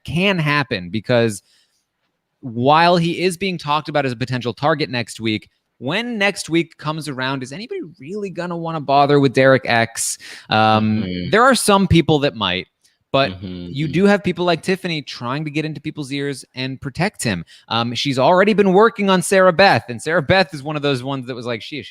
can happen because while he is being talked about as a potential target next week, when next week comes around, is anybody really going to want to bother with Derek X? There are some people that might, but you do have people like Tiffany trying to get into people's ears and protect him. She's already been working on Sarah Beth, and Sarah Beth is one of those ones that was like, she has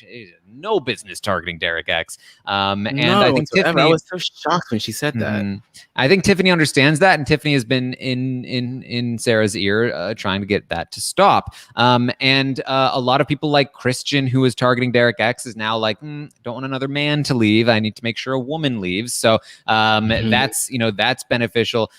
no business targeting Derek X. And I think Tiffany, I was so shocked when she said that. I think Tiffany understands that, and Tiffany has been in Sarah's ear trying to get that to stop. And a lot of people like Christian, who is targeting Derek X, is now like, don't want another man to leave. I need to make sure a woman leaves. So that's beneficial.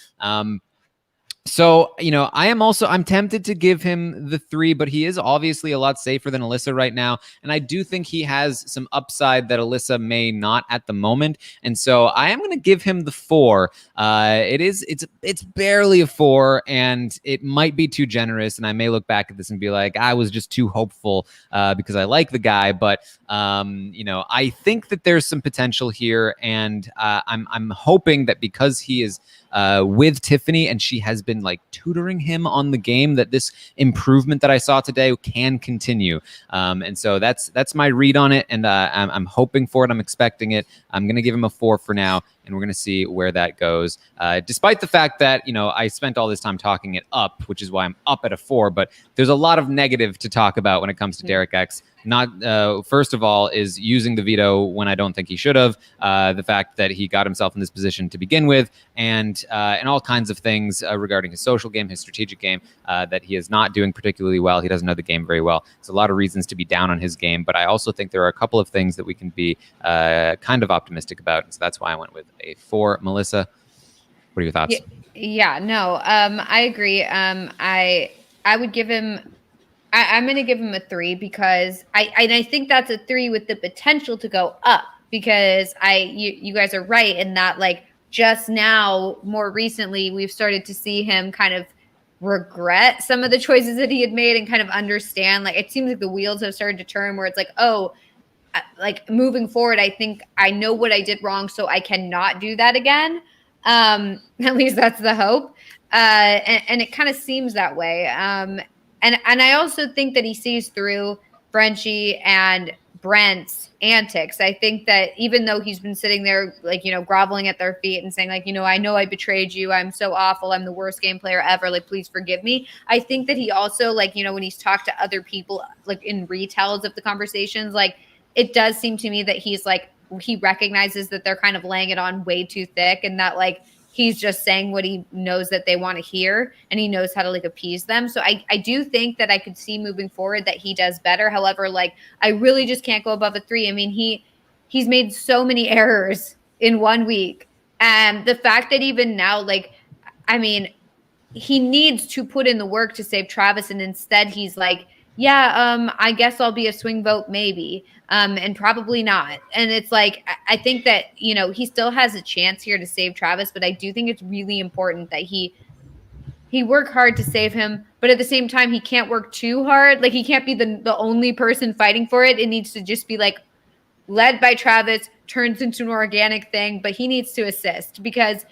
So, I'm tempted to give him the 3, but he is obviously a lot safer than Alyssa right now. And I do think he has some upside that Alyssa may not at the moment. And so I am going to give him the 4. It's barely a 4, and it might be too generous. And I may look back at this and be like, I was just too hopeful because I like the guy. But, I think that there's some potential here. And I'm hoping that because he is with Tiffany and she has been like tutoring him on the game, that this improvement that I saw today can continue. And so that's my read on it. And I'm hoping for it. I'm expecting it. I'm going to give him a 4 for now, and we're going to see where that goes. Despite the fact that, I spent all this time talking it up, which is why I'm up at a 4, but there's a lot of negative to talk about when it comes to Derek X. Not first of all is using the veto when I don't think he should have, the fact that he got himself in this position to begin with, and all kinds of things regarding his social game, his strategic game, that he is not doing particularly well. He doesn't know the game very well. There's a lot of reasons to be down on his game, but I also think there are a couple of things that we can be kind of optimistic about, and so that's why I went with a 4. Melissa, what are your thoughts? I agree. I would give him. I'm going to give him a 3 because I think that's a 3 with the potential to go up, because you guys are right in that, like, just now, more recently, we've started to see him kind of regret some of the choices that he had made and kind of understand, like, it seems like the wheels have started to turn where it's like, oh, like moving forward, I think I know what I did wrong, so I cannot do that again. At least that's the hope. And it kind of seems that way. And I also think that he sees through Frenchie and Brent's antics. I think that even though he's been sitting there, like, groveling at their feet and saying, like, I know I betrayed you. I'm so awful. I'm the worst game player ever. Like, please forgive me. I think that he also, like, when he's talked to other people, like in retells of the conversations, like, it does seem to me that he's like, he recognizes that they're kind of laying it on way too thick, and that, like, he's just saying what he knows that they want to hear, and he knows how to, like, appease them. So I do think that I could see moving forward that he does better. However, like, I really just can't go above a 3. I mean, he's made so many errors in 1 week. And the fact that even now, like, I mean, he needs to put in the work to save Travis, and instead he's like, I guess I'll be a swing vote maybe, and probably not. And it's like, I think that, he still has a chance here to save Travis, but I do think it's really important that he work hard to save him, but at the same time, he can't work too hard. Like, he can't be the only person fighting for it. It needs to just be like led by Travis, turns into an organic thing, but he needs to assist because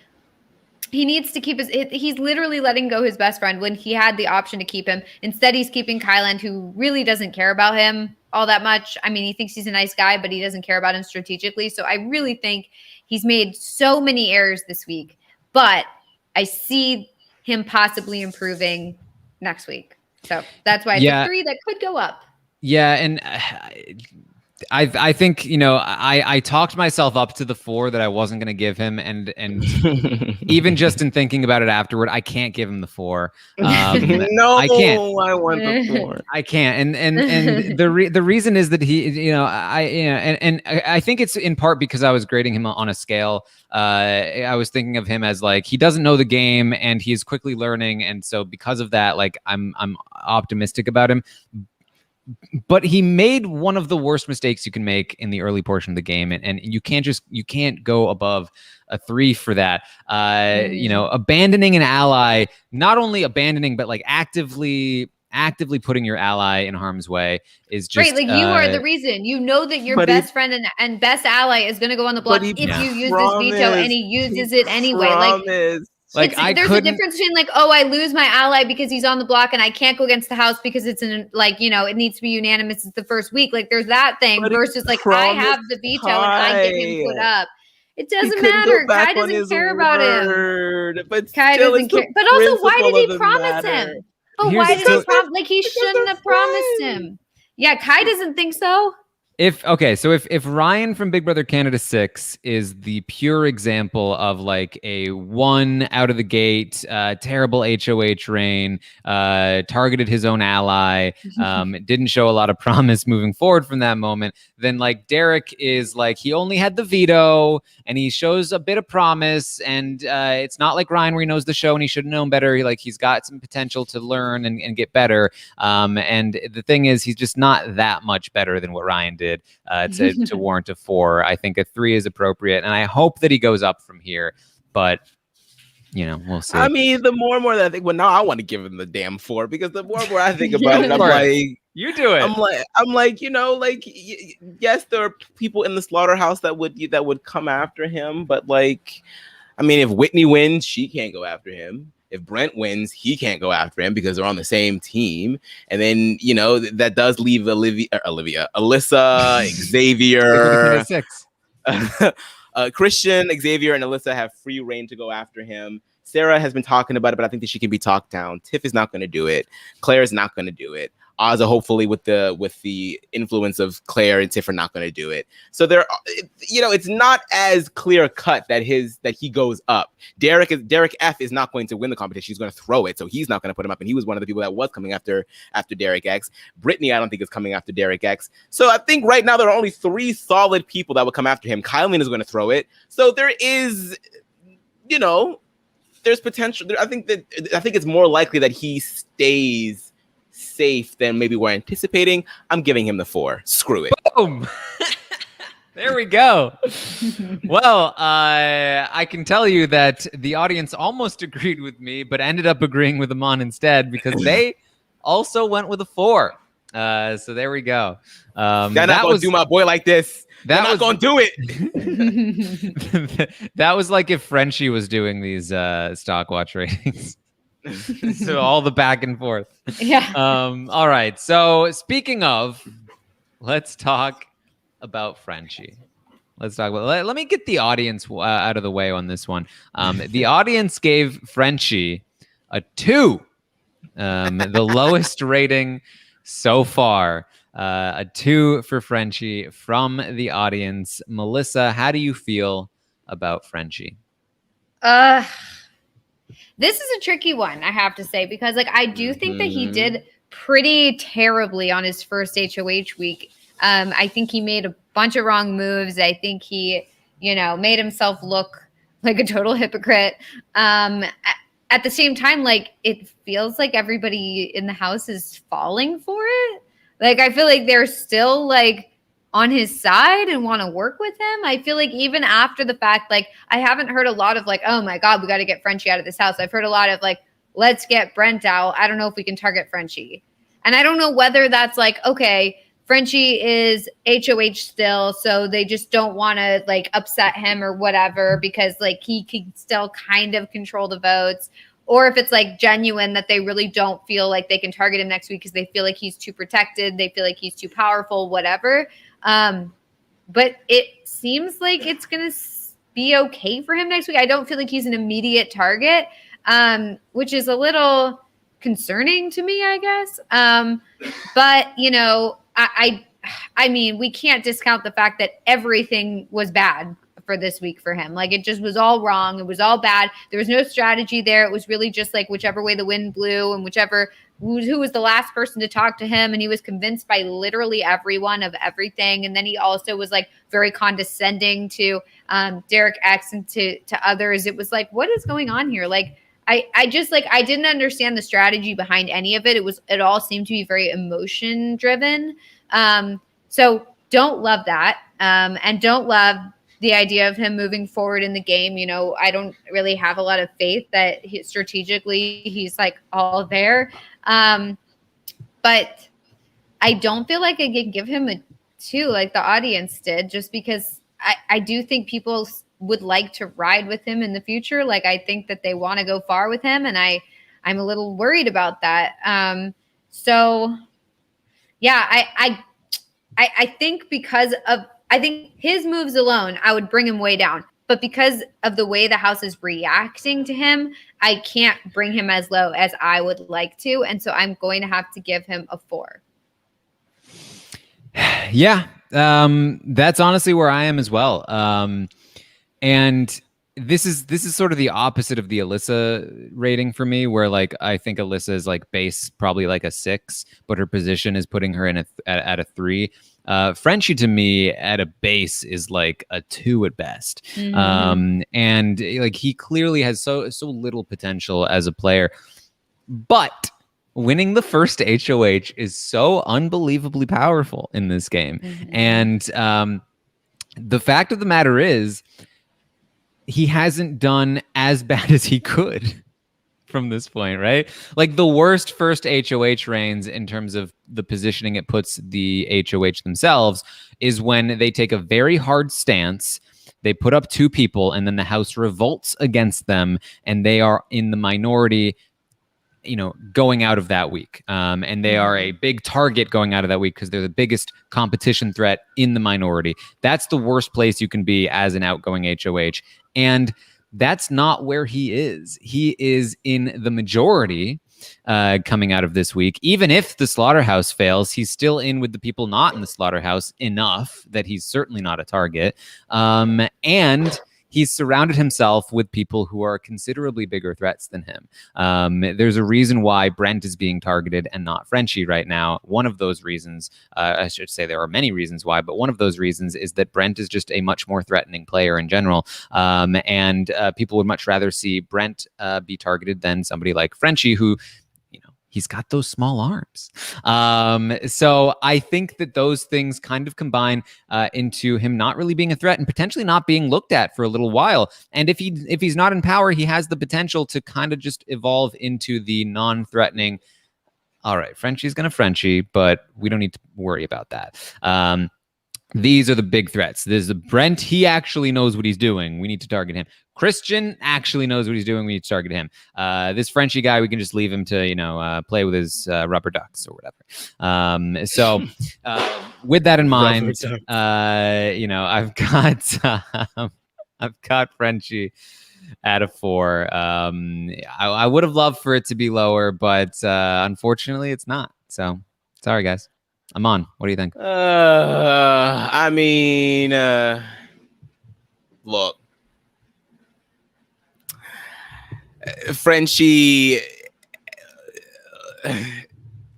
he needs to keep he's literally letting go his best friend when he had the option to keep him. Instead, he's keeping Kyland, who really doesn't care about him all that much. I mean, he thinks he's a nice guy, but he doesn't care about him strategically. So I really think he's made so many errors this week, but I see him possibly improving next week. So that's why it's a 3 that could go up. Yeah. And I think, I talked myself up to the 4 that I wasn't going to give him. And even just in thinking about it afterward, I can't give him the 4. No, I can't. I want the 4. I can't. And the reason is that he, I think it's in part because I was grading him on a scale. I was thinking of him as like, he doesn't know the game and he's quickly learning. And so because of that, like, I'm optimistic about him. But he made one of the worst mistakes you can make in the early portion of the game, and you can't go above a 3 for that. Abandoning an ally, not only abandoning but like actively putting your ally in harm's way is just right. Like you are the reason. You know that your best friend and best ally is going to go on the block if you use this veto, and he uses it anyway. There's a difference between like, oh, I lose my ally because he's on the block and I can't go against the house because it's it needs to be unanimous. It's the first week. Like there's that thing versus like I have the veto and I get him put up. It doesn't matter. Kai doesn't care about him. But Kai doesn't care. But also, why did he promise him? But why did he promise? Like he shouldn't have promised him. Yeah, Kai doesn't think so. If Ryan from Big Brother Canada 6 is the pure example of like a 1 out of the gate, terrible HOH reign, targeted his own ally, didn't show a lot of promise moving forward from that moment, then like Derek is like, he only had the veto and he shows a bit of promise, and it's not like Ryan where he knows the show and he should have known better. He's got some potential to learn and get better. And the thing is, he's just not that much better than what Ryan did. To warrant a 4. I think a 3 is appropriate, and I hope that he goes up from here. But we'll see. I mean, the more and more that I think, well, now I want to give him the damn 4 because the more and more I think about it, I'm like, you do it. I'm like, yes, there are people in the slaughterhouse that would come after him, but like, I mean, if Whitney wins, she can't go after him. If Brent wins, he can't go after him because they're on the same team. And then, that does leave Alyssa, Xavier, Christian, Xavier, and Alyssa have free reign to go after him. Sarah has been talking about it, but I think that she can be talked down. Tiff is not going to do it. Claire is not going to do it. Ozza, hopefully with the influence of Claire and Tiff, are not going to do it. So there, it's not as clear cut that he goes up. Derek F is not going to win the competition. He's going to throw it, so he's not going to put him up. And he was one of the people that was coming after Derek X. Brittany, I don't think is coming after Derek X. So I think right now there are only 3 solid people that would come after him. Kylan is going to throw it. So there is, there's potential. I think it's more likely that he stays safe than maybe we're anticipating. I'm giving him the 4. Screw it. Boom. There we go. Well, I can tell you that the audience almost agreed with me, but ended up agreeing with Aman instead because they also went with a 4. So there we go. They're not going to do my boy like this. They're not going to do it. That was like if Frenchie was doing these stock watch ratings. So all the back and forth. Yeah. All right. So speaking of, let's talk about Frenchie. Let me get the audience out of the way on this one. The audience gave Frenchie a 2, the lowest rating so far. A 2 for Frenchie from the audience. Melissa, how do you feel about Frenchie? This is a tricky one, I have to say, because like I do think that he did pretty terribly on his first HOH week. I think he made a bunch of wrong moves. I think he, made himself look like a total hypocrite. At the same time, like it feels like everybody in the house is falling for it. Like I feel like they're still like on his side and want to work with him. I feel like even after the fact, like I haven't heard a lot of like, oh my God, we got to get Frenchie out of this house. I've heard a lot of like, let's get Brent out. I don't know if we can target Frenchie. And I don't know whether that's like, okay, Frenchie is HOH still, so they just don't want to like upset him or whatever because like he can still kind of control the votes. Or if it's like genuine that they really don't feel like they can target him next week because they feel like he's too protected. They feel like he's too powerful, whatever. But it seems like it's going to be okay for him next week. I don't feel like he's an immediate target, which is a little concerning to me, I guess. But, I mean, we can't discount the fact that everything was bad for this week for him. Like it just was all wrong. It was all bad. There was no strategy there. It was really just like whichever way the wind blew and who was the last person to talk to him. And he was convinced by literally everyone of everything. And then he also was like very condescending to Derek X and to others. It was like, what is going on here? Like, I just like, I didn't understand the strategy behind any of it. It all seemed to be very emotion driven. So don't love that. And don't love the idea of him moving forward in the game. You know, I don't really have a lot of faith that strategically he's like all there. But I don't feel like I could give him a 2 like the audience did, just because I do think people would like to ride with him in the future. Like, I think that they want to go far with him, and I'm a little worried about that. So yeah, I think because of, I think his moves alone, I would bring him way down. But because of the way the house is reacting to him, I can't bring him as low as I would like to. And so I'm going to have to give him a 4. Yeah, that's honestly where I am as well. And this is sort of the opposite of the Alyssa rating for me, where like I think Alyssa is like base probably like a 6, but her position is putting her in at a 3. Frenchie to me at a base is like a 2 at best. And like he clearly has so little potential as a player, but winning the first HOH is so unbelievably powerful in this game. And the fact of the matter is, he hasn't done as bad as he could from this point, right? Like the worst first HOH reigns in terms of the positioning it puts the HOH themselves is when they take a very hard stance, they put up 2 people, and then the house revolts against them, and they are in the minority, you know, going out of that week. And they are a big target going out of that week because they're the biggest competition threat in the minority. That's the worst place you can be as an outgoing HOH. And that's not where he is. He is in the majority coming out of this week. Even if the slaughterhouse fails, he's still in with the people not in the slaughterhouse enough that he's certainly not a target. And he's surrounded himself with people who are considerably bigger threats than him. There's a reason why Brent is being targeted and not Frenchie right now. One of those reasons, I should say there are many reasons why, but one of those reasons is that Brent is just a much more threatening player in general. And people would much rather see Brent be targeted than somebody like Frenchie, who, he's got those small arms. So I think that those things kind of combine into him not really being a threat and potentially not being looked at for a little while. And if he's not in power, he has the potential to kind of just evolve into the non-threatening, all right, Frenchie's going to Frenchie, but we don't need to worry about that. These are the big threats. There's Brent. He actually knows what he's doing. We need to target him. Christian actually knows what he's doing. We need to target him. This Frenchie guy, we can just leave him to, play with his rubber ducks or whatever. So with that in mind, I've got Frenchie at a 4. I would have loved for it to be lower, but unfortunately it's not. So sorry, guys. Aman, what do you think? Look, Frenchie,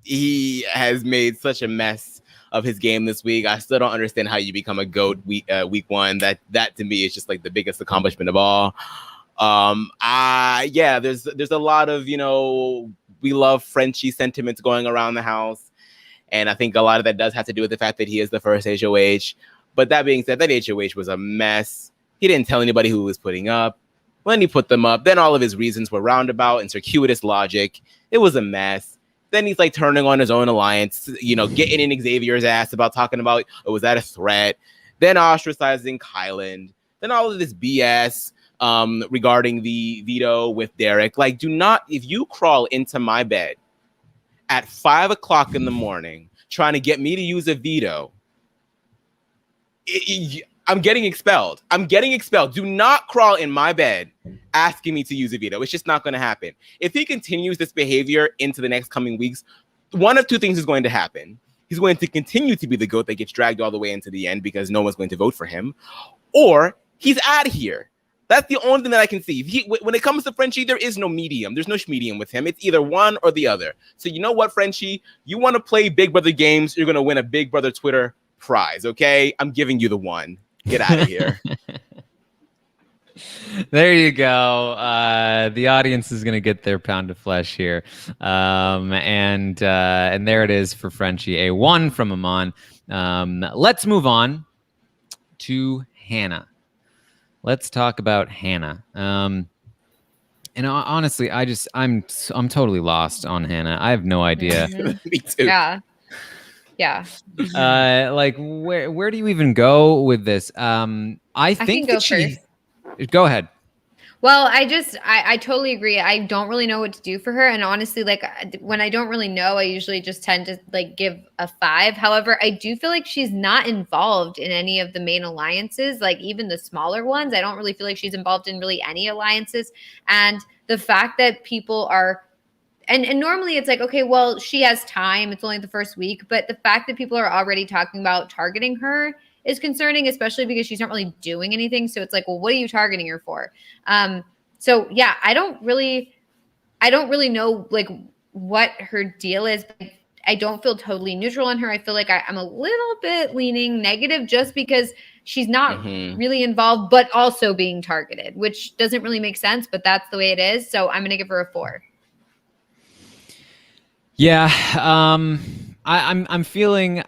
he has made such a mess of his game this week. I still don't understand how you become a GOAT week 1. That to me is just like the biggest accomplishment of all. There's a lot of, we love Frenchie sentiments going around the house. And I think a lot of that does have to do with the fact that he is the first HOH. But that being said, that HOH was a mess. He didn't tell anybody who he was putting up. When he put them up, then all of his reasons were roundabout and circuitous logic. It was a mess. Then he's like turning on his own alliance, getting in Xavier's ass about talking about, was that a threat? Then ostracizing Kyland. Then all of this BS regarding the veto with Derek. Like, if you crawl into my bed at 5 o'clock in the morning trying to get me to use a veto, I'm getting expelled. Do not crawl in my bed asking me to use a veto. It's just not going to happen. If he continues this behavior into the next coming weeks, one of 2 things is going to happen. He's going to continue to be the GOAT that gets dragged all the way into the end because no one's going to vote for him, or he's out of here. That's the only thing that I can see. When it comes to Frenchie, there is no medium. There's no medium with him. It's either one or the other. So you know what, Frenchie? You want to play Big Brother games, you're going to win a Big Brother Twitter prize, okay? I'm giving you the 1. Get out of here. There you go. The audience is going to get their pound of flesh here. And there it is for Frenchie. A 1 from Aman. Let's move on to Hannah. Let's talk about Hannah. And honestly, I'm totally lost on Hannah. I have no idea. Me too. Yeah. Like where do you even go with this? I think can go that she. first. Go ahead. Well, I totally agree. I don't really know what to do for her. And honestly, like when I don't really know, I usually just tend to like give a 5. However, I do feel like she's not involved in any of the main alliances, like even the smaller ones. I don't really feel like she's involved in really any alliances. And the fact that people are and normally it's like, okay, well, she has time. It's only the first week. But the fact that people are already talking about targeting her is concerning, especially because she's not really doing anything. So it's like, well, what are you targeting her for? So yeah, I don't really know like what her deal is. I don't feel totally neutral on her. I feel like I'm a little bit leaning negative just because she's not really involved, but also being targeted, which doesn't really make sense, but that's the way it is. So I'm going to give her a 4. Yeah, I'm feeling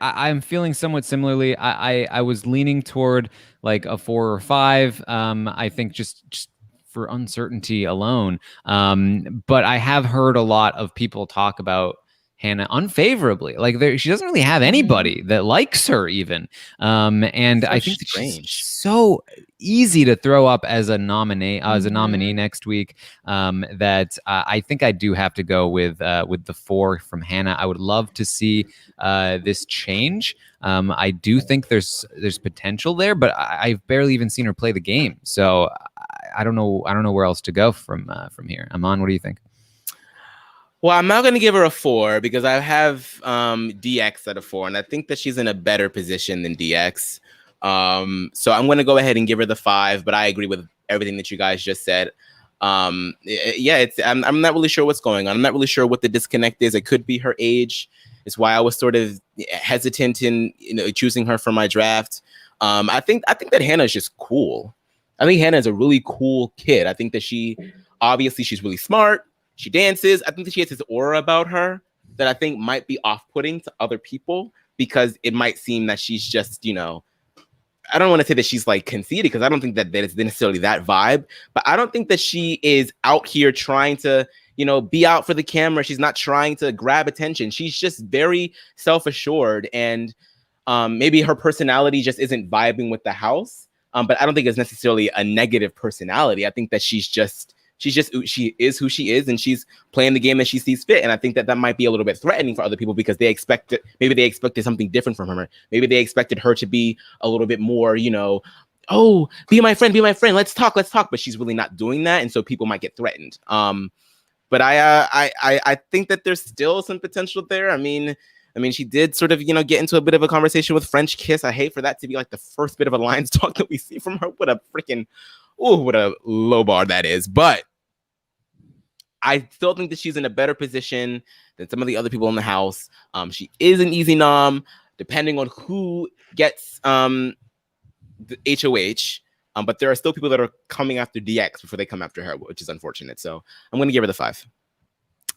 somewhat similarly. I was leaning toward like a 4 or 5. I think just for uncertainty alone. But I have heard a lot of people talk about Hannah unfavorably. Like she doesn't really have anybody that likes her even. And So I think that strange. she's so easy to throw up as a nominee next week. That I think I do have to go with the 4 from Hannah. I would love to see this change. I do think there's potential there, but I've barely even seen her play the game, so I don't know where else to go from here. Aman, what do you think? Well, I'm not going to give her a 4 because I have DX at a 4, and I think that she's in a better position than DX. So I'm going to go ahead and give her the 5, but I agree with everything that you guys just said. I'm not really sure what's going on. I'm not really sure what the disconnect is. It could be her age. It's why I was sort of hesitant in choosing her for my draft. I think that Hannah is just cool. I think Hannah is a really cool kid. I think that she's really smart. She dances. I think that she has this aura about her that I think might be off-putting to other people because it might seem that she's just, I don't want to say that she's like conceited because I don't think that is necessarily that vibe, but I don't think that she is out here trying to, be out for the camera. She's not trying to grab attention. She's just very self-assured and maybe her personality just isn't vibing with the house. But I don't think it's necessarily a negative personality. I think that she is who she is, and she's playing the game that she sees fit. And I think that might be a little bit threatening for other people because maybe they expected something different from her. Maybe they expected her to be a little bit more, oh, be my friend, let's talk. But she's really not doing that, and so people might get threatened. But I think that there's still some potential there. I mean, she did sort of, get into a bit of a conversation with French Kiss. I hate for that to be like the first bit of alliance talk that we see from her. What a low bar that is. But I still think that she's in a better position than some of the other people in the house. She is an easy nom, depending on who gets the HOH. But there are still people that are coming after DX before they come after her, which is unfortunate. So I'm going to give her the 5.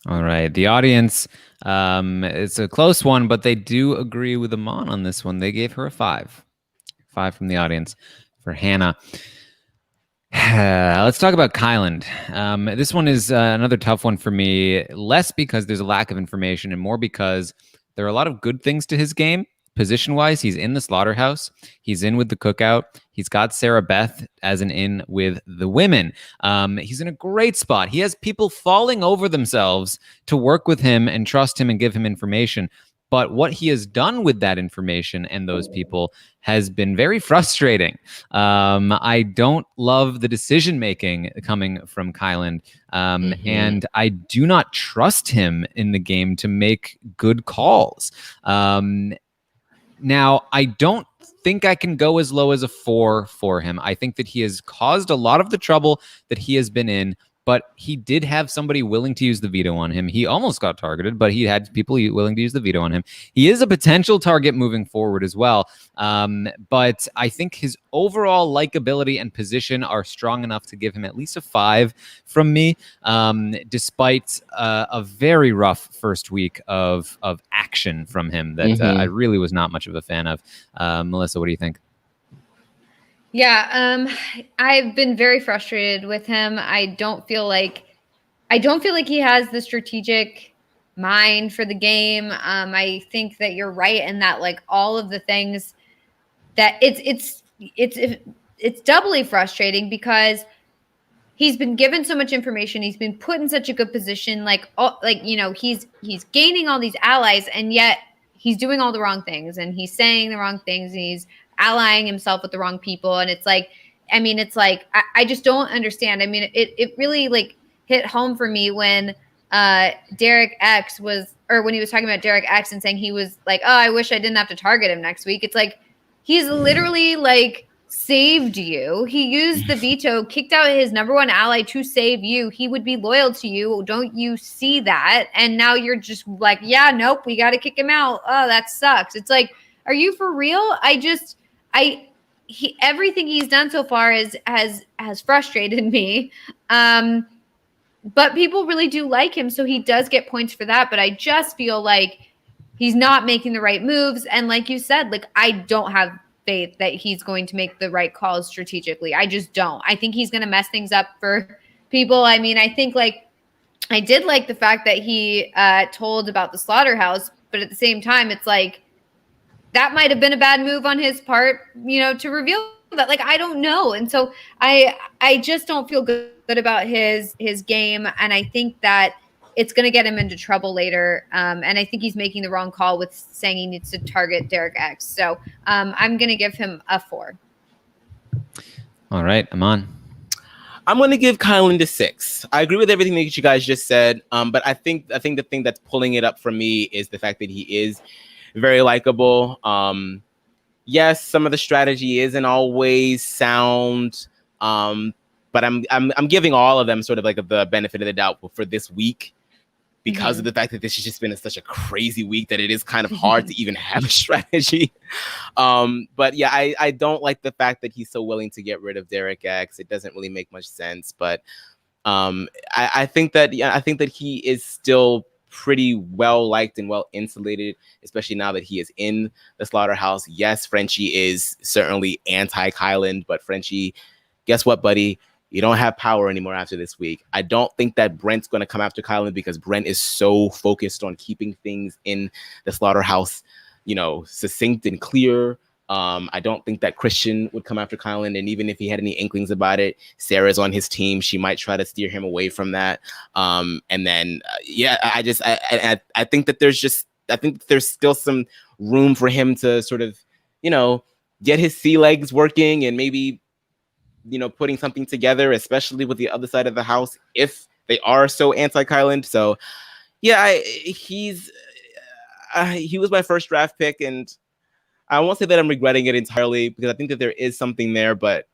All right. The audience, it's a close one, but they do agree with Aman on this one. They gave her a 5. 5 from the audience for Hannah. Let's talk about Kyland. This one is another tough one for me, less because there's a lack of information and more because there are a lot of good things to his game. Position-wise, he's in the Slaughterhouse. He's in with the Cookout. He's got Sarah Beth as an in with the women. He's in a great spot. He has people falling over themselves to work with him and trust him and give him information. But what he has done with that information and those people has been very frustrating. I don't love the decision-making coming from Kyland. And I do not trust him in the game to make good calls. Now, I don't think I can go as low as a 4 for him. I think that he has caused a lot of the trouble that he has been in but he did have somebody willing to use the veto on him. He almost got targeted, but he had people willing to use the veto on him. He is a potential target moving forward as well. But I think his overall likability and position are strong enough to give him at least a 5 from me, despite a very rough first week of action from him that I really was not much of a fan of. Melissa, what do you think? Yeah, I've been very frustrated with him. I don't feel like he has the strategic mind for the game. I think that you're right in that, like, all of the things that it's doubly frustrating because he's been given so much information. He's been put in such a good position. He's gaining all these allies, and yet he's doing all the wrong things, and he's saying the wrong things, and he's allying himself with the wrong people. And it's like, I just don't understand. I mean, it really like hit home for me when Derek X when he was talking about Derek X and saying he was like, oh, I wish I didn't have to target him next week. It's like, he's literally like saved you. He used the veto, kicked out his number one ally to save you. He would be loyal to you. Don't you see that? And now you're just like, yeah, nope, we got to kick him out. Oh, that sucks. It's like, are you for real? Everything he's done so far has frustrated me. But people really do like him, so he does get points for that. But I just feel like he's not making the right moves. And like you said, like, I don't have faith that he's going to make the right calls strategically. I just don't. I think he's going to mess things up for people. I mean, I think, like, I did like the fact that he told about the slaughterhouse, but at the same time, it's like, that might have been a bad move on his part, to reveal that. Like, I don't know. And so I just don't feel good about his game. And I think that it's going to get him into trouble later. And I think he's making the wrong call with saying he needs to target Derek X. So I'm going to give him a 4. All right, Aman. I'm going to give Kylan a 6. I agree with everything that you guys just said. But I think the thing that's pulling it up for me is the fact that he is very likable. Yes, some of the strategy isn't always sound, but I'm giving all of them sort of like the benefit of the doubt for this week because of the fact that this has just been such a crazy week that it is kind of hard to even have a strategy. But yeah, I don't like the fact that he's so willing to get rid of Derek X. It doesn't really make much sense, but I think that he is still pretty well liked and well insulated, especially now that he is in the slaughterhouse. Yes, Frenchie is certainly anti-Kylan, but Frenchie, guess what, buddy? You don't have power anymore after this week. I don't think that Brent's going to come after Kylan because Brent is so focused on keeping things in the slaughterhouse, succinct and clear. I don't think that Christian would come after Kylan, and even if he had any inklings about it, Sarah's on his team. She might try to steer him away from that. And then, I think that there's still some room for him to sort of, get his sea legs working and maybe, putting something together, especially with the other side of the house, if they are so anti-Kylan. So, yeah, he was my first draft pick, and I won't say that I'm regretting it entirely because I think that there is something there, but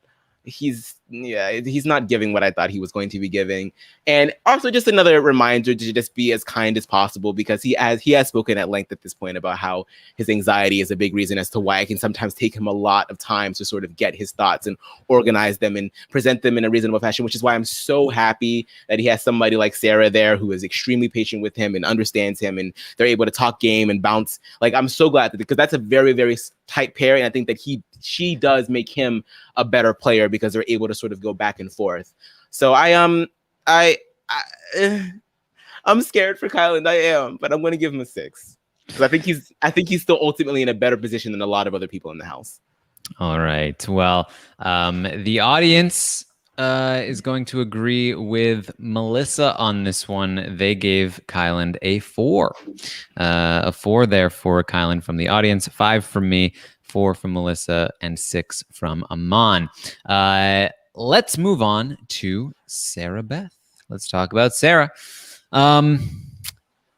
he's not giving what I thought he was going to be giving. And also just another reminder to just be as kind as possible because he has spoken at length at this point about how his anxiety is a big reason as to why it can sometimes take him a lot of time to sort of get his thoughts and organize them and present them in a reasonable fashion, which is why I'm so happy that he has somebody like Sarah there who is extremely patient with him and understands him, and they're able to talk game and bounce. Like, I'm so glad that, because that's a very, very tight pair, and I think that she does make him a better player because they're able to sort of go back and forth. So I'm scared for Kylan. I am, but I'm going to give him a 6 because I think he's still ultimately in a better position than a lot of other people in the house. All right. Well, the audience is going to agree with Melissa on this one. They gave Kylan a 4. A 4 there for Kylan from the audience, 5 from me, 4 from Melissa, and 6 from Aman. Let's move on to Sarah Beth. Let's talk about Sarah.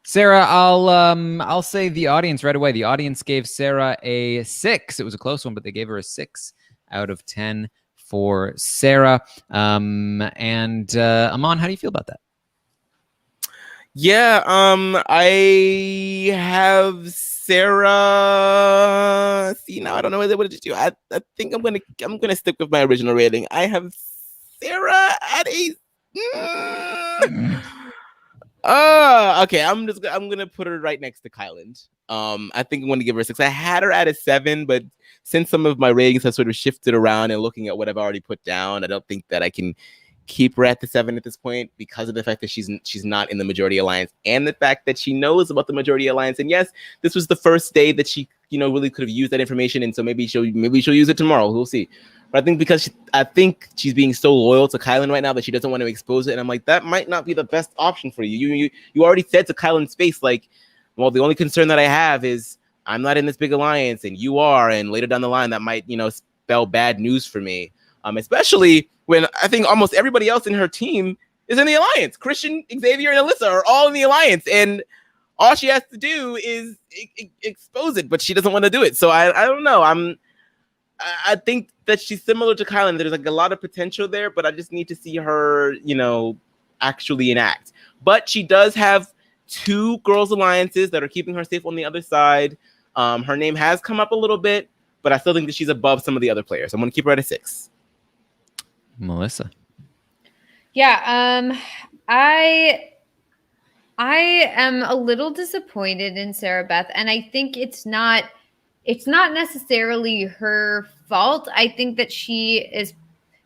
Sarah, I'll say the audience right away. The audience gave Sarah a 6. It was a close one, but they gave her a 6 out of 10 for Sarah. And Aman, how do you feel about that? Yeah, I have Sarah. See, now I don't know what to do. I think I'm gonna stick with my original rating. I have Sarah at a. Okay. I'm gonna put her right next to Kyland. I think I'm gonna give her a 6. I had her at a 7, but since some of my ratings have sort of shifted around and looking at what I've already put down, I don't think that I can keep her at the 7 at this point because of the fact that she's not in the Majority Alliance and the fact that she knows about the Majority Alliance. And yes, this was the first day that she, really could have used that information, and so maybe she'll use it tomorrow. We'll see. But I think because I think she's being so loyal to Kylan right now that she doesn't want to expose it, and I'm like, that might not be the best option for you. You already said to Kylan's face, like, well, the only concern that I have is I'm not in this big alliance and you are, and later down the line that might spell bad news for me. Especially when I think almost everybody else in her team is in the alliance. Christian, Xavier, and Alyssa are all in the alliance, and all she has to do is expose it, but she doesn't want to do it. So I don't know. I think that she's similar to Kylan. There's like a lot of potential there, but I just need to see her, actually enact. But she does have 2 girls' alliances that are keeping her safe on the other side. Her name has come up a little bit, but I still think that she's above some of the other players. I'm going to keep her at a 6. Melissa. Yeah, I am a little disappointed in Sarah Beth, and I think it's not necessarily her fault. I think that she is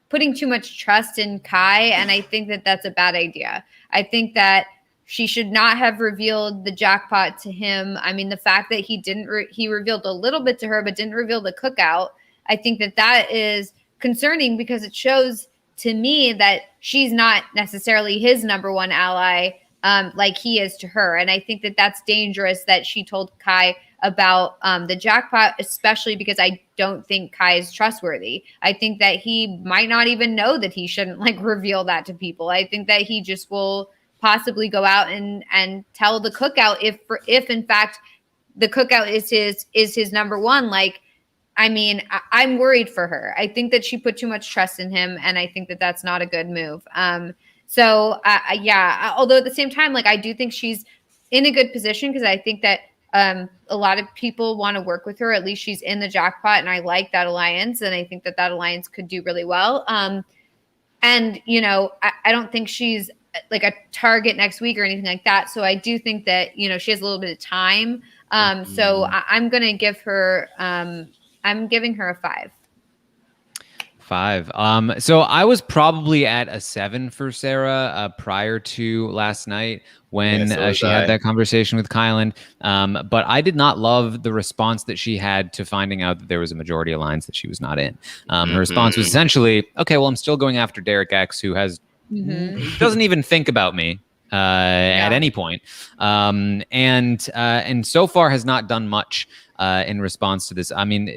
putting too much trust in Kai, and I think that that's a bad idea. I think that she should not have revealed the jackpot to him. I mean, the fact that he didn't, he revealed a little bit to her, but didn't reveal the cookout. I think that is concerning because it shows to me that she's not necessarily his number one ally, like he is to her. And I think that that's dangerous that she told Kai about the jackpot, especially because I don't think Kai is trustworthy. I think that he might not even know that he shouldn't reveal that to people. I think that he just will possibly go out and tell the cookout if in fact the cookout is his number one. I'm worried for her. I think that she put too much trust in him, and I think that that's not a good move. Although at the same time, I do think she's in a good position because I think that a lot of people want to work with her. At least she's in the jackpot, and I like that alliance, and I think that alliance could do really well. I don't think she's a target next week or anything like that. So I do think that she has a little bit of time. So I'm going to give her. I'm giving her a 5. 5. So I was probably at a 7 for Sarah prior to last night when she had that conversation with Kylan. But I did not love the response that she had to finding out that there was a majority alliance that she was not in. Her response was essentially, okay, well, I'm still going after Derek X, who doesn't even think about me at any point. And so far has not done much in response to this. I mean,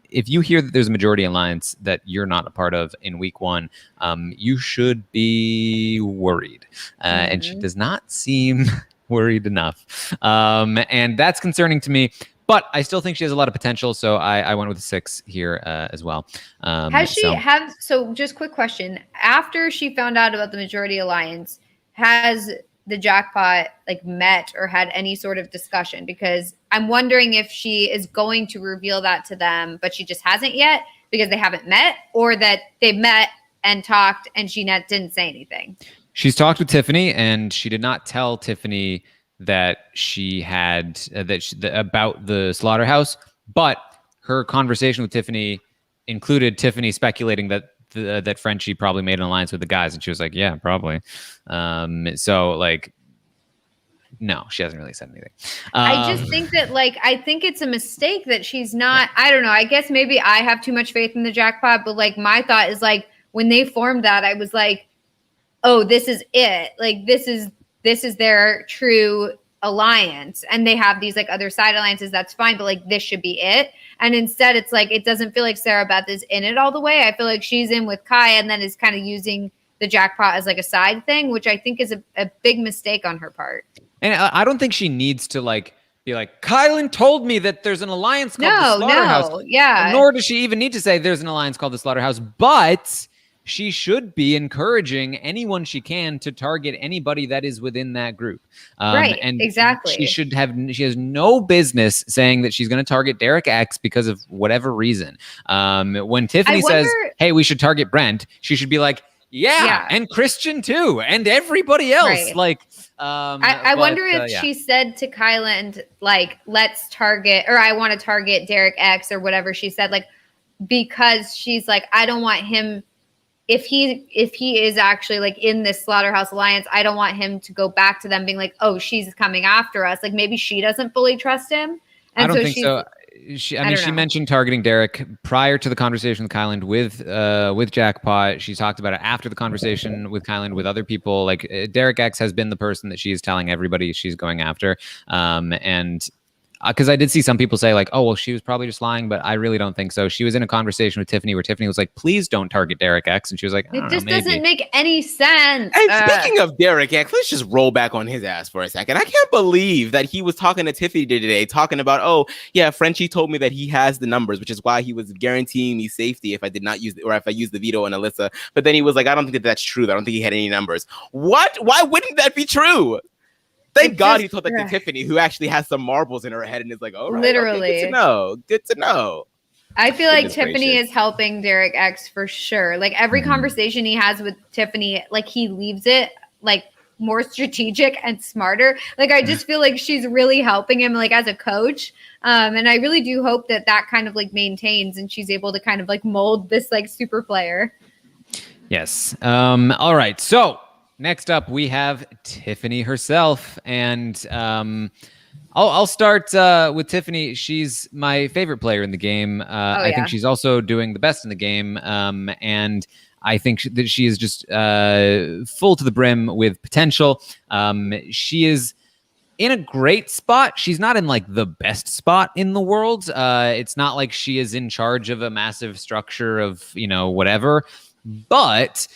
if you hear that there's a majority alliance that you're not a part of in week 1, you should be worried. And she does not seem worried enough. And that's concerning to me. But I still think she has a lot of potential, so I went with a 6 here as well. So just quick question. After she found out about the majority alliance, has the jackpot met or had any sort of discussion? Because I'm wondering if she is going to reveal that to them, but she just hasn't yet because they haven't met, or that they met and talked and she didn't say anything. She's talked with Tiffany, and she did not tell Tiffany that she had about the slaughterhouse, but her conversation with Tiffany included Tiffany speculating that Frenchie probably made an alliance with the guys, and she was like, yeah, probably. No, she hasn't really said anything. I just think that I think it's a mistake that she's not. I don't know. I guess maybe I have too much faith in the jackpot, but my thought is when they formed that, I was like, oh, this is it. This is their true alliance, and they have these other side alliances. That's fine, but this should be it. And instead, it's it doesn't feel like Sarah Beth is in it all the way. I feel like she's in with Kai, and then is kind of using the jackpot as a side thing, which I think is a big mistake on her part. And I don't think she needs to be like, Kylan told me that there's an alliance called the Slaughterhouse. No, yeah. Nor does she even need to say there's an alliance called the Slaughterhouse, but she should be encouraging anyone she can to target anybody that is within that group. Right, and exactly. she has no business saying that she's going to target Derek X because of whatever reason. When Tiffany says, hey, we should target Brent, she should be like, yeah, and Christian too, and everybody else. Right. Like, I wonder if she said to Kylan, like, let's target, or I want to target Derek X or whatever she said, like, because she's like, I don't want him, if he is actually like in this Slaughterhouse Alliance, I don't want him to go back to them being like, oh, she's coming after us. Like, maybe she doesn't fully trust him. And I don't think so. She mentioned targeting Derek prior to the conversation with Kylan with Jackpot. She talked about it after the conversation with Kylan with other people. Like, Derek X has been the person that she is telling everybody she's going after. And because I did see some people say like, oh, well, she was probably just lying, but I really don't think so. She was in a conversation with Tiffany where Tiffany was like, please don't target Derek X. And she was like, it just doesn't make any sense. And speaking of Derek X, let's just roll back on his ass for a second. I can't believe that he was talking to Tiffany today, talking about, oh, yeah, Frenchie told me that he has the numbers, which is why he was guaranteeing me safety if I did not use or if I used the veto on Alyssa. But then he was like, I don't think that's true. I don't think he had any numbers. What? Why wouldn't that be true? Thank God he told that to Tiffany, who actually has some marbles in her head and is like, oh, right, literally. Okay, good to know. Good to know. I feel like Tiffany is helping Derek X for sure. Like, every conversation he has with Tiffany, like, he leaves it like more strategic and smarter. Like, I just feel like she's really helping him, like, as a coach. And I really do hope that kind of like maintains and she's able to kind of like mold this like super player. Yes. All right. So next up, we have Tiffany herself, and I'll start with Tiffany. She's my favorite player in the game. I think she's also doing the best in the game, and I think that she is just full to the brim with potential. She is in a great spot. She's not in like the best spot in the world. It's not like she is in charge of a massive structure of, whatever. But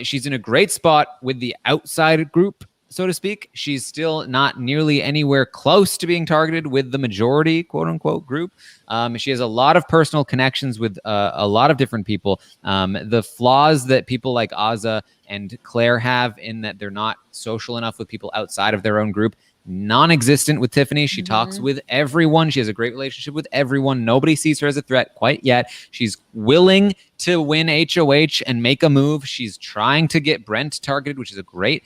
she's in a great spot with the outside group, so to speak. She's still not nearly anywhere close to being targeted with the majority, quote unquote, group. She has a lot of personal connections with a lot of different people. The flaws that people like Azza and Claire have in that they're not social enough with people outside of their own group, non-existent with Tiffany. She talks with everyone. She has a great relationship with everyone. Nobody sees her as a threat quite yet. She's willing to win HOH and make a move. She's trying to get Brent targeted, which is a great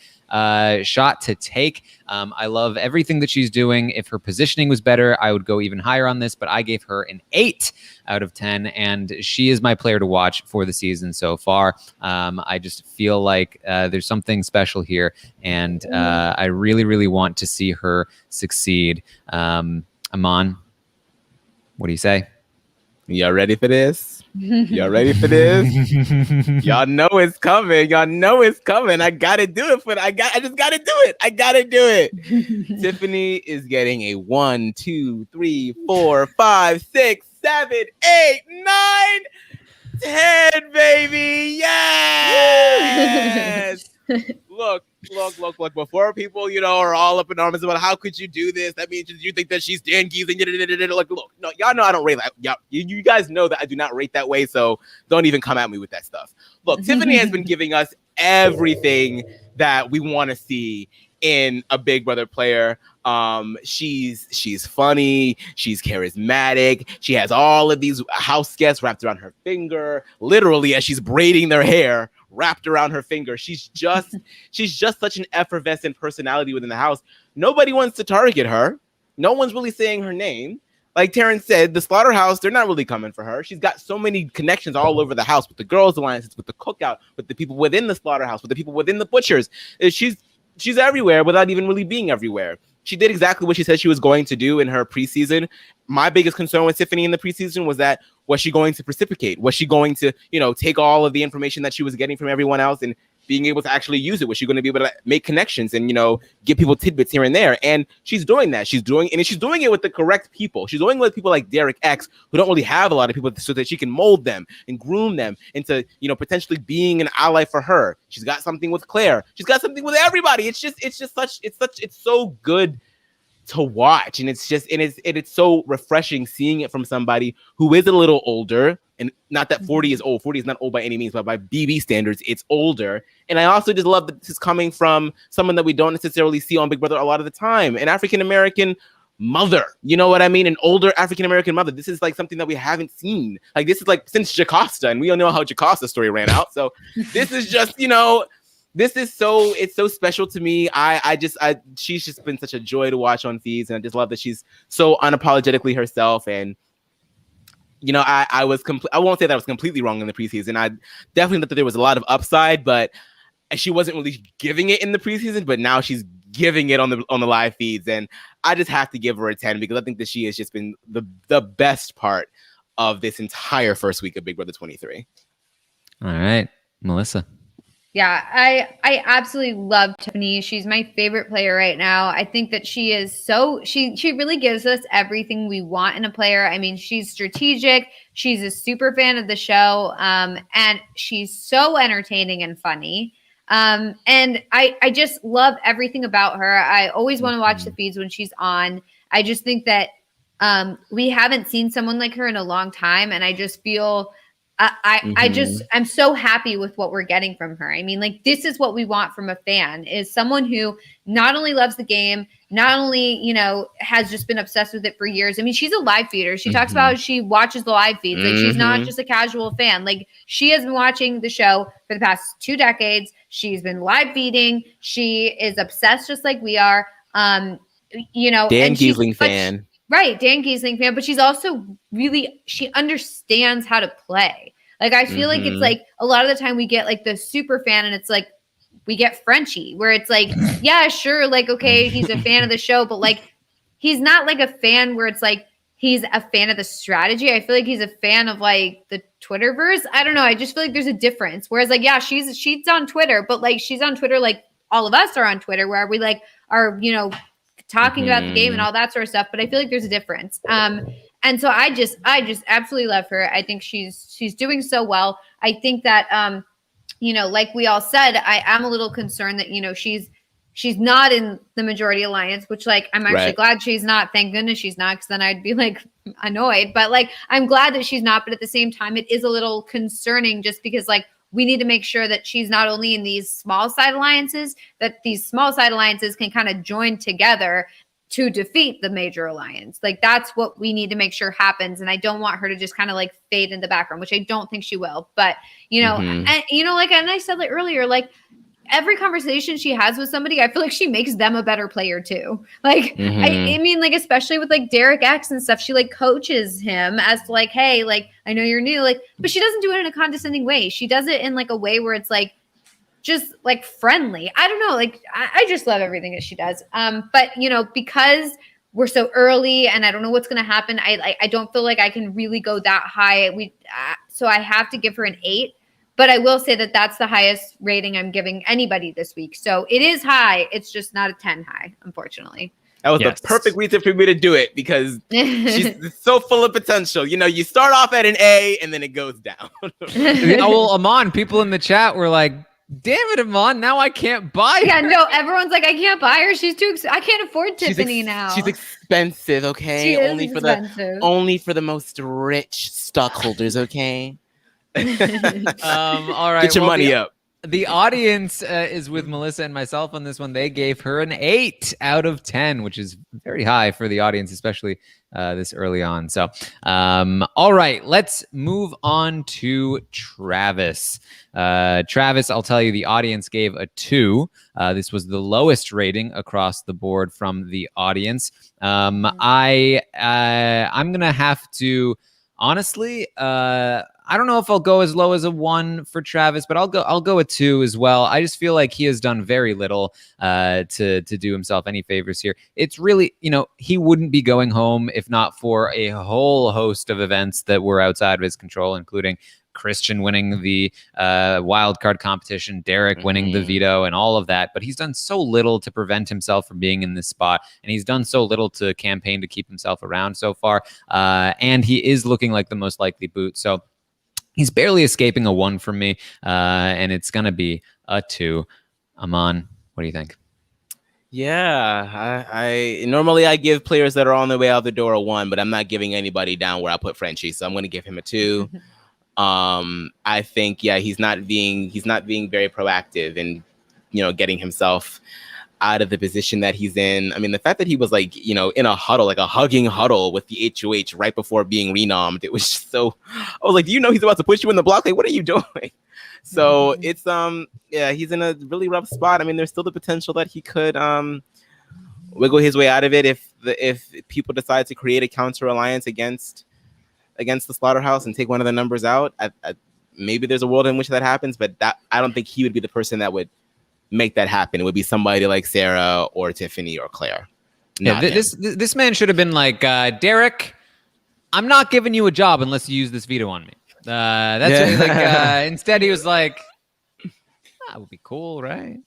shot to take. I love everything that she's doing. If her positioning was better, I would go even higher on this, but I gave her an 8 out of 10, and she is my player to watch for the season so far. I just feel like there's something special here, and I really, really want to see her succeed. Aman, what do you say? Y'all ready for this? Y'all ready for this? Y'all know it's coming. Y'all know it's coming. I gotta do it. I just gotta do it. I gotta do it. Tiffany is getting a 1, 2, 3, 4, 5, 6, 7, 8, 9, 10, baby. Yes. Look. Before people, are all up in arms about how could you do this? That means you think that she's Dan Geesing. Look, no, y'all know I don't rate that. You guys know that I do not rate that way, so don't even come at me with that stuff. Look, Tiffany has been giving us everything that we want to see in a Big Brother player. She's funny, she's charismatic, she has all of these house guests wrapped around her finger, literally as she's braiding their hair wrapped around her finger. She's just such an effervescent personality within the house. Nobody wants to target her. No one's really saying her name. Like Taran said, the Slaughterhouse, they're not really coming for her. She's got so many connections all over the house with the Girls Alliances, with the Cookout, with the people within the Slaughterhouse, with the people within the Butchers. She's everywhere without even really being everywhere. She did exactly what she said she was going to do in her preseason. My biggest concern with Tiffany in the preseason was that, was she going to precipitate? Was she going to, take all of the information that she was getting from everyone else and being able to actually use it? Was she going to be able to make connections and, give people tidbits here and there? And she's doing that. She's doing it with the correct people. She's doing it with people like Derek X, who don't really have a lot of people, so that she can mold them and groom them into, potentially being an ally for her. She's got something with Claire. She's got something with everybody. It's so good to watch. And it's just, and it's so refreshing seeing it from somebody who is a little older. And not that 40 is old. 40 is not old by any means, but by BB standards, it's older. And I also just love that this is coming from someone that we don't necessarily see on Big Brother a lot of the time, an African-American mother. You know what I mean? An older African-American mother. This is like something that we haven't seen. Like, this is like since Jocasta, and we all know how Jocasta's story ran out. So this is just, you know, this is so, it's so special to me. She's just been such a joy to watch on feeds, and I just love that she's so unapologetically herself. And you know, I won't say that I was completely wrong in the preseason. I definitely thought that there was a lot of upside, but she wasn't really giving it in the preseason. But now she's giving it on the live feeds, and I just have to give her a 10 because I think that she has just been the best part of this entire first week of Big Brother 23. All right, Melissa. Yeah, I absolutely love Tiffany. She's my favorite player right now. I think that she is she really gives us everything we want in a player. I mean, she's strategic. She's a super fan of the show. And she's so entertaining and funny. And I just love everything about her. I always want to watch the feeds when she's on. I just think that we haven't seen someone like her in a long time. And I just feel I'm so happy with what we're getting from her. I mean, like, this is what we want from a fan, is someone who not only loves the game, not only, you know, has just been obsessed with it for years. I mean, she's a live feeder. She talks about how she watches the live feeds. Like, she's not just a casual fan. Like, she has been watching the show for the past 2 decades. She's been live feeding. She is obsessed just like we are. You know, Dan Giesling fan. Right, Dan Giesling fan, but she's also she understands how to play. Like, I feel like it's like a lot of the time we get like the super fan, and it's like we get Frenchie, where it's like, yeah, sure, like, okay, he's a fan of the show, but like, he's not like a fan where it's like he's a fan of the strategy. I feel like he's a fan of like the Twitterverse. I don't know. I just feel like there's a difference. Whereas, like, yeah, she's on Twitter, but like, she's on Twitter like all of us are on Twitter, where we like are, you know, talking about the game and all that sort of stuff. But I feel like there's a difference. And so I just absolutely love her. I think she's doing so well. I think that, you know, like we all said, I am a little concerned that, you know, she's not in the majority alliance, which, like, I'm actually glad she's not. Thank goodness she's not, because then I'd be like annoyed. But like, I'm glad that she's not. But at the same time, it is a little concerning, just because, like, we need to make sure that she's not only in these small side alliances, that these small side alliances can kind of join together to defeat the major alliance. Like, that's what we need to make sure happens. And I don't want her to just kind of like fade in the background, which I don't think she will. But, you know, and, you know, like, and I said it earlier, like, every conversation she has with somebody, I feel like she makes them a better player too. Like, I mean, like, especially with like Derek X and stuff, she like coaches him as to like, hey, like, I know you're new, like, but she doesn't do it in a condescending way. She does it in like a way where it's like, just like friendly. I don't know. Like, I just love everything that she does. But, you know, because we're so early and I don't know what's going to happen, I don't feel like I can really go that high. So I have to give her an 8. But I will say that that's the highest rating I'm giving anybody this week. So it is high. It's just not a 10 high, unfortunately. That was the perfect reason for me to do it, because she's so full of potential. You know, you start off at an A and then it goes down. Well, Aman, people in the chat were like, damn it, Aman, now I can't buy her. Yeah, no, everyone's like, I can't buy her. She's too I can't afford Tiffany now. She's expensive, okay? She is expensive. Only for the most rich stockholders, okay? All right. Get your money up. The audience is with Melissa and myself on this one. They gave her an 8 out of 10, which is very high for the audience, especially this early on. So, all right, let's move on to Travis. Travis, I'll tell you, the audience gave a 2. This was the lowest rating across the board from the audience. I'm gonna have to, honestly, I don't know if I'll go as low as a 1 for Travis, but I'll go a 2 as well. I just feel like he has done very little to do himself any favors here. It's really, you know, he wouldn't be going home if not for a whole host of events that were outside of his control, including Christian winning the wild card competition, Derek winning the veto, and all of that. But he's done so little to prevent himself from being in this spot, and he's done so little to campaign to keep himself around so far. And he is looking like the most likely boot. So he's barely escaping a 1 from me, and it's going to be a 2. Aman, what do you think? Yeah, I normally I give players that are on their way out the door a 1, but I'm not giving anybody down where I put Frenchie, so I'm going to give him a 2. I think he's not being very proactive in getting himself out of the position that he's in. I mean, the fact that he was like in a huddle, like a hugging huddle with the HOH right before being renommed, it was just so. I was like, do you know he's about to push you in the block? Like, what are you doing? So it's he's in a really rough spot. I mean, there's still the potential that he could wiggle his way out of it if people decide to create a counter alliance against the Slaughterhouse and take one of the numbers out. Maybe there's a world in which that happens, but that I don't think he would be the person that would make that happen. It would be somebody like Sarah or Tiffany or Claire. Yeah, this man should have been like, Derek, I'm not giving you a job unless you use this veto on me. That's what he's like. Instead, he was like, that would be cool, right?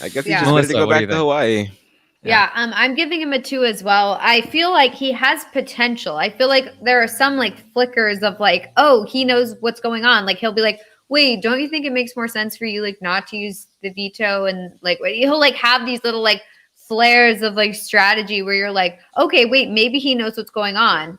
I guess he just wanted to go back to Hawaii. Yeah, I'm giving him a 2 as well. I feel like he has potential. I feel like there are some like flickers of like, oh, he knows what's going on. Like he'll be like, wait, don't you think it makes more sense for you like not to use the veto? And like he'll like have these little like flares of like strategy where you're like, okay, wait, maybe he knows what's going on.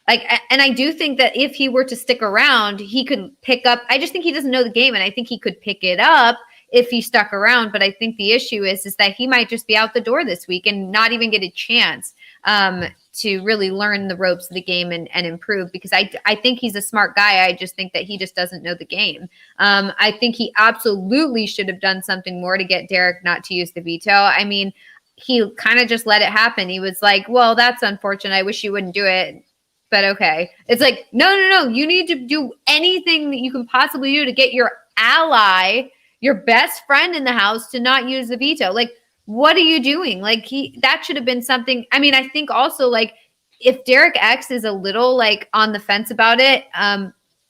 Like, and I do think that if he were to stick around, he could pick up. I just think he doesn't know the game, and I think he could pick it up if he stuck around. But I think the issue is that he might just be out the door this week and not even get a chance to really learn the ropes of the game and improve, because I think he's a smart guy. I just think that he just doesn't know the game. I think he absolutely should have done something more to get Derek not to use the veto. I mean, he kind of just let it happen. He was like, well, that's unfortunate. I wish you wouldn't do it. But okay. It's like, no. You need to do anything that you can possibly do to get your ally, your best friend in the house, to not use the veto. Like, what are you doing? Like that should have been something. I mean, I think also like if Derek X is a little like on the fence about it,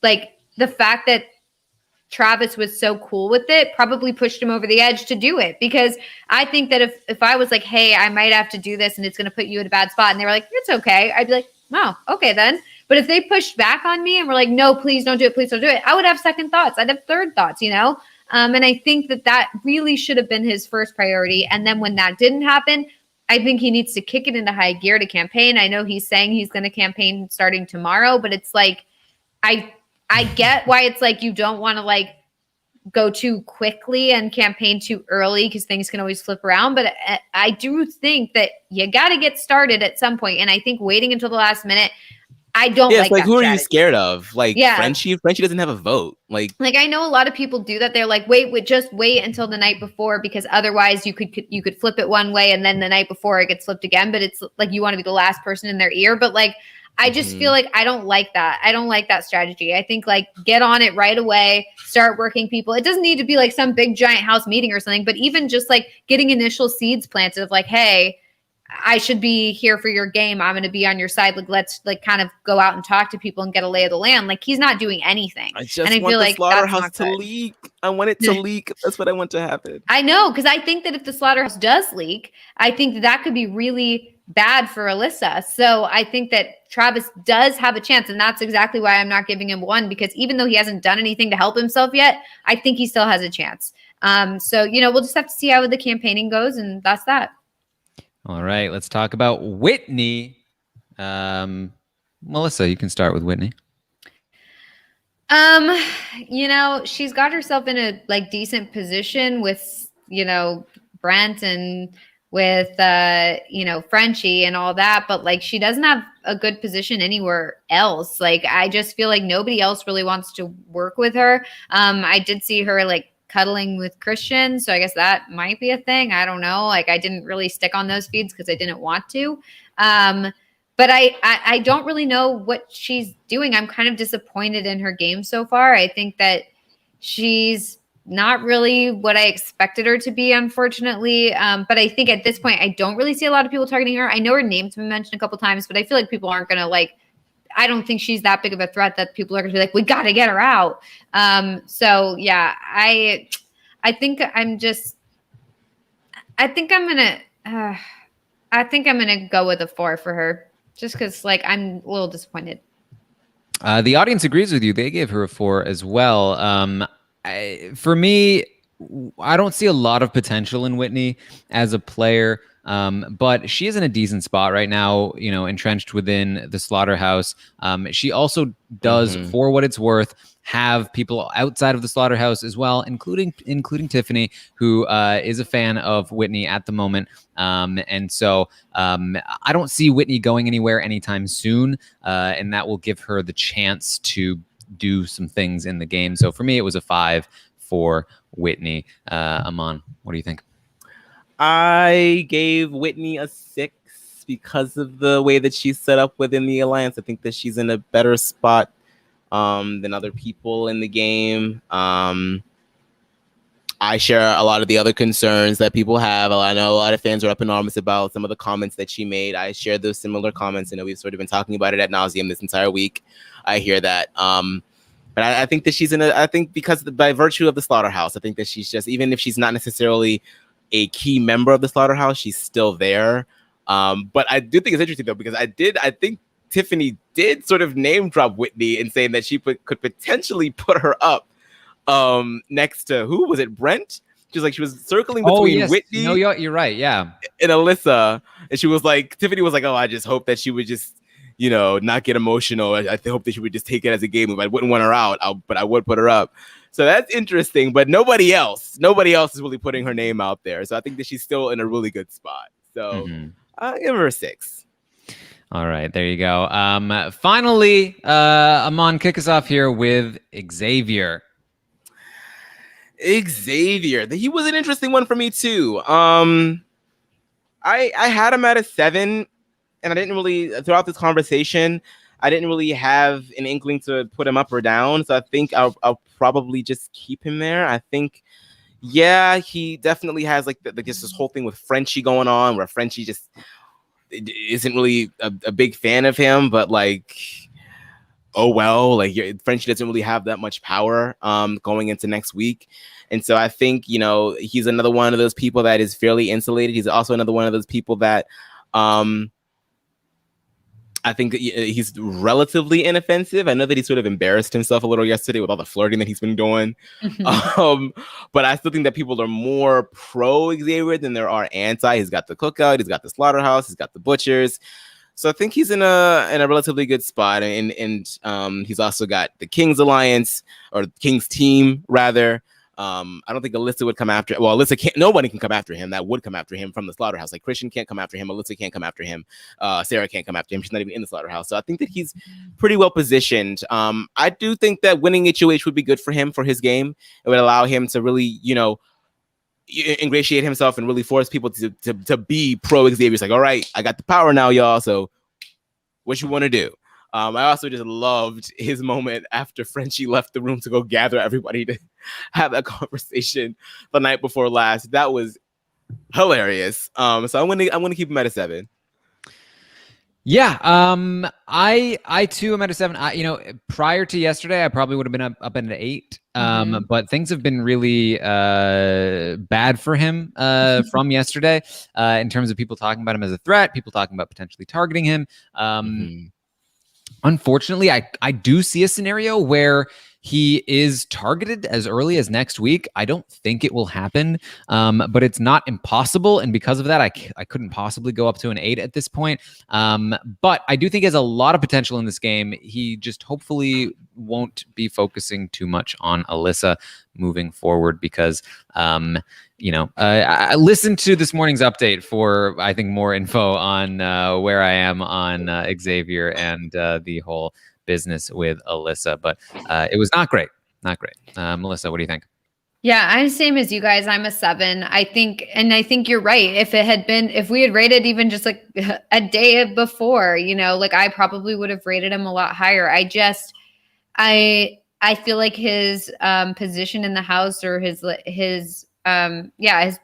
like the fact that Travis was so cool with it probably pushed him over the edge to do it, because I think that if I was like, hey, I might have to do this and it's going to put you in a bad spot, and they were like, it's okay, I'd be like, oh, okay then. But if they pushed back on me and were like, no, please don't do it, please don't do it, I would have second thoughts. I'd have third thoughts, And I think that really should have been his first priority. And then when that didn't happen, I think he needs to kick it into high gear to campaign. I know he's saying he's going to campaign starting tomorrow, but it's like, I get why it's like you don't want to like go too quickly and campaign too early, because things can always flip around. But I do think that you got to get started at some point. And I think waiting until the last minute, I don't like that who strategy. Are you scared of? Like, Frenchie doesn't have a vote. Like I know a lot of people do that. They're like, just wait until the night before, because otherwise you could flip it one way and then the night before it gets flipped again. But it's like you want to be the last person in their ear. But like, I just feel like I don't like that. I don't like that strategy. I think like get on it right away, start working people. It doesn't need to be like some big giant house meeting or something, but even just like getting initial seeds planted of like, hey, I should be here for your game. I'm going to be on your side. Like, let's like kind of go out and talk to people and get a lay of the land. Like he's not doing anything. I feel like Slaughterhouse to leak. I want it to leak. That's what I want to happen. I know. Cause I think that if the Slaughterhouse does leak, I think that could be really bad for Alyssa. So I think that Travis does have a chance. And that's exactly why I'm not giving him 1, because even though he hasn't done anything to help himself yet, I think he still has a chance. So, we'll just have to see how the campaigning goes. And that's that. All right, let's talk about Whitney. Melissa, you can start with Whitney. She's got herself in a like decent position with, Brent and with, Frenchie and all that, but like she doesn't have a good position anywhere else. Like, I just feel like nobody else really wants to work with her. I did see her like cuddling with Christian, so I guess that might be a thing. I don't know. Like, I didn't really stick on those feeds because I didn't want to. But I don't really know what she's doing. I'm kind of disappointed in her game so far. I think that she's not really what I expected her to be, unfortunately. But I think at this point, I don't really see a lot of people targeting her. I know her name's been mentioned a couple times, but I feel like people aren't going to like, I don't think she's that big of a threat that people are going to be like, we got to get her out. So yeah, I think I'm going to go with a 4 for her, just because like I'm a little disappointed. The audience agrees with you. They gave her a 4 as well. For me, I don't see a lot of potential in Whitney as a player. But she is in a decent spot right now, entrenched within the Slaughterhouse. She also does, for what it's worth, have people outside of the Slaughterhouse as well, including Tiffany, who is a fan of Whitney at the moment. And so I don't see Whitney going anywhere anytime soon, and that will give her the chance to do some things in the game. So for me, it was a 5 for Whitney. Aman, what do you think? I gave Whitney a 6 because of the way that she's set up within the Alliance. I think that she's in a better spot than other people in the game. I share a lot of the other concerns that people have. I know a lot of fans are up in arms about some of the comments that she made. I share those similar comments. I know we've sort of been talking about it ad nauseum this entire week. I hear that. But I think that she's I think because by virtue of the Slaughterhouse, I think that she's just, even if she's not necessarily a key member of the Slaughterhouse, she's still there. But I do think it's interesting though, because I think Tiffany did sort of name drop Whitney in saying that she could potentially put her up next to, who was it, Brent? She was circling between Whitney. No, you're right. Yeah. And Alyssa. And she was like, Tiffany was like, oh, I just hope that she would just, not get emotional. I hope that she would just take it as a game move. I wouldn't want her out, but I would put her up. So that's interesting, but nobody else is really putting her name out there. So I think that she's still in a really good spot. So I'll give her a 6. All right, there you go. Finally, Aman, kick us off here with Xavier. He was an interesting one for me too. I had him at a 7, and I didn't really, throughout this conversation, I didn't really have an inkling to put him up or down. So I think I'll probably just keep him there. I think, yeah, he definitely has just this whole thing with Frenchie going on, where Frenchie just isn't really a big fan of him, but oh well, Frenchie doesn't really have that much power going into next week. And so I think, he's another one of those people that is fairly insulated. He's also another one of those people that I think he's relatively inoffensive. I know that he sort of embarrassed himself a little yesterday with all the flirting that he's been doing. But I still think that people are more pro Xavier than there are anti. He's got the cookout, he's got the Slaughterhouse, he's got the butchers. So I think he's in a relatively good spot. And he's also got the King's Alliance, or King's team rather. I don't think Alyssa would come after. Well, Alyssa can't. Nobody can come after him. That would come after him from the Slaughterhouse. Like Christian can't come after him. Alyssa can't come after him. Sarah can't come after him. She's not even in the Slaughterhouse. So I think that he's pretty well positioned. I do think that winning HOH would be good for him, for his game. It would allow him to really, ingratiate himself and really force people to be pro Xavier. It's like, all right, I got the power now, y'all. So what you want to do? I also just loved his moment after Frenchie left the room to go gather everybody to have that conversation the night before last. That was hilarious. So I'm gonna keep him at a 7. Yeah, I too am at a 7. Prior to yesterday, I probably would have been up at an 8. But things have been really bad for him from yesterday in terms of people talking about him as a threat, people talking about potentially targeting him. Unfortunately, I do see a scenario where he is targeted as early as next week. I don't think it will happen, but it's not impossible. And because of that, I couldn't possibly go up to an 8 at this point. But I do think he has a lot of potential in this game. He just hopefully won't be focusing too much on Alyssa moving forward because, I listened to this morning's update for, I think, more info on where I am on Xavier and the whole business with Alyssa, but it was not great. Melissa, what do you think? Yeah, I'm the same as you guys. I'm a 7. I think you're right. If we had rated even just like a day before, I probably would have rated him a lot higher. I feel like his position in the house, or his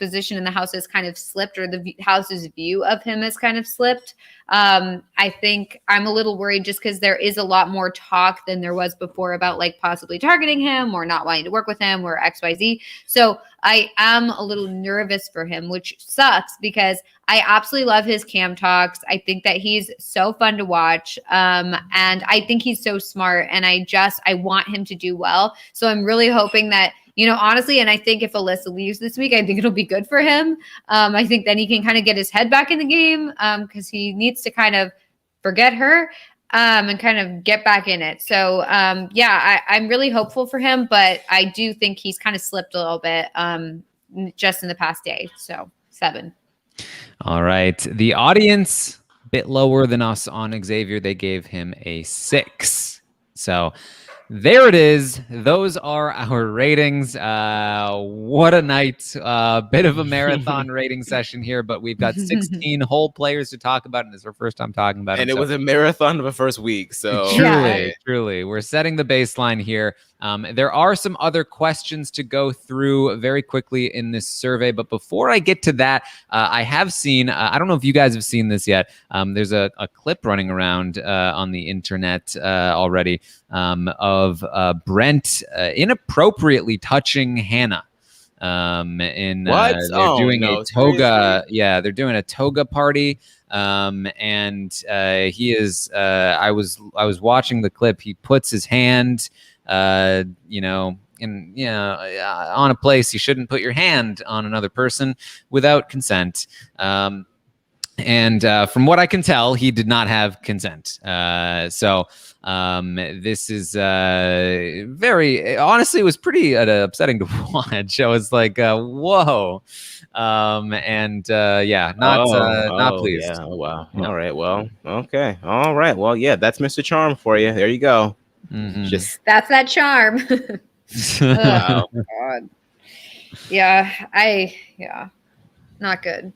position in the house has kind of slipped, or the house's view of him has kind of slipped. I think I'm a little worried just because there is a lot more talk than there was before about possibly targeting him or not wanting to work with him or XYZ. So I am a little nervous for him, which sucks because I absolutely love his cam talks. I think that he's so fun to watch. And I think he's so smart, and I want him to do well. So I'm really hoping that, honestly, and I think if Alyssa leaves this week, I think it'll be good for him. I think then he can kind of get his head back in the game because he needs to kind of forget her and kind of get back in it. So, I'm really hopeful for him, but I do think he's kind of slipped a little bit just in the past day. So 7. All right. The audience, a bit lower than us on Xavier. They gave him a 6. So there it is. Those are our ratings. What a night. Bit of a marathon rating session here, but we've got 16 whole players to talk about, and this is our first time talking about it. And it was a marathon of the first week. So truly, we're setting the baseline here. There are some other questions to go through very quickly in this survey, but before I get to that, I have seen, I don't know if you guys have seen this yet, there's a clip running around on the internet already of Brent inappropriately touching Hannah. They're doing a toga. Yeah, they're doing a toga party. And he is. I was watching the clip. He puts his hand, on a place. You shouldn't put your hand on another person without consent. And from what I can tell, he did not have consent. So this is very, honestly, it was pretty upsetting to watch. I was like, whoa. Not pleased. Yeah. Oh, wow. No. All right. Well, okay. All right. Well, yeah, that's Mr. Charm for you. There you go. Mm-hmm. That's that charm. Wow. God. Yeah. Not good.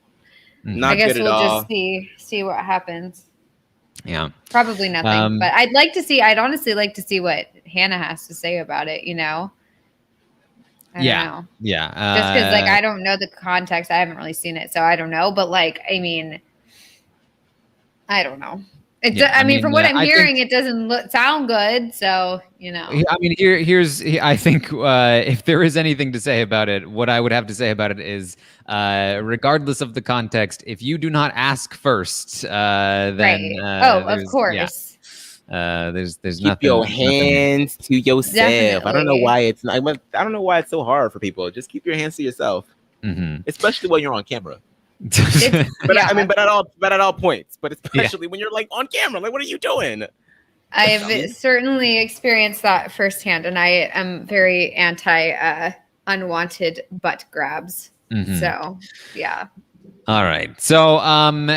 Not I guess good at we'll all. just see what happens. Yeah. Probably nothing. But I'd honestly like to see what Hannah has to say about it, I don't know. Yeah. Just because, I don't know the context. I haven't really seen it, so I don't know. But, I don't know. From what I'm hearing, it doesn't sound good. So, I mean, I think if there is anything to say about it, what I would have to say about it is, regardless of the context, if you do not ask first, then of course. Yeah. There's Keep nothing. your hands to yourself. Definitely. I don't know why it's not. I don't know why it's so hard for people. Just keep your hands to yourself, especially when you're on camera. But at all points. But especially when you're on camera, what are you doing? I've certainly experienced that firsthand, and I am very anti unwanted butt grabs. So, yeah. All right. So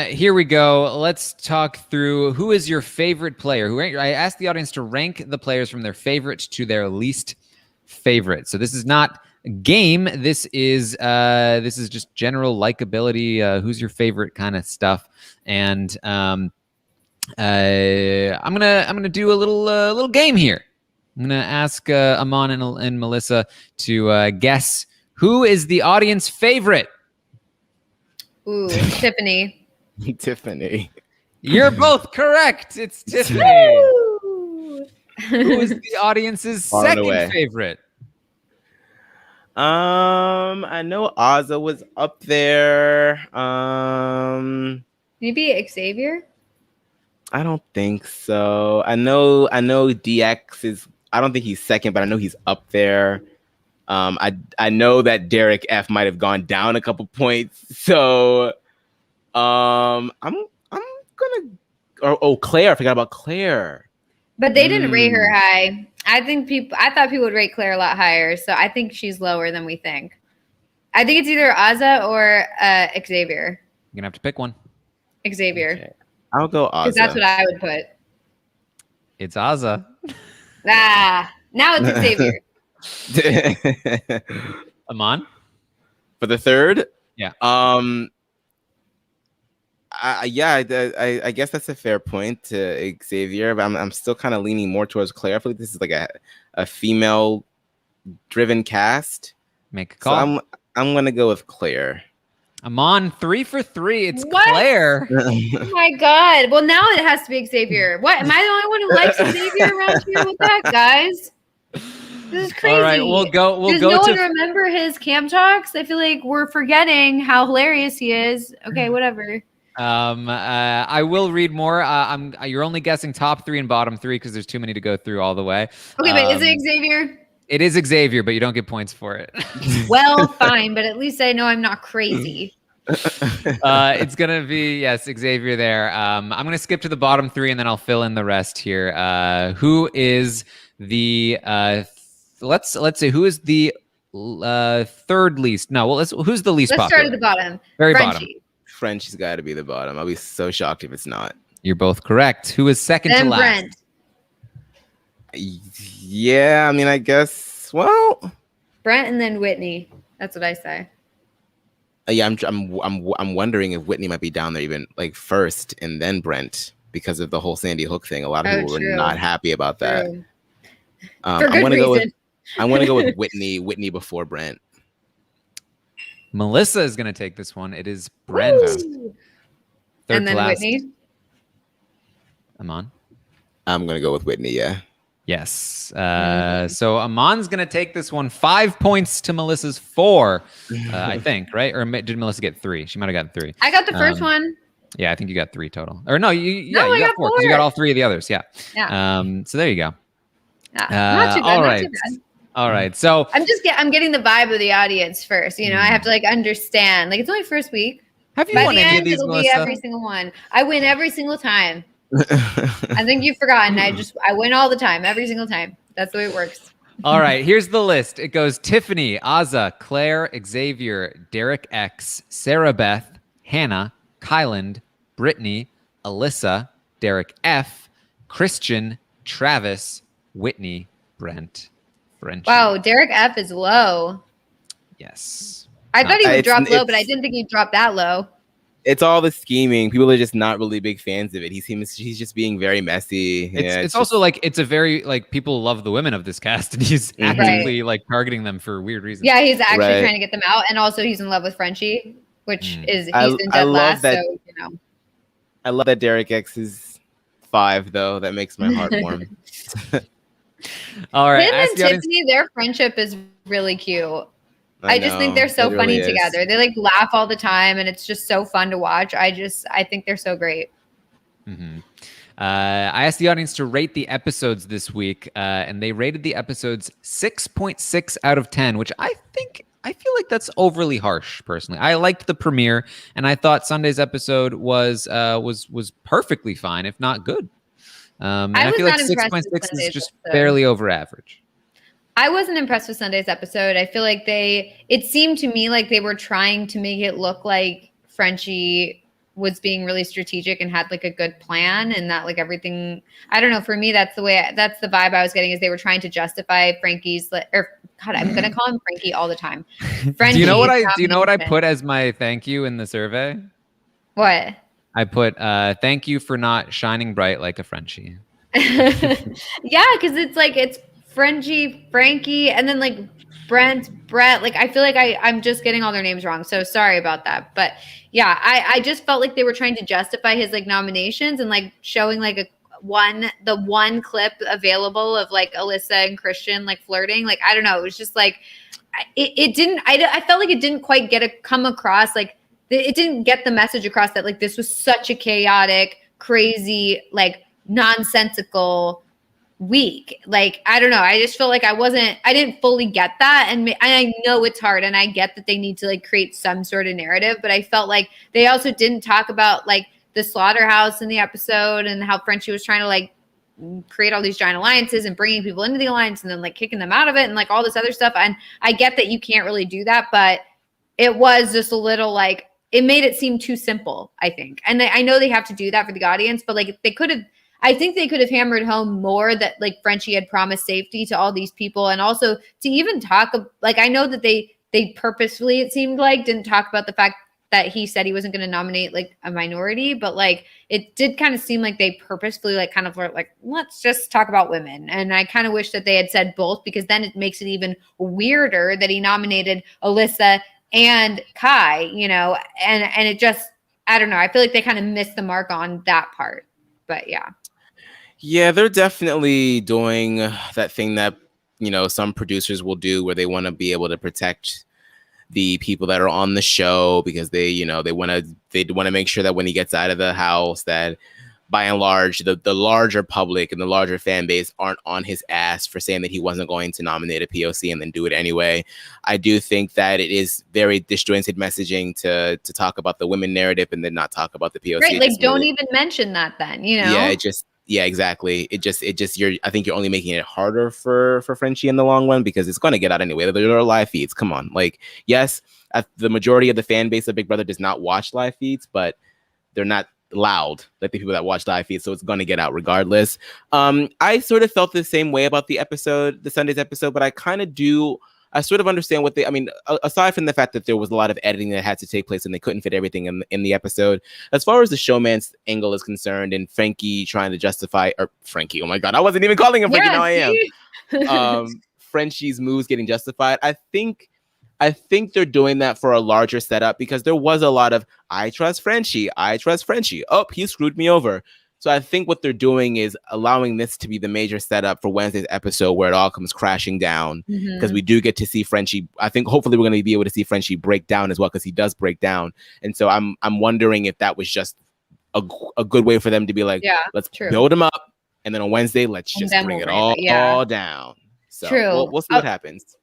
here we go. Let's talk through who is your favorite player. I asked the audience to rank the players from their favorite to their least favorite. So this is not a game. This is just general likability. Who's your favorite kind of stuff? And I'm gonna do a little game here. I'm gonna ask Aman and Melissa to guess who is the audience favorite. Ooh, Tiffany. Tiffany. You're both correct. It's Tiffany. Who is the audience's second favorite? I know Ozza was up there. Maybe Xavier? I don't think so. I know DX is, I don't think he's second, but I know he's up there. I know that Derek F might have gone down a couple points. So I'm gonna Claire. I forgot about Claire. But they didn't rate her high. I thought people would rate Claire a lot higher, so I think she's lower than we think. I think it's either Ozza or Xavier. You're gonna have to pick one. Xavier. Okay. I'll go Ozza. Because that's what I would put. It's Ozza. Now it's Xavier. Aman? For the third? Yeah. I guess that's a fair point to Xavier, but I'm still kind of leaning more towards Claire. I feel like this is like a female driven cast. Make a call. So I'm gonna go with Claire. Aman, 3 for 3. It's What? Claire. Oh my God. Well, now it has to be Xavier. What? Am I the only one who likes Xavier around here with that, guys? This is crazy. All right, we'll go. Does no one remember his camp talks? I feel like we're forgetting how hilarious he is. Okay, whatever. I will read more. You're only guessing top 3 and bottom 3 because there's too many to go through all the way. Okay, but is it Xavier? It is Xavier, but you don't get points for it. Well, fine, but at least I know I'm not crazy. It's gonna be Xavier there. I'm gonna skip to the bottom 3 and then I'll fill in the rest here. Who is the let's say who is the third least? No, well, who's the least popular? Let's start at the bottom. Very Frenchie. bottom. Frenchie's got to be the bottom. I'll be so shocked if it's not. You're both correct. Who is second to last? Brent. Yeah, I mean, I guess. Well, Brent and then Whitney. That's what I say. Yeah, I'm wondering if Whitney might be down there even like first and then Brent because of the whole Sandy Hook thing. A lot of people were not happy about that. For good reason. I want to go with Whitney before Brent. Melissa is going to take this one. It is Brent. Third and then Whitney. Aman. I'm going to go with Whitney, yeah. Yes. So Aman's going to take this one. 5 points to Melissa's 4, I think, right? Or did Melissa get 3? She might have gotten 3. I got the first one. Yeah, I think you got 3 total. Or no, you I got 4 because you got all 3 of the others. Yeah. So there you go. Not too bad. All not right. too bad. All right. So I'm getting the vibe of the audience first. You know, I have to like understand. Like it's only first week. Have you By won the any end, of these, it'll Melissa? be every single one. I win every single time. I think you've forgotten. I win all the time, every single time. That's the way it works. All right, here's the list. It goes Tiffany, Azza, Claire, Xavier, Derek X, Sarah Beth, Hannah, Kyland, Brittany, Alyssa, Derek F, Christian, Travis, Whitney, Brent, Frenchie. Wow, Derek F is low. Yes. I thought he would drop low, but I didn't think he'd drop that low. It's all the scheming. People are just not really big fans of it. He's just being very messy. It's also like it's a very like people love the women of this cast, and he's actively like targeting them for weird reasons. Yeah, he's actually trying to get them out, and also he's in love with Frenchie, which is he's in dead last. So you know, I love that Derek X is 5 though. That makes my heart warm. All right, him and Tiffany, their friendship is really cute. I just think they're so funny together. They like laugh all the time, and it's just so fun to watch. I think they're so great. Mm-hmm. I asked the audience to rate the episodes this week, and they rated the episodes 6.6 out of 10, which I feel like that's overly harsh. Personally, I liked the premiere, and I thought Sunday's episode was perfectly fine, if not good. And I feel like 6.6 is just barely over average. I wasn't impressed with Sunday's episode. I feel like it seemed to me like they were trying to make it look like Frenchie was being really strategic and had like a good plan, and that like everything, I don't know, for me, that's the vibe I was getting, is they were trying to justify Frankie's, or God, I'm going to call him Frankie all the time. Do you know what I put as my thank you in the survey? What? I put, thank you for not shining bright like a Frenchie. Yeah. Cause it's Frenchie, Frankie, and then like Brent, like I feel like I'm just getting all their names wrong. So sorry about that. But yeah, I just felt like they were trying to justify his like nominations and like showing like the one clip available of like Alyssa and Christian like flirting. Like, I don't know. It was just like, I felt like it didn't quite come across. Like it didn't get the message across that like this was such a chaotic, crazy, like nonsensical week. Like, I don't know. I just feel like I didn't fully get that. And I know it's hard, and I get that they need to like create some sort of narrative, but I felt like they also didn't talk about like the slaughterhouse in the episode and how Frenchie was trying to like create all these giant alliances and bringing people into the alliance and then like kicking them out of it and like all this other stuff. And I get that you can't really do that, but it was just a little like, it made it seem too simple, I think. And I know they have to do that for the audience, but like I think they could have hammered home more that like Frenchie had promised safety to all these people. And also to even talk, like, I know that they purposefully, it seemed like, didn't talk about the fact that he said he wasn't going to nominate like a minority, but like it did kind of seem like they purposefully like kind of were like, let's just talk about women. And I kind of wish that they had said both, because then it makes it even weirder that he nominated Alyssa and Kai, you know, and it just, I don't know. I feel like they kind of missed the mark on that part, but yeah. Yeah, they're definitely doing that thing that some producers will do, where they want to be able to protect the people that are on the show, because they want to make sure that when he gets out of the house, that by and large the larger public and the larger fan base aren't on his ass for saying that he wasn't going to nominate a POC and then do it anyway. I do think that it is very disjointed messaging to talk about the women narrative and then not talk about the POC. Right, like don't even mention that then, Yeah, exactly. I think you're only making it harder for Frenchie in the long run, because it's going to get out anyway. There are live feeds. Come on. Like, yes, the majority of the fan base of Big Brother does not watch live feeds, but they're not loud like the people that watch live feeds, so it's going to get out regardless. I sort of felt the same way about the Sunday's episode, but I sort of understand aside from the fact that there was a lot of editing that had to take place and they couldn't fit everything in the episode. As far as the showman's angle is concerned, and Frankie trying to justify, or Frankie, oh my God, I wasn't even calling him Frankie, now I am. Frenchie's moves getting justified. I think they're doing that for a larger setup, because there was a lot of, I trust Frenchie. Oh, he screwed me over. So I think what they're doing is allowing this to be the major setup for Wednesday's episode, where it all comes crashing down, because we do get to see Frenchie. I think hopefully we're going to be able to see Frenchie break down as well, because he does break down. And so I'm wondering if that was just a good way for them to be like, let's build him up, and then on Wednesday, let's just bring it all down. So we'll see what happens.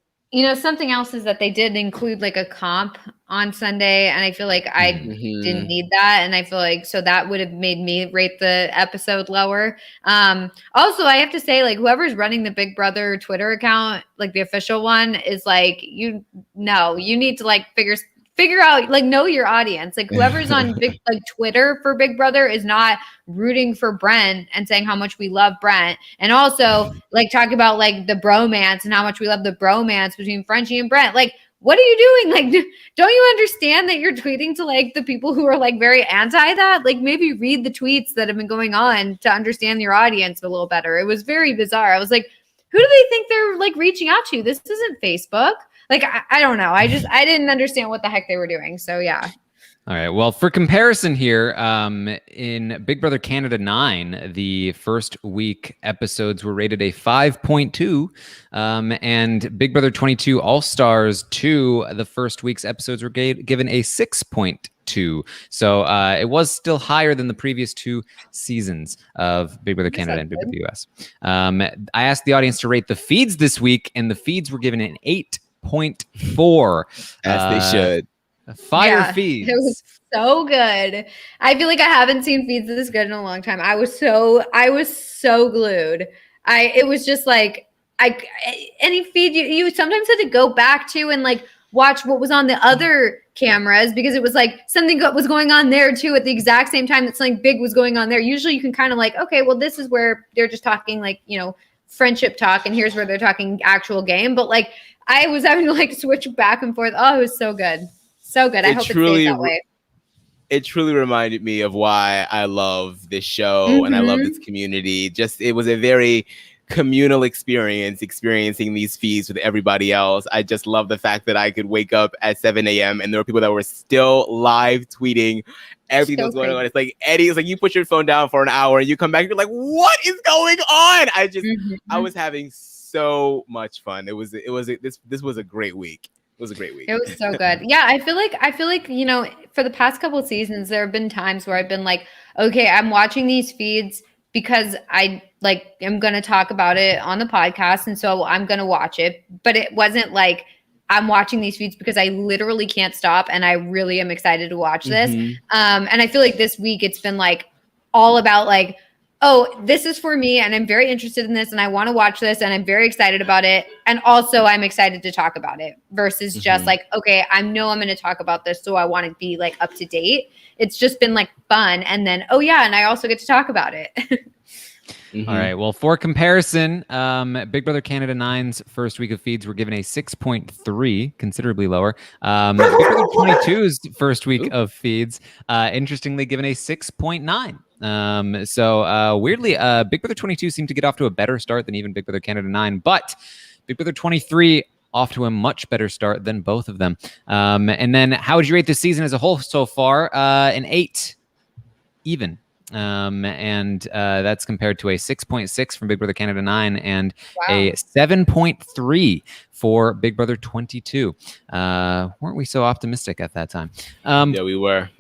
Something else is that they did include like a comp on Sunday, and I feel like I didn't need that. And I feel like, so that would have made me rate the episode lower. Also, I have to say, like, whoever's running the Big Brother Twitter account, like the official one, is like, you need to like figure out, like, know your audience. Like, whoever's on big like Twitter for Big Brother is not rooting for Brent and saying how much we love Brent, and also like talk about like the bromance and how much we love the bromance between Frenchie and Brent. Like, what are you doing? Like, don't you understand that you're tweeting to like the people who are like very anti that? Like, maybe read the tweets that have been going on to understand your audience a little better. It was very bizarre. I was like, who do they think they're like reaching out to? This isn't Facebook. Like, I don't know. I didn't understand what the heck they were doing. So, yeah. All right. Well, for comparison here, in Big Brother Canada 9, the first week episodes were rated a 5.2, and Big Brother 22 All-Stars 2, the first week's episodes were given a 6.2. So it was still higher than the previous two seasons of Big Brother Canada and Big Brother US. I asked the audience to rate the feeds this week, and the feeds were given an 8.4. As they should. Fire feeds. It was so good. I feel like I haven't seen feeds this good in a long time. I was so glued. It was just like, any feed you sometimes had to go back to and like watch what was on the other cameras, because it was like something was going on there too at the exact same time that something big was going on there. Usually you can kind of like, okay, well, this is where they're just talking like, friendship talk, and here's where they're talking actual game. But like, I was having to like switch back and forth. Oh, it was so good. So good. I hope it stays that way. It truly reminded me of why I love this show and I love this community. It was a very communal experiencing these feeds with everybody else. I just love the fact that I could wake up at 7 a.m. and there were people that were still live tweeting everything that's going on. It's like, Eddie, it's like you put your phone down for an hour and you come back and you're like, what is going on? I was having so much fun. This was a great week. It was a great week. It was so good. Yeah, I feel like, for the past couple of seasons, there have been times where I've been like, okay, I'm watching these feeds because I like am going to talk about it on the podcast. And so I'm going to watch it. But it wasn't like I'm watching these feeds because I literally can't stop. And I really am excited to watch this. And I feel like this week it's been like all about like, oh, this is for me and I'm very interested in this and I want to watch this and I'm very excited about it. And also I'm excited to talk about it versus just like, okay, I know I'm going to talk about this, so I want to be like up to date. It's just been like fun. And then, oh yeah, and I also get to talk about it. All right. Well, for comparison, Big Brother Canada 9's first week of feeds were given a 6.3, considerably lower. Big Brother 22's first week of feeds, interestingly, given a 6.9. So weirdly, Big Brother 22 seemed to get off to a better start than even Big Brother Canada 9, but Big Brother 23 off to a much better start than both of them. And then how would you rate this season as a whole so far? An 8, even. And that's compared to a 6.6 from Big Brother Canada 9 and Wow. a 7.3 for Big Brother 22. Weren't we so optimistic at that time? Yeah, we were.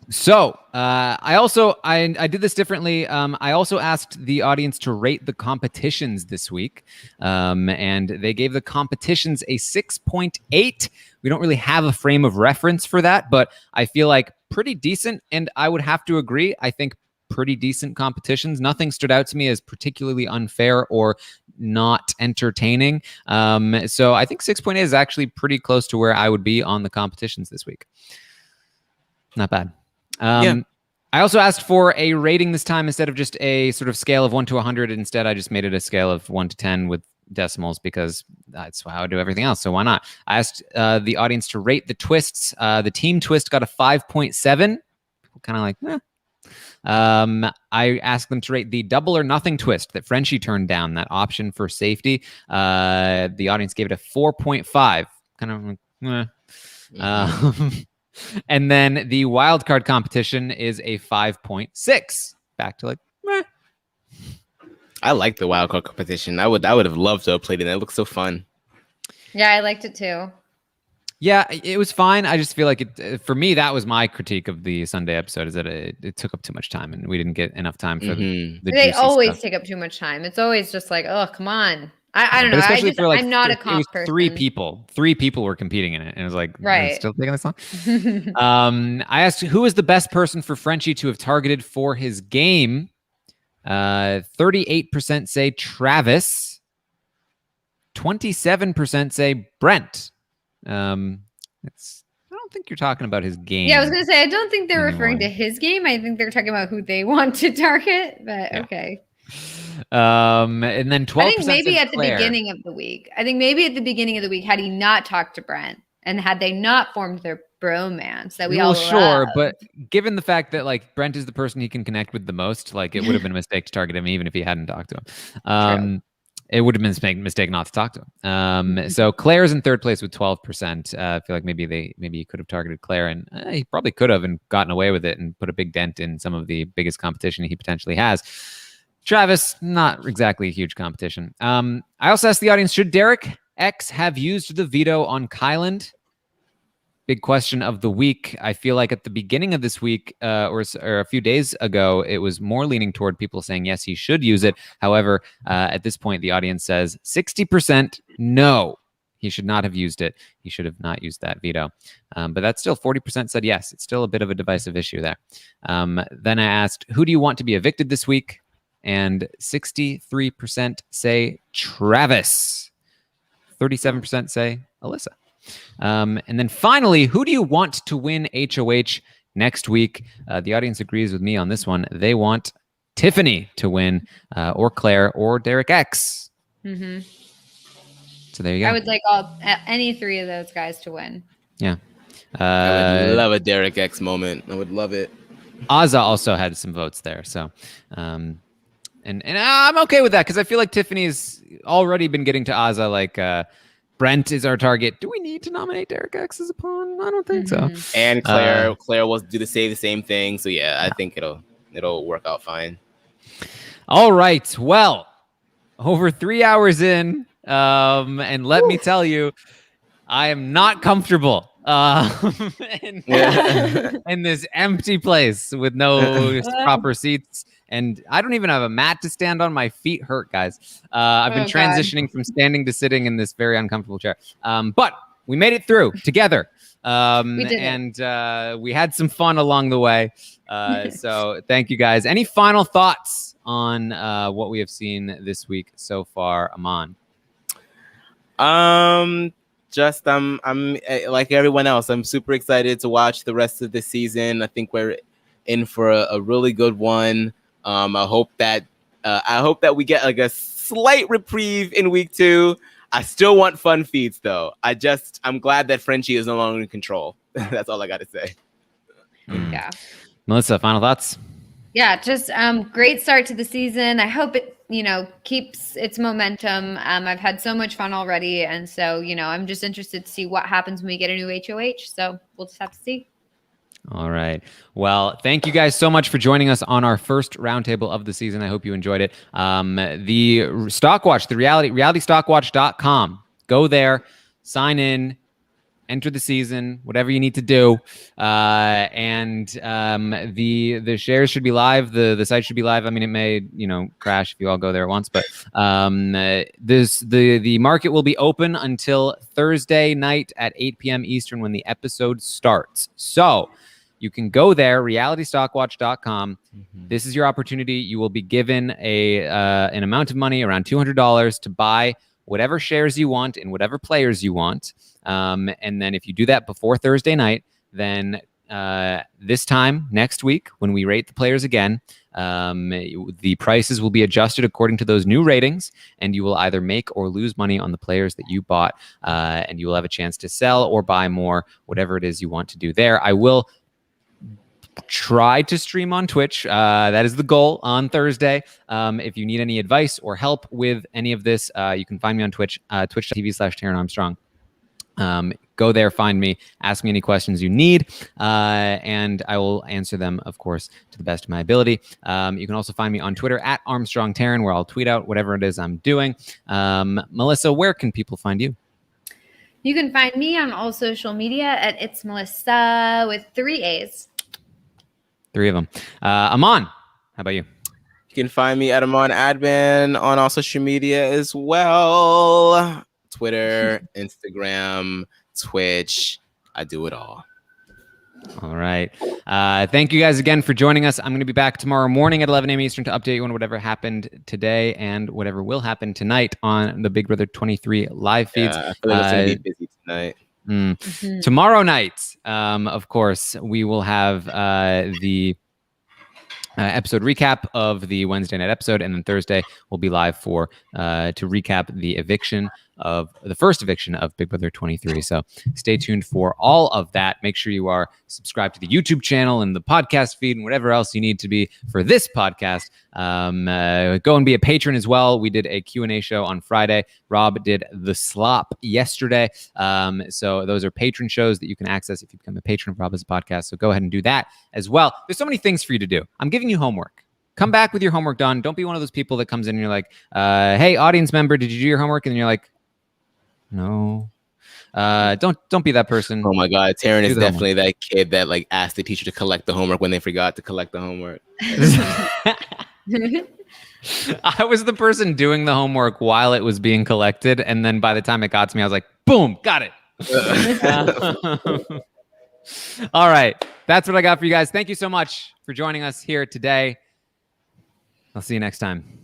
So I did this differently. I also asked the audience to rate the competitions this week, and they gave the competitions a 6.8. We don't really have a frame of reference for that, but I feel like pretty decent, and I would have to agree. I think pretty decent competitions. Nothing stood out to me as particularly unfair or not entertaining. So I think 6.8 is actually pretty close to where I would be on the competitions this week. Not bad. Yeah. I also asked for a rating this time instead of just a sort of scale of 1 to 100. Instead, I just made it a scale of 1 to 10 with decimals because that's how I do everything else. So why not? I asked the audience to rate the twists. The team twist got a 5.7. Kind of like, eh. I asked them to rate the double or nothing twist that Frenchie turned down, that option for safety. The audience gave it a 4.5. Kind of like, eh. And then the wild card competition is a 5.6. Back to like, meh. I like the wild card competition. I would have loved to have played in it. It looks so fun. Yeah, I liked it too. Yeah, it was fine. I just feel like for me, that was my critique of the Sunday episode, is that it took up too much time and we didn't get enough time for the They juicy always stuff. take up too much time. It's always just like, oh, come on. I don't know. Especially for, like, I'm not a it comp was person. three people were competing in it, and it was like, Right. it's still taking this long. I asked who is the best person for Frenchie to have targeted for his game. 38% say Travis. 27% say Brent. I don't think you're talking about his game. Yeah, I was gonna say I don't think they're referring Anyone. to his game. I think they're talking about who they want to target. But Yeah. okay. And then 12%. I think maybe said at the Claire. beginning of the week. I think maybe at the beginning of the week, had he not talked to Brent and had they not formed their bromance that we all sure, love. but given the fact that like Brent is the person he can connect with the most, like it would have been a mistake to target him even if he hadn't talked to him. It would have been a mistake not to talk to him. So Claire's in third place with 12%. I feel like maybe he could have targeted Claire, and he probably could have and gotten away with it and put a big dent in some of the biggest competition he potentially has. Travis, not exactly a huge competition. I also asked the audience, should Derek X have used the veto on Kyland? Big question of the week. I feel like at the beginning of this week or a few days ago, it was more leaning toward people saying, yes, he should use it. However, at this point, the audience says 60% no, he should not have used it. He should have not used that veto. But that's still 40% said yes. It's still a bit of a divisive issue there. Then I asked, who do you want to be evicted this week? And 63% say Travis. 37% say Alyssa. And then finally, who do you want to win HOH next week? The audience agrees with me on this one. They want Tiffany to win, or Claire, or Derek X. Mm-hmm. So there you go. I would like any three of those guys to win. Yeah. I would love a Derek X moment. I would love it. Azza also had some votes there. So, and I'm okay with that because I feel like Tiffany's already been getting to Azza like, Brent is our target. Do we need to nominate Derek X as a pawn? I don't think so. And Claire will do the same thing. So yeah, I think it'll work out fine. All right. Well, over 3 hours in, and let me tell you, I am not comfortable in this empty place with no proper seats. And I don't even have a mat to stand on. My feet hurt, guys. I've been transitioning from standing to sitting in this very uncomfortable chair. But we made it through together. We did and we had some fun along the way. So thank you, guys. Any final thoughts on what we have seen this week so far, Aman? Just I'm like everyone else. I'm super excited to watch the rest of the season. I think we're in for a really good one. I hope that we get like a slight reprieve in week 2. I still want fun feeds though. I'm glad that Frenchie is no longer in control. That's all I got to say. Yeah. Melissa, final thoughts? Yeah, just great start to the season. I hope it, keeps its momentum. I've had so much fun already. And so, I'm just interested to see what happens when we get a new HOH. So we'll just have to see. All right. Well, thank you guys so much for joining us on our first roundtable of the season. I hope you enjoyed it. The Stock Watch, the realitystockwatch.com. Go there, sign in, enter the season, whatever you need to do, and the shares should be live. The site should be live. I mean, it may crash if you all go there at once, but the market will be open until Thursday night at 8 p.m. Eastern when the episode starts. So you can go there, realitystockwatch.com. This is your opportunity. You will be given an amount of money, around $200, to buy whatever shares you want and whatever players you want. And then if you do that before Thursday night, then this time next week, when we rate the players again, the prices will be adjusted according to those new ratings, and you will either make or lose money on the players that you bought, and you will have a chance to sell or buy more, whatever it is you want to do there. I will try to stream on Twitch. That is the goal on Thursday. If you need any advice or help with any of this, you can find me on Twitch, twitch.tv/Taran Armstrong. Go there, find me, ask me any questions you need, and I will answer them, of course, to the best of my ability. You can also find me on Twitter at ArmstrongTaran, where I'll tweet out whatever it is I'm doing. Melissa, where can people find you? You can find me on all social media at It's Melissa with 3 A's. 3 of them. Aman, how about you? You can find me at Aman Adwin on all social media as well. Twitter, Instagram, Twitch. I do it all. All right. Thank you guys again for joining us. I'm going to be back tomorrow morning at 11 a.m. Eastern to update you on whatever happened today and whatever will happen tonight on the Big Brother 23 live feeds. Yeah, I feel like it's going to be busy tonight. Tomorrow night, of course, we will have the episode recap of the Wednesday night episode, and then Thursday we'll be live to recap the first eviction of Big Brother 23. So stay tuned for all of that. Make sure you are subscribed to the YouTube channel and the podcast feed and whatever else you need to be for this podcast. Go and be a patron as well. We did a Q&A show on Friday. Rob did the slop yesterday. So those are patron shows that you can access if you become a patron of Rob's podcast. So go ahead and do that as well. There's so many things for you to do. I'm giving you homework. Come back with your homework done. Don't be one of those people that comes in and you're like, hey, audience member, did you do your homework? And then you're like, no. Don't be that person. Oh my God, Taran is definitely that kid that like asked the teacher to collect the homework when they forgot to collect the homework. I was the person doing the homework while it was being collected, and then by the time it got to me, I was like, boom, got it. All right, that's what I got for you guys. Thank you so much for joining us here today. I'll see you next time.